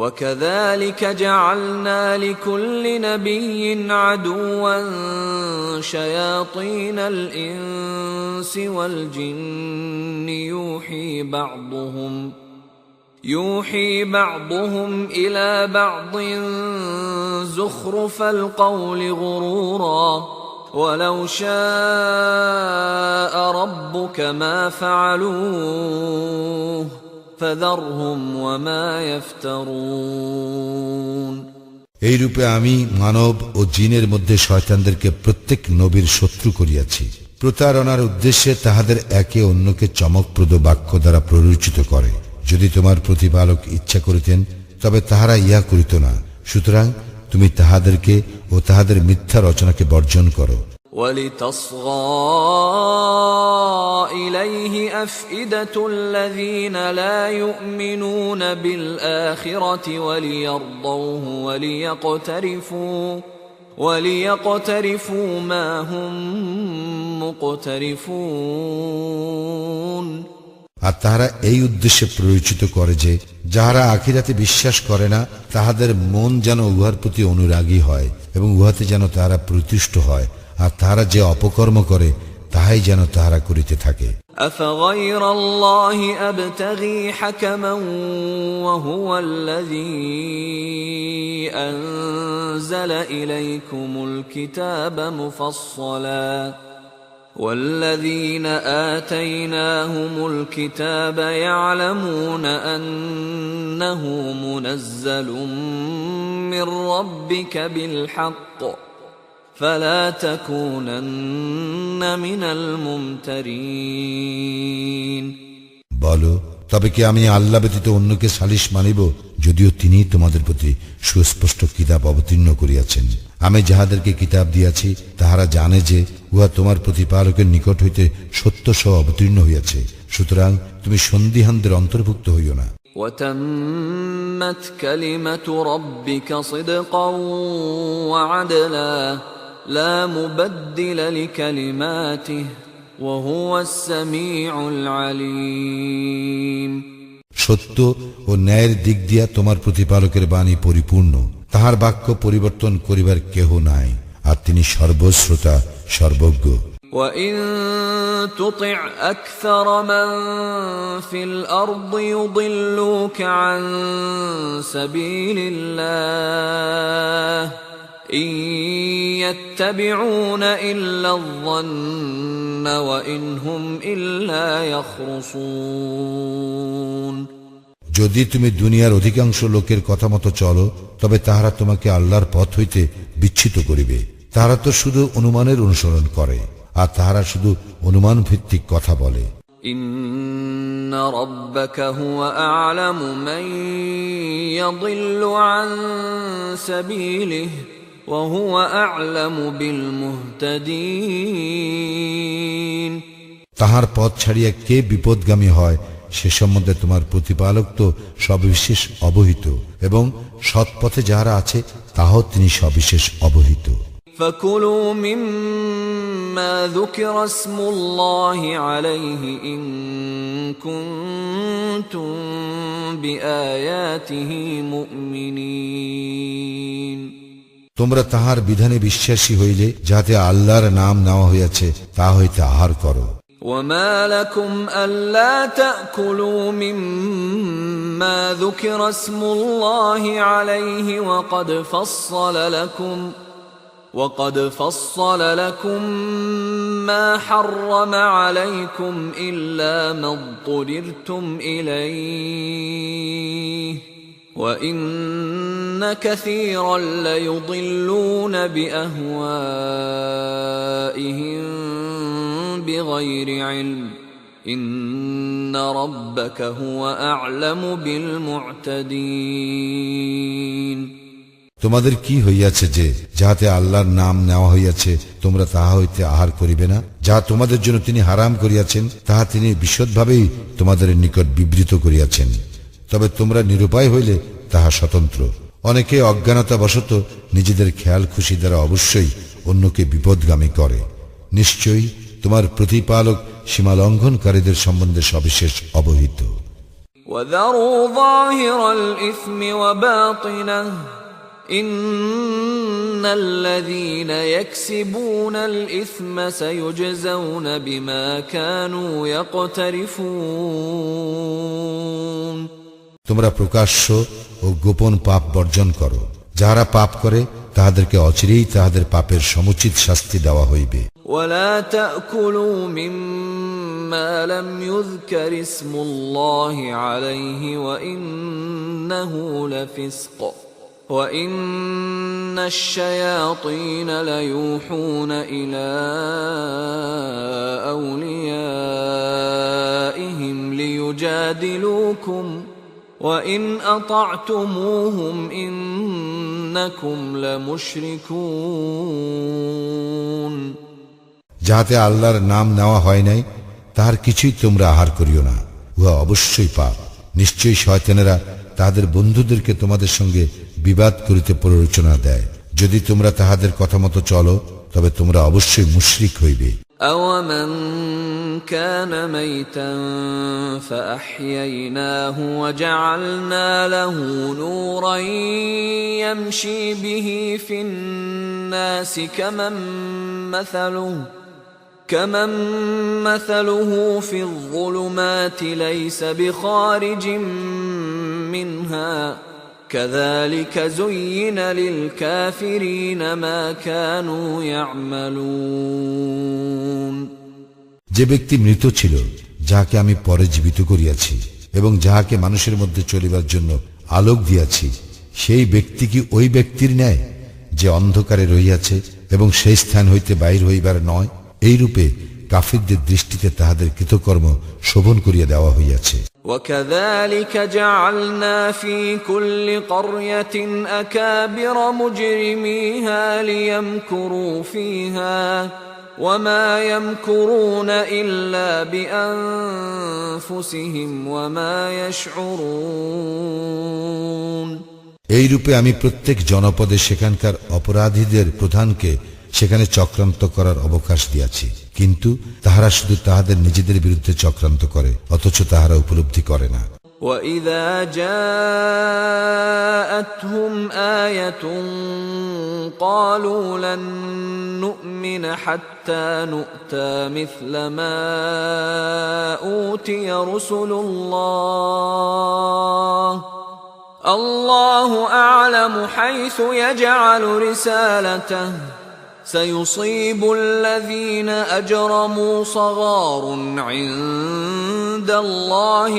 وَكَذَلِكَ جَعَلْنَا لِكُلِّ نَبِيٍّ عَدُوًّا شَيَاطِينَ الْإِنسِ وَالْجِنِّ يُوحِي بَعْضُهُمْ إِلَى بَعْضٍ زُخْرُفَ الْقَوْلِ غُرُورًا وَلَوْ شَاءَ رَبُّكَ مَا فَعَلُوهُ فَذَرْهُمْ وَمَا يَفْتَرُونَ। এই রূপে আমি মানব ও জিনের মধ্যে শয়তানদেরকে প্রত্যেক নবীর শত্রু করিয়াছি, প্রতারণার উদ্দেশ্যে তাহাদের একে অন্যকে চমকপ্রদ বাক্য দ্বারা প্ররোচিত করে। যদি তোমার প্রতিপালক ইচ্ছা করিতেন তবে তাহারা ইহা করিত না, সুতরাং তুমি তাহাদেরকে ও তাহাদের মিথ্যা রচনাকে বর্জন করো। وَلِتَصْغَى إِلَيْهِ أَفْئِدَةُ الَّذِينَ لَا يُؤْمِنُونَ بِالْآخِرَةِ وَلِيَرْضَوْهُ وَلِيَقْتَرِفُوا مَا هُمْ مقترفون আর তাহারা এই উদ্দেশ্যে প্ররোচিত করে যে যাহারা আখিরাতে বিশ্বাস করে না তাহাদের মন যেন উহার প্রতি অনুরাগী হয় এবং উহাতে যেন তাহারা প্রতিষ্ঠ হয়, আর তাহারা যে অপকর্ম করে তাহাই যেন তাহারা করিতে থাকে। أفغير الله أبتغي حكما وهو الذي أنزل إليكم الكتاب مفصلا والذين آتيناهم الكتاب يعلمون أنه منزل من ربك بالحق فلا تكونن من الممترين বলো, তবে কি আমি আল্লাহ ব্যতীত অন্যকে সালিস মানিব, যদিও তিনি তোমাদের প্রতি সুস্পষ্ট কিতাব অবতীর্ণ করিয়াছেন। আমি যাহাদেরকে কিতাব দিয়াছি তাহারা জানে যে উহা তোমার প্রতিপালকের নিকট হইতে সত্য সহ অবতীর্ণ হইয়াছে, সুতরাং তুমি সন্দিহানদের অন্তর্ভুক্ত হইও না। وتمت كلمة ربك صدقا وعدلا لا مبدل لكلماته وهو السميع العليم সত্য ও ন্যায়ের দিক দিয়া তোমার প্রতিপালকের বাণী পরিপূর্ণ, তাহার বাক্য পরিবর্তন করিবার কেহ নাই, আর তিনি সর্বশ্রোতা সর্বজ্ঞ। وَإِن تُطِعْ أَكْثَرَ مَن فِي الْأَرْضِ يُضِلُّوكَ عَن سَبِيلِ اللَّهِ إِن يَتَّبِعُونَ إِلَّا الظَّنَّ وَإِنْ هُمْ إِلَّا يَخْرُصُونَ যদি তুমি দুনিয়ার অধিকাংশ লোকের কথা মতো চলো তবে তাহারা তোমাকে আল্লাহর পথ হইতে বিচ্ছিত করিবে। তাহারা তো শুধু অনুমানের অনুসরণ করে, আর তাহারা শুধু অনুমান ভিত্তিক কথা বলে। إن ربك هو أعلم من يضل عن سبيله وهو أعلم بالمهتدين তাহার পথ ছাড়িয়া কে বিপদগামী হয় সে সম্বন্ধে তোমার প্রতিপালক তো সবিশেষ অবহিত, এবং সৎ পথে যাহারা আছে তাহাও তিনি সবিশেষ অবহিত। فكلوا مما ذكر اسم الله عليه إن كنتم بآياته مؤمنين তোমরা তাহার বিধানে বিশ্বাসী হইলে যাহাতে আল্লাহর নাম নেওয়া হইয়াছে তা হইতে আহার করো। وما لكم ألا تأكلوا مما ذكر اسم الله عليه وقد فصل لكم ما حرم عليكم إلا ما اضطررتم إليه وإن كثيرا ليضلون بأهوائهم بغير علم إن ربك هو أعلم بالمعتدين তোমাদের কি হইয়াছে যে যাহাতে আল্লাহর নাম নেওয়া হইয়াছে তোমরা তাহা হইতে আহার করিবে না? যাহা তোমাদের জন্য তিনি হারাম করিয়াছেন তাহা তিনি বিশদভাবেই তোমাদের নিকট বিবৃত করিয়াছেন, তবে তোমরা নিরুপায় হইলে তাহা স্বতন্ত্র। অনেকে অজ্ঞানতাবশত নিজেদের খেয়াল খুশি দ্বারা অবশ্যই অন্যকে বিপদগামী করে। নিশ্চয়ই তোমার প্রতিপালক সীমা লঙ্ঘনকারীদের সম্বন্ধে সবিশেষ অবহিত। وذروا ظاهر الإثم وباطنه إن الذين يكسبون الإثم سيجزون بما كانوا يقترفون তোমরা প্রকাশ্য ও গোপন পাপ বর্জন করো, যাহারা পাপ করে তাহাদেরকে অচিরেই তাহাদের পাপের সমুচিত শাস্তি দেওয়া হইবে। ولا تأكلوا مما لم يذكر اسم الله عليه وإنه لفسق وإن الشياطين ليوحون إلى أوليائهم ليجادلوكم وإن أطعتموهم إنكم لمشركون যাহাতে আল্লাহর নাম নেওয়া হয় নাই তাহার কিছুই তোমরা আহার করিও না, উহা অবশ্যই পাপ। নিশ্চয়ই শয়তানেরা তাহাদের বন্ধুদেরকে তোমাদের সঙ্গে বিবাদ করিতে প্ররোচনা দেয়। যদি তোমরা তাহাদের কথা মতো চলো তবে তোমরা অবশ্যই মুশরিক হইবে। أَوَمَنْ كَانَ مَيْتًا فَأَحْيَيْنَاهُ وَجَعَلْنَا لَهُ نُورًا يَمْشِي بِهِ فِي النَّاسِ كَمَنْ مَثَلُهُ فِي الظُّلُمَاتِ لَيْسَ بِخَارِجٍ مِنْهَا كَذَلِكَ زُيِّنَ لِلْكَافِرِينَ مَا كَانُوا يَعْمَلُونَ যে ব্যক্তি মৃত ছিল, যাহাকে আমি পরে জীবিত করিয়াছি এবং যাহাকে মানুষের মধ্যে চলিবার জন্য আলোক দিয়াছি, সেই ব্যক্তি কি ওই ব্যক্তির ন্যায় যে অন্ধকারে রহিয়াছে এবং সেই স্থান হইতে বাহির হইবার নয়? এই রূপে কাফিরদের দৃষ্টিতে তাহাদের কৃতকর্ম শোভন করিয়া দেওয়া হইয়াছে। وَكَذَلِكَ جَعَلْنَا فِي كُلِّ قَرْيَةٍ أَكَابِرَ مُجْرِمِيهَا لِيَمْكُرُوا فِيهَا وَمَا يَمْكُرُونَ إِلَّا بِأَنفُسِهِمْ وَمَا يَشْعُرُونَ এই রূপে আমি প্রত্যেক জনপদে সেখানকার অপরাধীদের প্রধানকে সেখানে চক্রান্ত করার অবকাশ দিয়াছি, কিন্তু তাহারা শুধু তাহাদের নিজেদের বিরুদ্ধে চক্রান্ত করে, অথচ তাহারা উপলব্ধি করে না। وَإِذَا جَاءَتْهُمْ آيَةٌ قَالُوا لَن نُّؤْمِنَ حَتَّى نُؤْتَى مِثْلَ مَا أُوتِيَ رُسُلُ اللَّهُ أَعْلَمُ حَيْثُ يَجْعَلُ رِسَالَتَهُ سَيُصِيبُ الَّذِينَ أَجْرَمُوا صَغَارٌ عِندَ اللَّهِ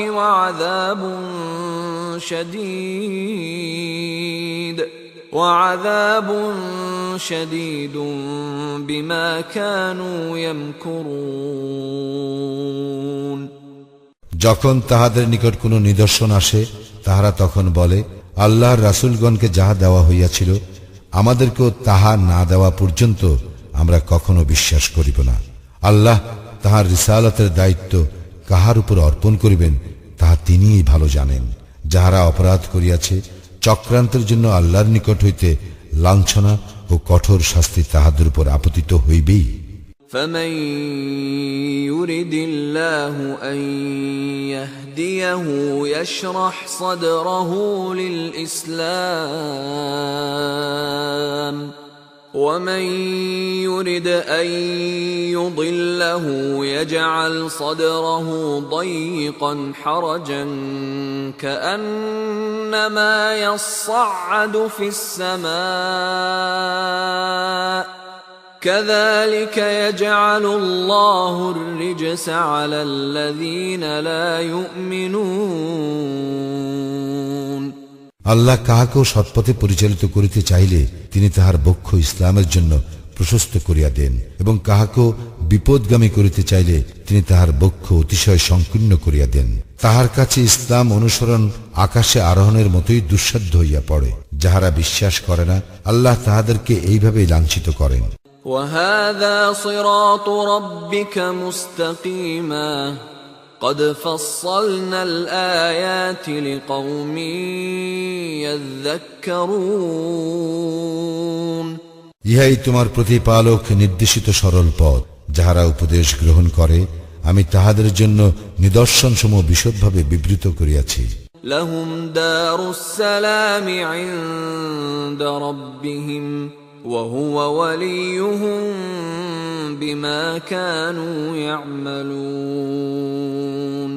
وَعَذَابٌ شَدِيدٌ بِمَا كَانُوا يَمْكُرُونَ যখন তাহাদের নিকট কোনো নিদর্শন আসে, তাহারা তখন বলে, আল্লাহর রাসূলগণকে যাহা দেওয়া হইয়াছিল আমাদেরকেও তাহা না দেওয়া পর্যন্ত আমরা কখনো বিশ্বাস করিব না। আল্লাহ তাহার রিসালাতের দায়িত্ব কাহার উপর অর্পণ করিবেন তাহা তিনিই ভালো জানেন। যাহারা অপরাধ করিয়াছে, চক্রান্তের জন্য আল্লাহর নিকট হইতে লাঞ্ছনা ও কঠোর শাস্তি তাহাদের উপর আপতিত হইবেই। فَمَن يُرِدِ اللَّهُ أَن يَهْدِيَهُ يَشْرَحْ صَدْرَهُ لِلْإِسْلَامِ وَمَن يُرِدْ أَن يُضِلَّهُ يَجْعَلْ صَدْرَهُ ضَيِّقًا حَرَجًا كَأَنَّمَا يَصَّعَّدُ فِي السَّمَاءِ كَذَلِكَ يَجْعَلُ اللَّهُ الرِّجْسَ عَلَى الَّذِينَ لَا يُؤْمِنُونَ আল্লাহ কাহাকেও সৎপথে পরিচালিত করিতে চাইলে তিনি তাহার বক্ষ ইসলামের জন্য প্রশস্ত করিয়া দেন, এবং কাহাকেও বিপদগামী করিতে চাইলে তিনি তাহার বক্ষ অতিশয় সংকীর্ণ করিয়া দেন। তাহার কাছে ইসলাম অনুসরণ আকাশে আরোহণের মতোই দুঃসাধ্য হইয়া পড়ে। যাহারা বিশ্বাস করে না, আল্লাহ তাহাদেরকে এইভাবেই লাঞ্ছিত করেন। وَهَذَا صِرَاطُ رَبِّكَ مُسْتَقِيمًا قَدْ فَصَّلْنَا الْآيَاتِ لِقَوْمٍ يَذَّكَّرُونَ ইহাই তোমার প্রতিপালক নির্দেশিত সরল পথ। যাহারা উপদেশ গ্রহণ করে, আমি তাহাদের জন্য নিদর্শনসমূহ বিশদভাবে বিবৃত করিয়াছি। لَهُمْ دَارُ السَّلَامِ عِندَ رَبِّهِمْ وَهُوَ وَلِيُّهُم بِمَا كَانُوا يَعْمَلُونَ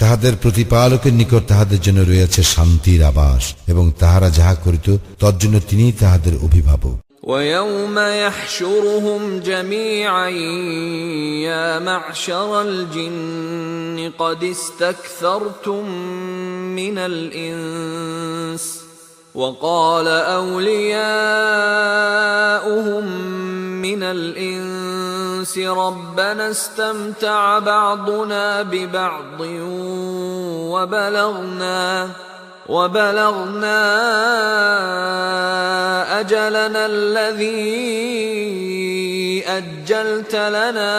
তাহাদের প্রতিপালকের নিকট তাহাদের জন্য রয়েছে শান্তির আবাস, এবং তাহারা যাহা করিত তজ্জন্য তিনিই তাহাদের অভিভাবক। وَيَوْمَ يَحْشُرُهُمْ جَمِيعًا يَا مَعْشَرَ الْجِنِّ قَدِ اسْتَكْثَرْتُم مِّنَ الْإِنسِ وَقَالَ أَوْلِيَاؤُهُم مِّنَ الْإِنسِ رَبَّنَا اسْتَمْتَعَ بَعْضُنَا بِبَعْضٍ وَبَلَغْنَا أَجَلَنَا الَّذِي أَجَّلْتَ لَنَا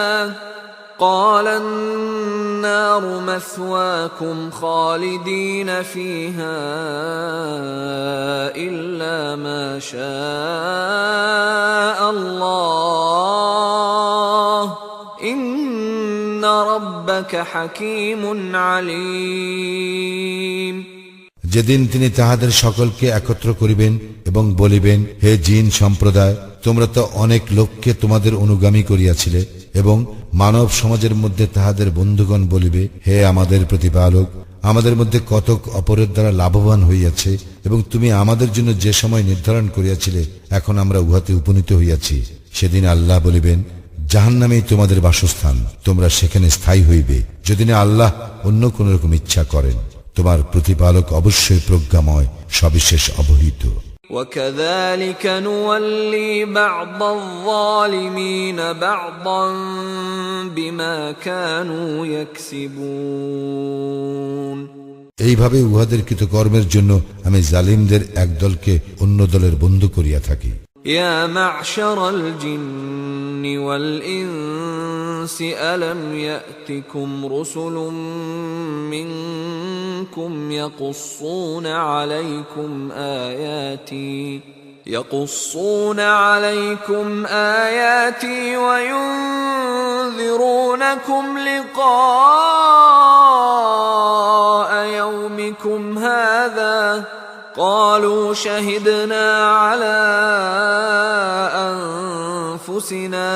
قَالَ النَّارُ مَثْوَاكُمْ خَالِدِينَ فِيهَا إِلَّا مَا شَاءَ اللَّهُ إن ربك حكيم عليم যেদিন তিনি তাহাদের সকলকে একত্র করিবেন এবং বলিবেন, হে জিন সম্প্রদায়, তোমরা তো অনেক লোককে তোমাদের অনুগামী করিয়াছিলে, এবং মানব সমাজের মধ্যে তাহাদের বন্ধুগণ বলিবে, হে আমাদের প্রতিপালক, আমাদের মধ্যে কতক অপরের দ্বারা লাভবান হইয়াছে, এবং তুমি আমাদের জন্য যে সময় নির্ধারণ করিয়াছিলে এখন আমরা উহাতে উপনীত হইয়াছি। সেদিন আল্লাহ বলিবেন, জাহান্নামেই তোমাদের বাসস্থান, তোমরা সেখানে স্থায়ী হইবে, যদি না আল্লাহ অন্য কোন রকম ইচ্ছা করেন। তোমার প্রতিপালক অবশ্যই প্রজ্ঞাময়, সবিশেষ অবহিত। وكذلك نولي بعض الظالمين بعضا بما كانوا يكسبون এইভাবে উহাদের কৃতকর্মের জন্য আমি জালিমদের এক দলকে অন্য দলের বন্ধু করিয়া থাকি। يا معشر الجن والإنس ألم يأتكم رسل منكم يقصون عليكم آياتي وينذرونكم لقاء يومكم هذا قالوا شهدنا على أنفسنا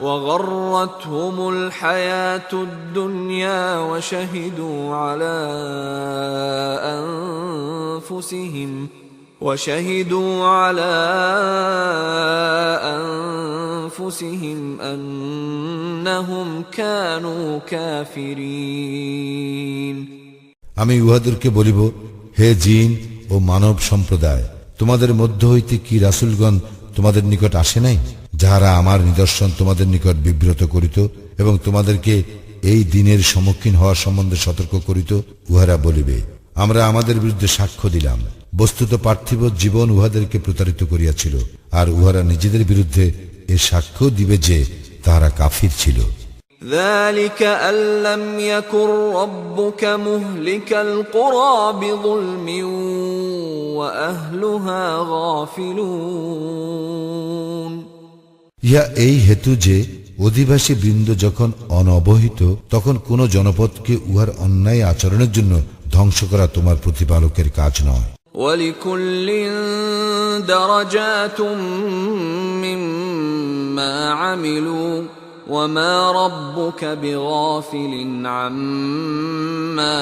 وغرتهم الحياة الدنيا وشهدوا على أنفسهم أنهم كانوا كافرين আমি উহাদেরকে বলিব, হে জিন ও মানব সম্প্রদায়, তোমাদের মধ্য হইতে কি রাসূলগণ তোমাদের নিকট আসে নাই, যাহারা আমার নিদর্শন তোমাদের নিকট বিব্রত করিত এবং তোমাদেরকে এই দিনের সম্মুখীন হওয়ার সম্বন্ধে সতর্ক করিত? উহারা বলিবে, আমরা আমাদের বিরুদ্ধে সাক্ষ্য দিলাম। বস্তুত পার্থিব জীবন উহাদেরকে প্রতারিত করিয়াছিল, আর উহারা নিজেদের বিরুদ্ধে এ সাক্ষ্য দিবে যে তাহারা কাফির ছিল। ذلك أن لم يكن ربك مهلك القرى بظلم وأهلها غافلون ইহা এই হেতু যে অধিবাসী বৃন্দ যখন অনবহিত তখন কোন জনপদকে উহার অন্যায় আচরণের জন্য ধ্বংস করা তোমার প্রতিপালকের কাজ নয়। ولكل درجات مما عملوا وما ربك بغافل عما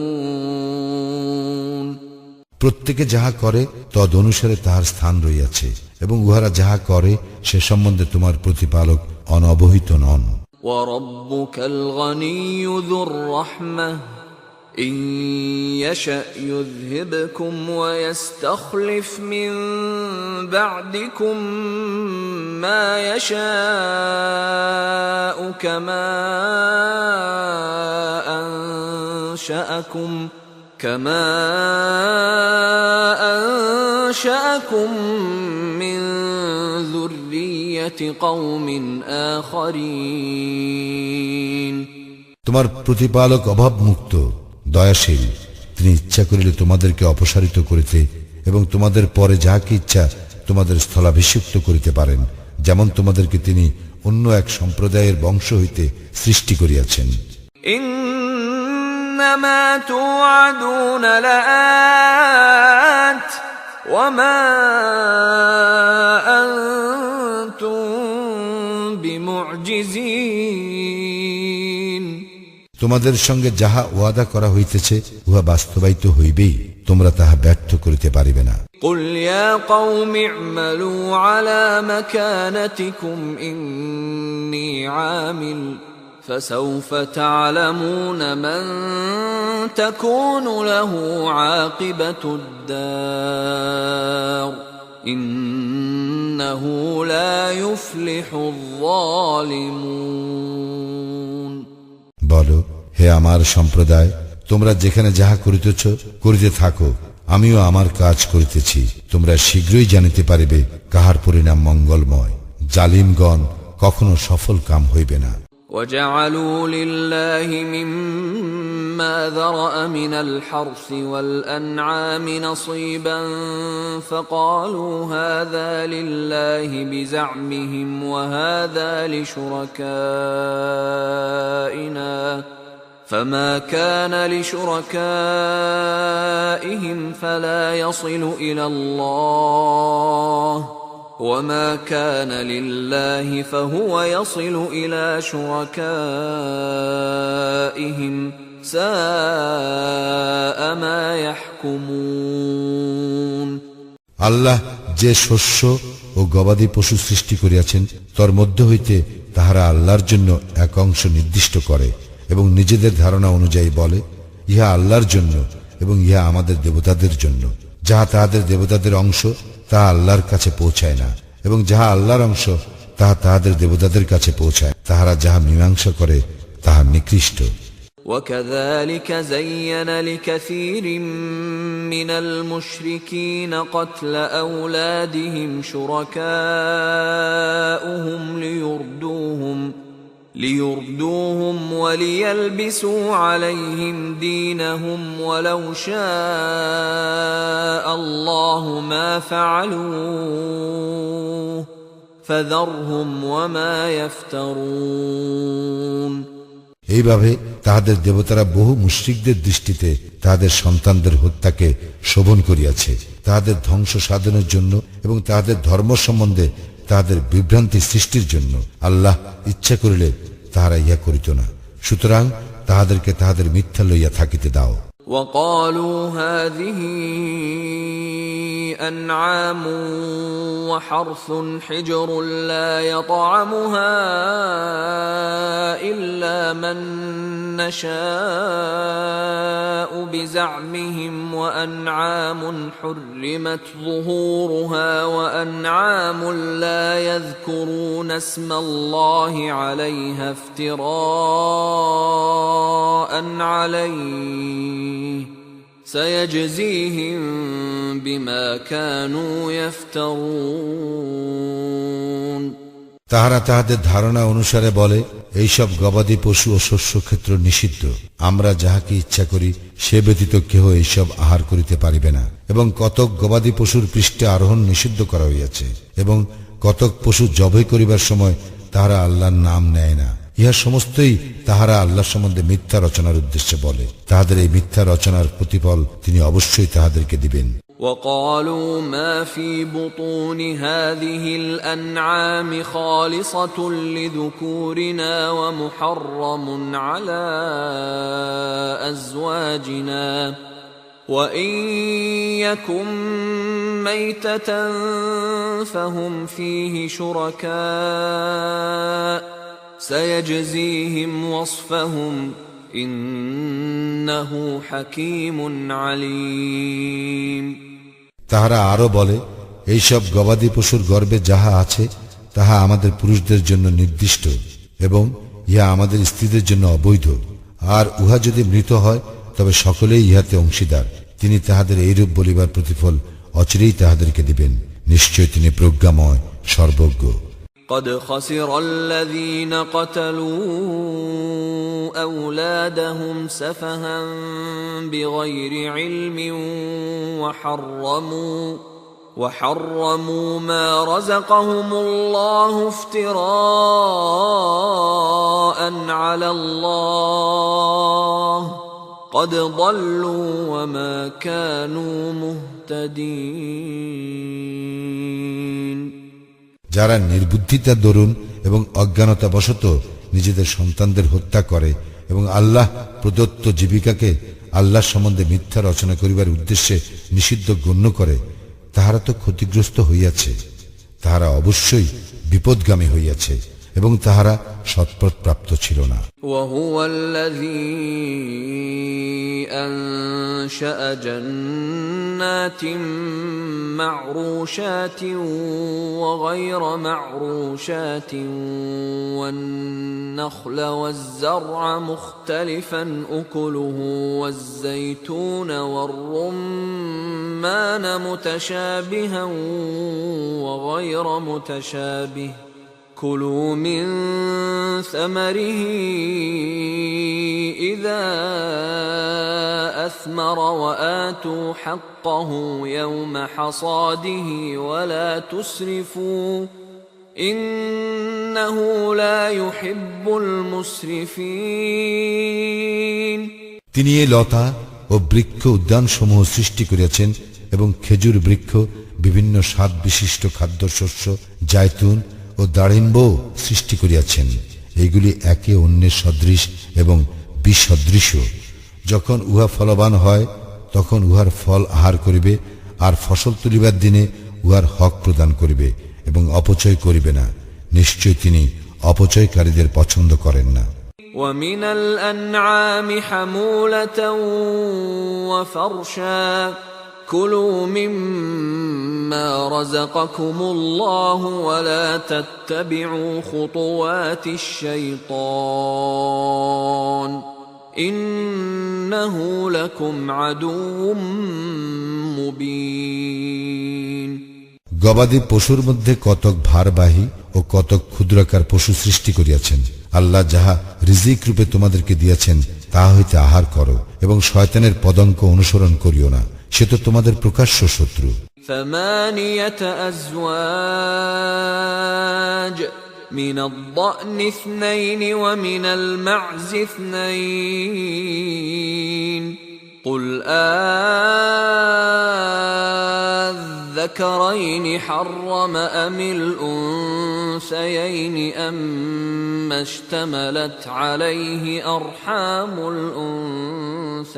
يعملون প্রত্যেকে যাহা করে তদ অনুসারে তাহার স্থান রইয়াছে, এবং উহারা যাহা করে সে সম্বন্ধে তোমার প্রতিপালক অনবহিত নন। وربك الغني ذو الرحمة إن يشأ يذهبكم ويستخلف من بعدكم ما يشاء كما أنشأكم من ذرية قوم آخرين তোমার প্রতিপালক অভাবমুক্ত, দয়াশীল, তিনি ইচ্ছা করিলে তোমাদেরকে অপসারিত করিতে এবং তোমাদের পরে যাহাকে ইচ্ছা তোমাদের স্থলাভিষিক্ত করিতে পারেন, যেমন তোমাদেরকে তিনি অন্য এক সম্প্রদায়ের বংশ হইতে সৃষ্টি করিয়াছেন। ইন্নামা তুআদুন লাআত ওয়া মা আনতুম বিমুজিজিন তোমাদের সঙ্গে যাহা ওয়াদা করা হইতেছে উহা বাস্তবায়িত হইবেই, তোমরা তাহা ব্যর্থ করিতে পারিবে না। قل يا قوم اعملوا على مكانتكم إني عامل فسوف تعلمون من تكون له عاقبة الدار إنه لا يفلح الظالمون বলো, হে আমার সম্প্রদায়, তোমরা যেখানে যাহা করিতেছ করিতে থাকো, আমিও আমার কাজ করিতেছি। তোমরা শীঘ্রই জানিতে পারিবে কাহার পরিণাম মঙ্গলময়। জালিমগণ কখনো সফল কাম হইবে না। وجعلوا لله مما ذرأ من الحرث والأنعام نصيبا فقالوا هذا لله بزعمهم وهذا لشركائنا فما كان لشركائهم فلا يصل إلى الله وما كان لله فهو يصل إلى شركائهم ساء ما يحكمون আল্লাহ যে শস্য ও গবাদি পশু সৃষ্টি করিয়াছেন তার মধ্য হইতে তাহারা আল্লাহর জন্য এক অংশ নির্দিষ্ট করে এবং নিজেদের ধারণা অনুযায়ী বলে ইহা আল্লাহর জন্য এবং ইহা আমাদের দেবতাদের জন্য। যাহা তাহাদের দেবতাদের অংশ তাহা আল্লাহর কাছে পৌঁছায় না এবং যাহা আল্লাহর অংশ তাহা তাহাদের দেবতাদের কাছে পৌঁছায়। তাহারা যাহা মীমাংসা করে তাহা নিকৃষ্ট। وكذلك زين لكثير من المشركين قتل أولادهم شركاؤهم ليردوهم وليلبسوا عليهم دينهم ولو شاء الله ما فعلوه فذرهم وما يفترون এইভাবে তাহাদের দেবতারা বহু মুশরিকদের দৃষ্টিতে তাহাদের সন্তানদের হত্যাকে শোভন করিয়াছে তাহাদের ধ্বংস সাধনের জন্য এবং তাহাদের ধর্ম সম্বন্ধে তাহাদের বিভ্রান্তি সৃষ্টির জন্য। আল্লাহ ইচ্ছা করিলে তাহারা ইহা করিত না, সুতরাং তাহাদেরকে তাহাদের মিথ্যা লইয়া থাকিতে দাও। وقالوا هذه أنعام وحرث حجر لا يطعمها إلا من نشاء بزعمهم وأنعام حرمت ظهورها وأنعام لا يذكرون اسم الله عليها افتراء عليه سيجزيهم بما كانوا يفترون তাহারা তাহাদের ধারণা অনুসারে বলে এইসব গবাদি পশু ও শস্য ক্ষেত্র নিষিদ্ধ, আমরা যাহাকে ইচ্ছা করি সে ব্যতীত কেহ এইসব আহার করিতে পারিবে না। এবং কতক গবাদি পশুর পৃষ্ঠে আরোহণ নিষিদ্ধ করা হইয়াছে এবং কতক পশু জবাই করিবার সময় তাহারা আল্লাহর নাম নেয় না। ইহা সমস্তই তাহারা আল্লাহ সম্বন্ধে মিথ্যা রচনার উদ্দেশ্যে বলে। তাহাদের এই মিথ্যা রচনার প্রতিফল তিনি অবশ্যই তাহাদেরকে দিবেন। وقالوا ما في بطون هذه الأنعام خالصة لذكورنا ومحرم على أزواجنا وإن يكن ميتة فهم فيه شركاء سيجزيهم وصفهم إنه حكيم عليم তাহারা আরো বলে এইসব গবাদি পশুর গর্ভে যাহা আছে তাহা আমাদের পুরুষদের জন্য নির্দিষ্ট এবং ইহা আমাদের স্ত্রীদের জন্য অবৈধ, আর উহা যদি মৃত হয় তবে সকলেই ইহাতে অংশীদার। তিনি তাহাদের এইরূপ বলিবার প্রতিফল অচিরেই তাহাদেরকে দিবেন, নিশ্চয় তিনি প্রজ্ঞাময় সর্বজ্ঞ। قد خسر الذين قتلوا أولادهم سفها بغير علم وحرموا ما رزقهم الله افتراء على الله قد ضلوا وما كانوا مهتدين যারা নির্বুদ্ধিতার দরুন এবং অজ্ঞানতাবশত নিজেদের সন্তানদের হত্যা করে এবং আল্লাহ প্রদত্ত জীবিকাকে আল্লাহ সম্বন্ধে মিথ্যা রচনা করিবার উদ্দেশ্যে নিষিদ্ধ গণ্য করে, তাহারা তো ক্ষতিগ্রস্ত হইয়াছে, তাহারা অবশ্যই বিপদগামী হইয়াছে এবং তাহারা সৎপথ প্রাপ্ত ছিল না। وهو الذي أنشأ جنات معروشات وغير معروشات والنخل والزرع مختلفا أكله والزيتون والرمان متشابها وغير متشابه كلوا من ثمره إذا أثمر وآتوا حقه يوم حصاده ولا تسرفوا إنه لا يحب المسرفين তিনি এই লতা ও বৃক্ষ উদ্যান সমূহ সৃষ্টি করিয়াছেন এবং খেজুর বৃক্ষ, বিভিন্ন স্বাদ বিশিষ্ট খাদ্যশস্য, জায়তুন ও দাড়িম্ব সৃষ্টি করিয়াছেন। এইগুলি একে অন্যের সদৃশ এবং বিসদৃশ। যখন উহা ফলবান হয় তখন উহার ফল আহার করিবে, আর ফসল তুলিবার দিনে উহার হক প্রদান করিবে এবং অপচয় করিবে না। নিশ্চয় তিনি অপচয়কারীদের পছন্দ করেন না। ومن الأنعام حمولة وفرشا كلوا مما رزقكم الله ولا تتبعوا خطوات الشيطان إنه لكم عدو مبين গবাদি পশুর মধ্যে কতক ভারবাহী ও কতক ক্ষুদ্রাকার পশু সৃষ্টি করিয়াছেন। আল্লাহ যাহা রিজিক রূপে তোমাদেরকে দিয়াছেন তাহা হইতে আহার করো এবং শয়তানের পদঙ্ক অনুসরণ করিও না, সে তো তোমাদের প্রকাশ্য শত্রু। ثمانية أزواج من الضأن اثنين ومن المعز اثنين قل الذكرين حرم أم الأنثيين أما اشتملت عليه أرحام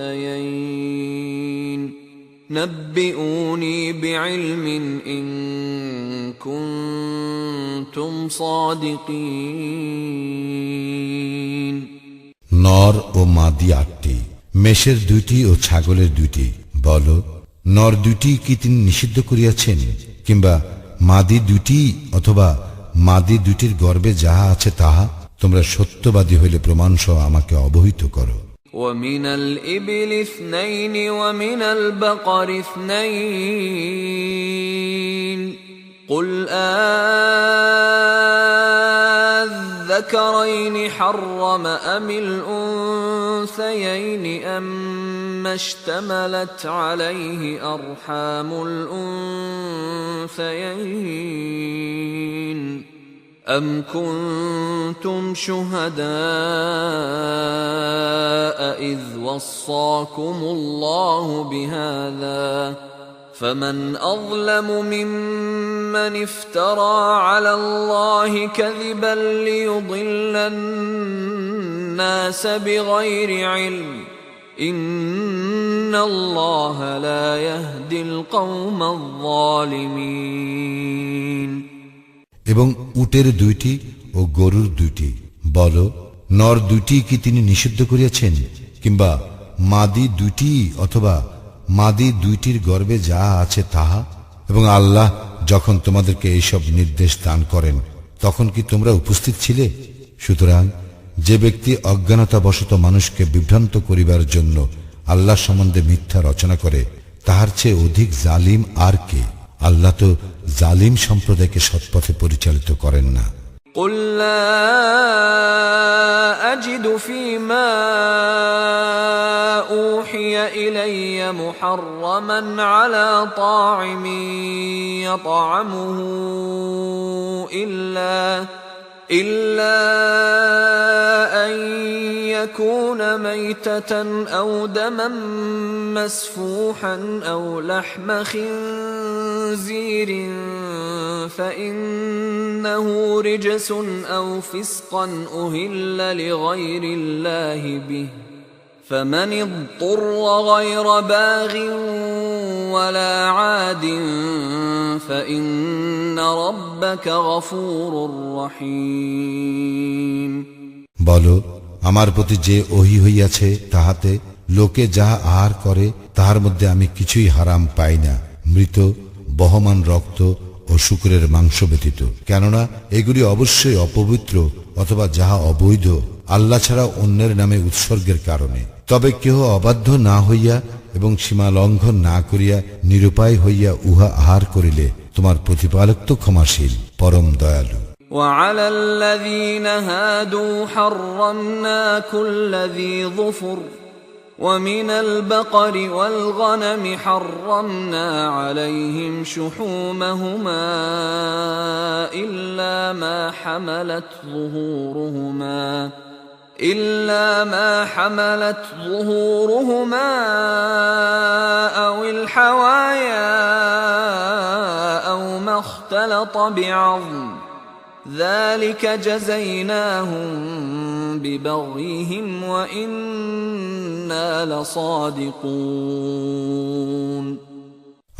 الأنثيين نبئوني بعلم إن كنتم صادقين নর ও মাদি 8টি, মেষের 2টি ও ছাগলের 2টি। বলো, নর 2টি কি তিনি নিষিদ্ধ করিয়াছেন, কিংবা মাদি 2টি অথবা মাদি 2টির গর্ভে যাহা আছে তাহা? তোমরা সত্যবাদী হইলে প্রমাণসহ আমাকে অবহিত করো। ومن الإبل اثنين ومن البقر اثنين قل الذكرين حرم أم الأنثيين أما اشتملت عليه أرحام الأنثيين أم كنتم شهداء إذ وصاكم الله بهذا فمن أظلم ممن افترى على الله كذبا ليضل الناس بغير علم إن الله لا يهدي القوم الظالمين এবং উটের 2টি ও গরুর 2টি। বলো, নর 2টি কি তিনি নিষিদ্ধ করিয়াছেন, কিংবা মাদি 2টি অথবা মাদি 2টির গর্ভে যা আছে তাহা? এবং আল্লাহ যখন তোমাদেরকে এইসব নির্দেশ দান করেন তখন কি তোমরা উপস্থিত ছিলে? সুতরাং যে ব্যক্তি অজ্ঞানতাবশত মানুষকে বিভ্রান্ত করিবার জন্য আল্লাহ সম্বন্ধে মিথ্যা রচনা করে, তাহার চেয়ে অধিক জালিম আর কে? আল্লাহ তো জালিম সম্প্রদায়কে সৎপথে পরিচালিত করেন না। قل لا أجد فيما أوحي إلي محرما على طاعم يطعمه إلا أن يكون ميتة أو دما مسفوحا أو لحم خنزير فإنه رجس أو فسقا أهل لغير الله به فمن اضطر غير باغ ولا عاد فإن ربك غفور رحيم বলো, আমার প্রতি যে ওহী হইয়াছে তাহাতে লোকে যাহা আহার করে তাহার মধ্যে আমি কিছুই হারাম পাই না, মৃত বহমান রক্ত ও শুকরের মাংস ব্যতীত, কেননা এগুলি অবশ্যই অপবিত্র অথবা যাহা অবৈধ আল্লাহ ছাড়া অন্যের নামে উৎসর্গের কারণে। তবে কেহ অবাধ্য না হইয়া এবং সীমা লঙ্ঘন না করিয়া নিরুপায় হইয়া উহা আহার করিলে তোমার প্রতিপালক তো ক্ষমাশীল, পরম দয়ালু। وعلى الذين هادوا حرمنا كل ذي ظفر ومن البقر والغنم حرمنا عليهم شحومهما إلا ما حملت ظهورهما أو الحوايا أو ما اختلط بعظم ذلك جزيناهم ببغيهم وإنا لصادقون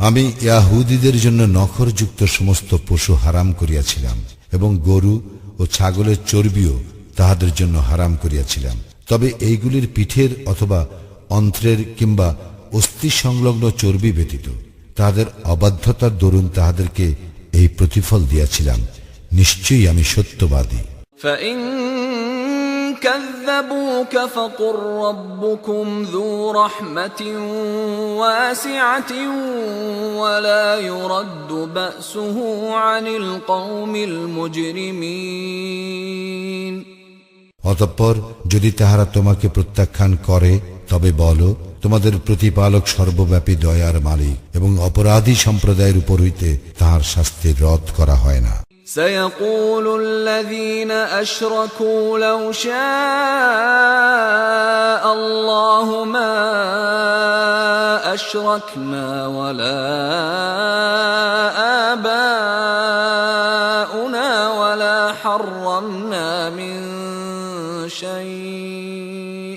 আমি ইয়াহুদীদের জন্য নখরযুক্ত সমস্ত পশু হারাম করিয়াছিলাম এবং গরু ও ছাগলের চর্বিও তাহাদের জন্য হারাম করিয়াছিলাম। তবে এইগুলির পিঠের অথবা অন্ত্রের কিংবা অস্থি সংলগ্ন চর্বি ব্যতীত তাহাদের অবাধ্যতার দরুন তাহাদেরকে এই প্রতিফল দিয়াছিলাম। নিশ্চয়ই আমি সত্যবাদী। فإن كذبوك فقل ربكم ذو رحمة واسعة ولا يرد بأسه عن القوم المجرمين অতঃপর যদি তাহারা তোমাকে প্রত্যাখ্যান করে তবে বলো, তোমাদের প্রতিপালক সর্বব্যাপী দয়ার মালিক এবং অপরাধী সম্প্রদায়ের উপর হইতে তাহার শাস্তি রদ করা হয় না। سيقول الذين أشركوا لو شاء الله ما أشركنا ولا آباؤنا ولا حرمنا من شيء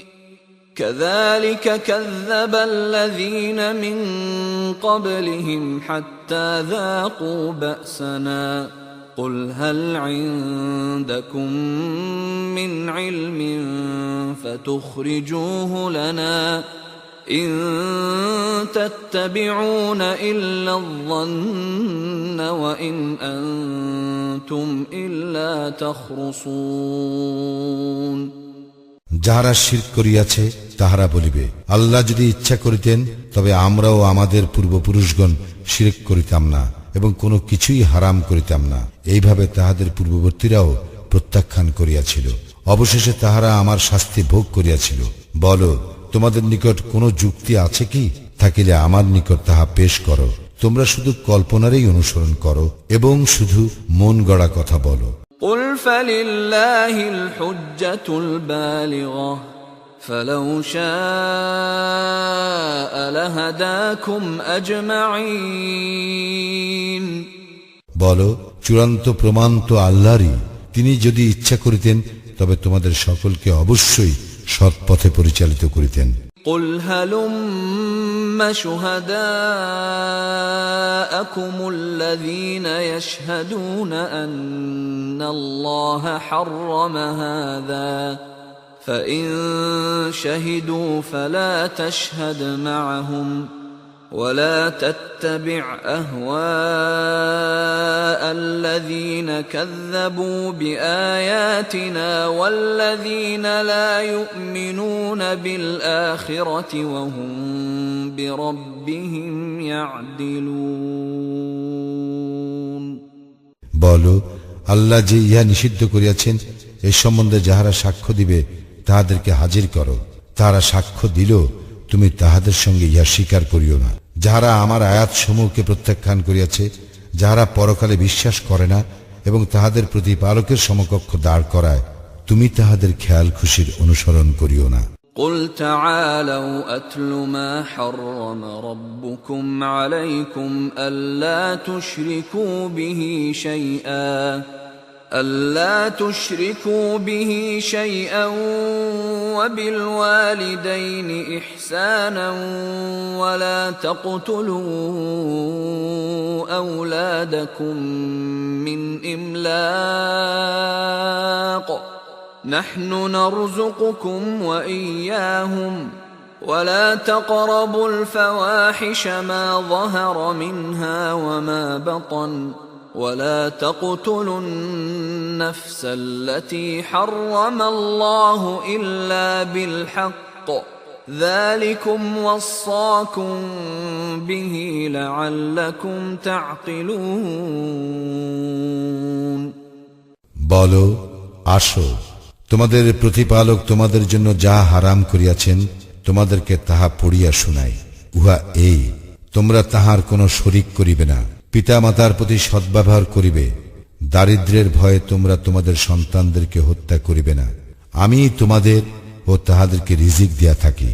كذلك كذب الذين من قبلهم حتى ذاقوا بأسنا قل هل عندكم من علم فتخرجوه لنا إن تتبعون إلا الظن وإن أنتم إلا تخرصون যাহারা শিরক করিয়াছে তাহারা বলিবে, আল্লাহ যদি ইচ্ছা করিতেন তবে আমরাও আমাদের পূর্বপুরুষগণ শিরক করিতাম না এবং কোনো কিছুই হারাম করিতাম না। এইভাবে তাহাদের পূর্ববর্তীরাও প্রত্যাখ্যান করিয়াছিল, অবশেষে তাহারা আমার শাস্তি ভোগ করিয়াছিল। বলো, তোমাদের নিকট কোনো যুক্তি আছে কি? থাকিলে আমার নিকট তাহা পেশ করো। তোমরা শুধু কল্পনারই অনুসরণ করো এবং শুধু মন গড়া কথা বলো। قل فلله الحجة البالغة فلو شاء لهداكم أجمعين বলো, চূড়ান্ত প্রমাণ তো আল্লাহরই। তিনি যদি ইচ্ছা করিতেন তবে তোমাদের সকলকে অবশ্যই সৎ পথে পরিচালিত করিতেন। قل هلم شهداءكم الذين يشهدون أن الله حرم هذا فإن شهدوا فلا تشهد معهم ولا تتبع أهواء الذين كذبوا بآياتنا والذين لا يؤمنون بالآخرة وهم بربهم يعدلون বলো, আল্লাহ যে ইহা নিষিদ্ধ করিয়াছেন এ সম্বন্ধে যাহারা সাক্ষ্য দিবে তাহাদেরকে হাজির করো। তাহারা সাক্ষ্য দিল, তুমি তাহাদের সঙ্গে ইহা স্বীকার করিও না। যাহারা আমার আয়াত সমূহকে প্রত্যাখ্যান করিয়াছে, যাহারা পরকালে বিশ্বাস করে না এবং তাহাদের প্রতিপালকের সমকক্ষ দাঁড় করায়, তুমি তাহাদের খেয়াল খুশির অনুসরণ করিও না। قل تعالوا أتل ما حرم ربكم عليكم ألا تشركوا به شيئا وبالوالدين إحسانا ولا تقتلوا أولادكم من إملاق نحن نرزقكم وإياهم ولا تقربوا الفواحش ما ظهر منها وما بطن ولا تقتلوا النفس التي حرم الله إلا بالحق ذلكم وصاكم به لعلكم تعقلون বলো, আসো, তোমাদের প্রতিপালক তোমাদের জন্য যাহা হারাম করিয়াছেন তোমাদেরকে তাহা পড়িয়া শুনাই। উহা এই, তোমরা তাহার কোনো শরিক করিবে না, পিতা মাতার প্রতি সদ্ব্যবহার করিবে, দারিদ্র্যের ভয়ে তোমরা তোমাদের সন্তানদেরকে হত্যা করিবে না। আমি তোমাদের ও তাহাদেরকে রিজিক দিয়া থাকি,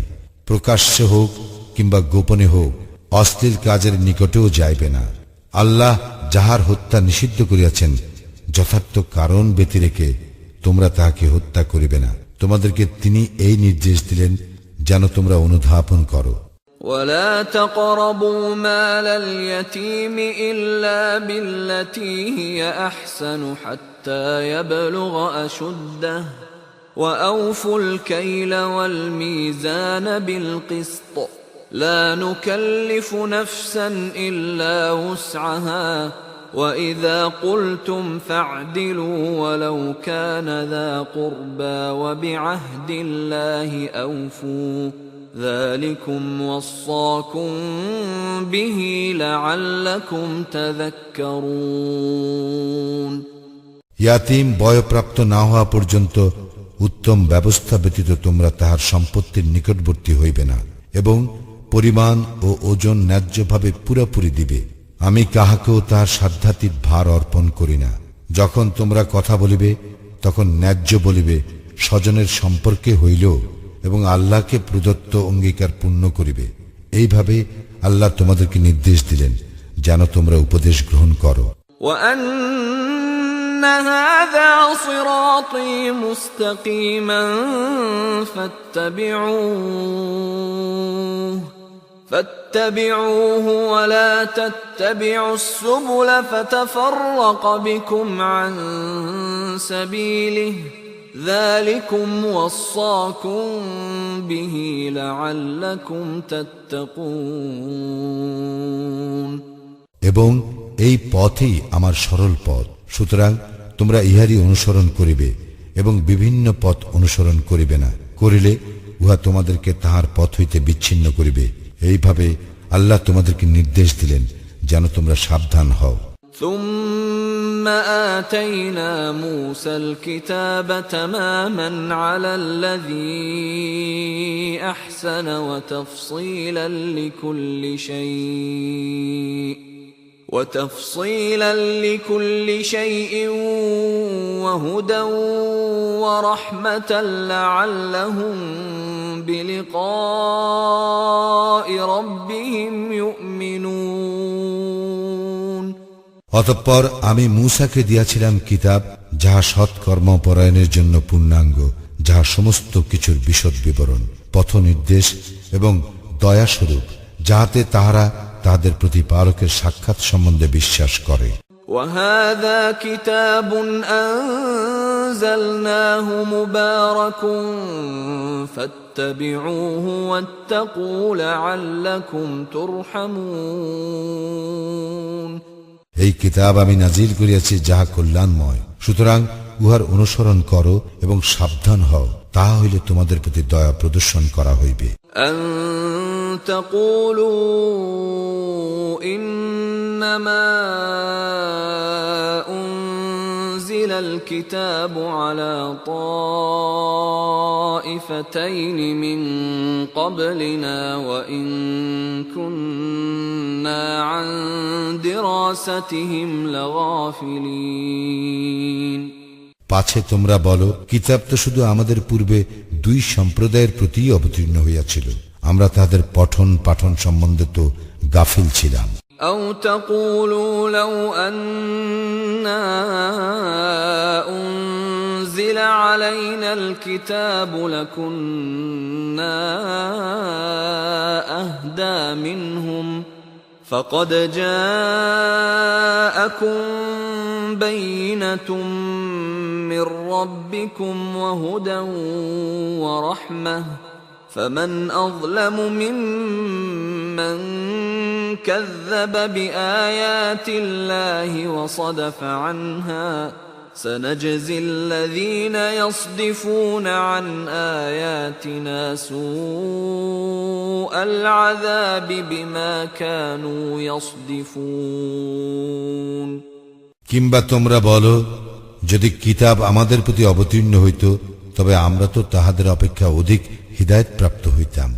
প্রকাশ্যে হোক কিংবা গোপনে হোক, অশ্লীল কাজের নিকটেও যাইবে না। আল্লাহ যাহার হত্যা নিষিদ্ধ করিয়াছেন যথার্থ কারণ ব্যতিরেকে তোমরা তাহাকে হত্যা করিবে না। তোমাদেরকে তিনি এই নির্দেশ দিলেন যেন তোমরা অনুধাবন করো। ولا تقربوا مال اليتيم إلا بالتي هي أحسن حتى يبلغ أشده وأوفوا الكيل والميزان بالقسط لا نكلف نفسا إلا وسعها وإذا قلتم فاعدلوا ولو كان ذا قربى وبعهد الله أوفوا ذلكم وصاكم به لعلكم تذكرون ইয়াতীম বয়প্রাপ্ত না হওয়া পর্যন্ত উত্তম ব্যবস্থা ব্যতীত তোমরা তাহার সম্পত্তির নিকটবর্তী হইবে না এবং পরিমাণ ও ওজন ন্যায্যভাবে পুরাপুরি দিবে। আমি কাহাকেও তাহার সাধ্যাতীত ভার অর্পণ করি না। যখন তোমরা কথা বলিবে তখন ন্যায্য বলিবে, স্বজনের সম্পর্কে হইল, এবং আল্লাহকে প্রদত্ত অঙ্গীকার পূর্ণ করিবে। এইভাবে আল্লাহ তোমাদেরকে নির্দেশ দিলেন যেন তোমরা উপদেশ গ্রহণ করো। وأن هذا صراطي مستقيما فاتبعوه ولا تتبعوا السبل فتفرق بكم عن سبيله ذلكم وصاكم به لعلكم تتقون এবং এই পথই আমার সরল পথ, সুতরাং তোমরা ইহারই অনুসরণ করিবে এবং বিভিন্ন পথ অনুসরণ করিবে না, করিলে উহা তোমাদেরকে তাহার পথ হইতে বিচ্ছিন্ন করিবে। এইভাবে আল্লাহ তোমাদেরকে নির্দেশ দিলেন যেন তোমরা সাবধান হও। ثم آتينا موسى الكتاب تماما على الذي أحسن وتفصيلا لكل شيء وهدى ورحمة لعلهم بلقاء ربهم يؤمنون অতঃপর আমি মূসাকে দিয়াছিলাম কিতাব, যাহা সৎকর্ম পরায়ণের জন্য পূর্ণাঙ্গ, যাহা সমস্ত কিছুর বিশদ বিবরণ, পথ নির্দেশ এবং দয়াস্বরূপ, যাহাতে তাহারা তাহাদের প্রতিপালকের সাক্ষাৎ সম্বন্ধে বিশ্বাস করে। وهذا كتاب أنزلناه مبارك فاتبعوه واتقوا لعلكم ترحمون এই কিতাব আমি নাজিল করিয়াছি যাহা কল্যাণময়, সুতরাং উহার অনুসরণ করো এবং সাবধান হও, তাহা হইলে তোমাদের প্রতি দয়া প্রদর্শন করা হইবে। أن تقولوا إنما أنزل الكتاب على طائفتين من قبلنا وإن كنا عن دراستهم لغافلين পাছে তোমরা বলো, কিতাব তো শুধু আমাদের পূর্বে দুই সম্প্রদায়ের প্রতি অবতীর্ণ হইয়াছিল, আমরা তাদের পঠন পাঠন সম্বন্ধে তো গাফিল ছিলাম। أو تقولوا لو أنا أنزل علينا الكتاب لكنا أهدى منهم فقد جاءكم بينة من ربكم وهدى ورحمة فمن أظلم ممن كذب بآيات الله وصدف عنها سنجزي الذين يصدفون عن آياتنا سوء العذاب بما كانوا يصدفون কিংবা তোমরা বলো, যদি কিতাব আমাদের প্রতি অবতীর্ণ হইত তবে আমরা তো তাহাদের অপেক্ষা অধিক হিদায়াত প্রাপ্ত হইতাম।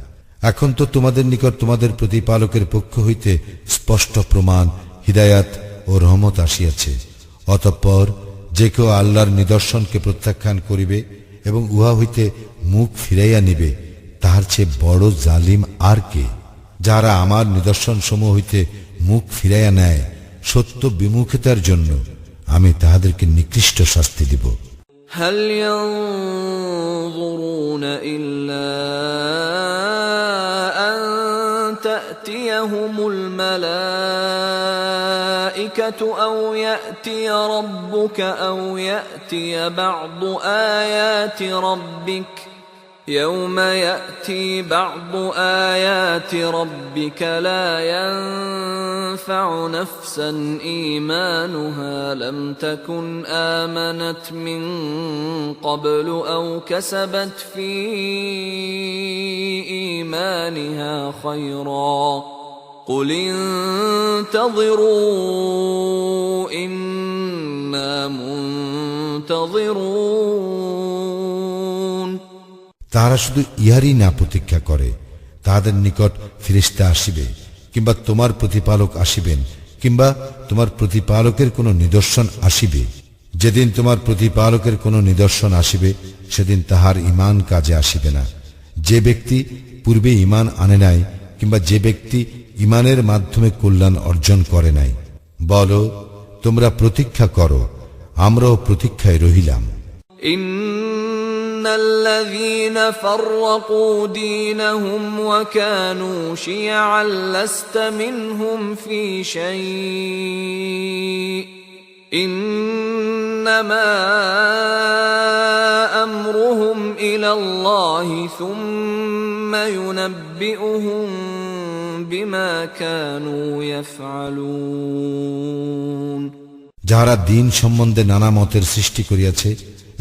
এখন তো তোমাদের নিকট তোমাদের প্রতিপালকের পক্ষ হইতে স্পষ্ট প্রমাণ, হিদায়াত ও রহমত আসিয়াছে। অতঃপর যে কেউ আল্লাহর নিদর্শনকে প্রত্যাখ্যান করিবে এবং উহা হইতে মুখ ফিরাইয়া নিবে, তাহার চেয়ে বড় জালিম আর কে? যারা আমার নিদর্শন সমূহ হইতে মুখ ফিরাইয়া নেয়, সত্য বিমুখিতার জন্য আমি তাহাদেরকে নিকৃষ্ট শাস্তি দিব। هل ينظرون إلا أن تأتيهم الملائكة أو يأتي ربك أو يأتي بعض آيات ربك يوم يأتي بعض آيات ربك لا ينفع نفسا إيمانها لم تكن آمنت من قبل أو كسبت في إيمانها خيرا قل انتظروا إنا منتظرون। তাহারা শুধু ইহারই না প্রতীক্ষা করে, তাহাদের নিকট ফেরেশতা আসিবে, কিংবা তোমার প্রতিপালক আসিবেন, কিংবা তোমার প্রতিপালকের কোনো নিদর্শন আসিবে। যেদিন তোমার প্রতিপালকের কোনো নিদর্শন আসিবে, সেদিন তাহার ঈমান কাজে আসিবে না। যে ব্যক্তি পূর্বে ঈমান আনে নাই, কিংবা যে ব্যক্তি ঈমানের মাধ্যমে কল্যাণ অর্জন করে নাই। বলো, তোমরা প্রতীক্ষা করো, আমরাও প্রতীক্ষায় রহিলাম। إن الذين فرقوا دينهم وكانوا شيعا لست منهم في شيء إنما أمرهم إلى الله ثم ينبئهم بما كانوا يفعلون। যাহারা দিন সম্বন্ধে নানা মতের সৃষ্টি করিয়াছে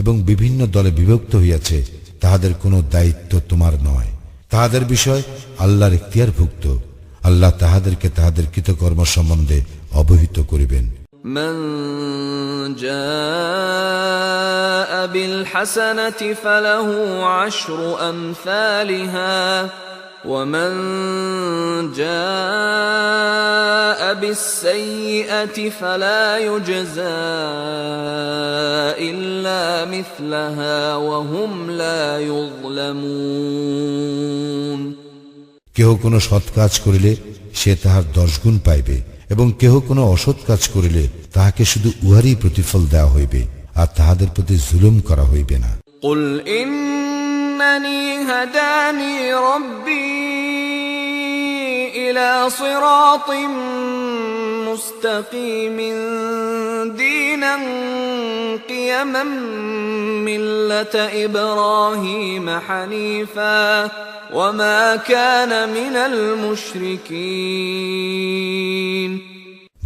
এবং বিভিন্ন দলে বিভক্ত হইয়াছে, তাহাদের কোনো দায়িত্ব তোমার নয়। তাহাদের বিষয় আল্লাহর ইখতিয়ারভুক্ত। আল্লাহ তাহাদেরকে তাহাদের কৃতকর্ম সম্বন্ধে অবহিত করিবেন। من جاء بالحسنة فله عشر أمثالها ومن جاء بالسيئة فلا يجزى إلا مثلها وهم لا يظلمون। কেহ কোনো সৎ কাজ করিলে সে তাহার 10 গুণ পাইবে, এবং কেহ কোনো অসৎ কাজ করিলে তাহাকে শুধু উহারই প্রতিফল দেওয়া হইবে, আর তাহাদের প্রতি জুলুম করা হইবে না। قل إنني هداني ربي إلى صراط مستقيم دينا قيما ملة إبراهيم حنيفا وما كان من المشركين।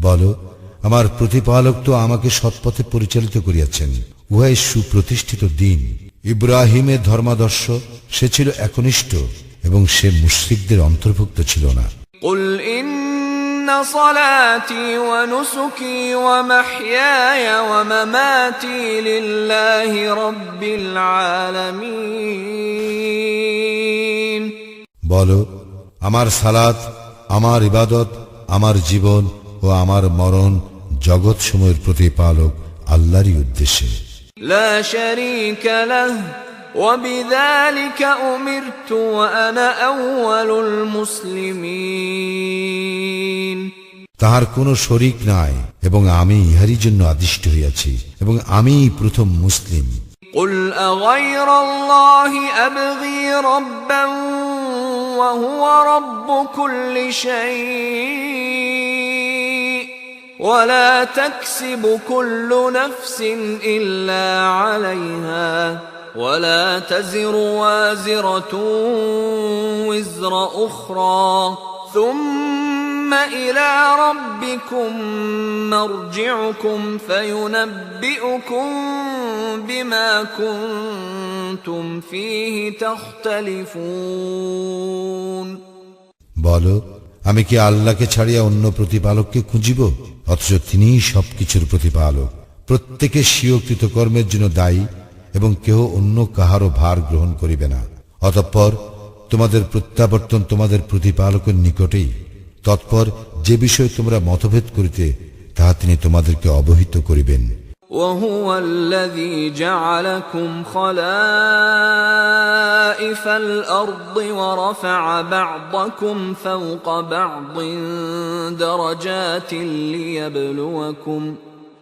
বলো, আমার প্রতিপালক তো আমাকে সৎপথে পরিচালিত করিয়াছেন, উহাই সুপ্রতিষ্ঠিত দিন। ইব্রাহিমের ধর্মাদর্শ, সে ছিল একনিষ্ঠ এবং সে মুশরিকদের অন্তর্ভুক্ত ছিল না। قل إن صلاتي ونسكي ومحياي ومماتي لله رب العالمين। বলো, আমার সালাত, আমার ইবাদত, আমার জীবন ও আমার মরণ জগৎ সমূহের প্রতিপালক আল্লাহরই উদ্দেশ্যে। لا شريك له وبذلك أمرت وأنا أول المسلمين। তাহার কোনো শরীক নাই এবং আমি ইহারই জন্য আদিষ্ট হইয়াছি এবং আমিই প্রথম মুসলিম। قل أغير الله أبغي ربا وهو رب كل شيء ولا تكسب كل نفس إلا عليها ولا تزر وازرة وزر أخرى ثم إلى ربكم مرجعكم فينبئكم بما كنتم فيه تختلفون। বলো, আমি কি আল্লাহকে ছাড়িয়া অন্য প্রতিপালককে খুঁজিব? অথচ তিনিই সবকিছুর প্রতিপালক। প্রত্যেকে স্বীয় কৃতকর্মের জন্য দায়ী এবং কেহ অন্য কাহারও ভার গ্রহণ করিবে না। অতঃপর তোমাদের প্রত্যাবর্তন তোমাদের প্রতিপালকের নিকটেই। তৎপর যে বিষয়ে তোমরা মতভেদ করিতে তাহা তিনি তোমাদেরকে অবহিত করিবেন। وهو الذي جعلكم خلائف الأرض ورفع بعضكم فوق بعض درجات ليبلوكم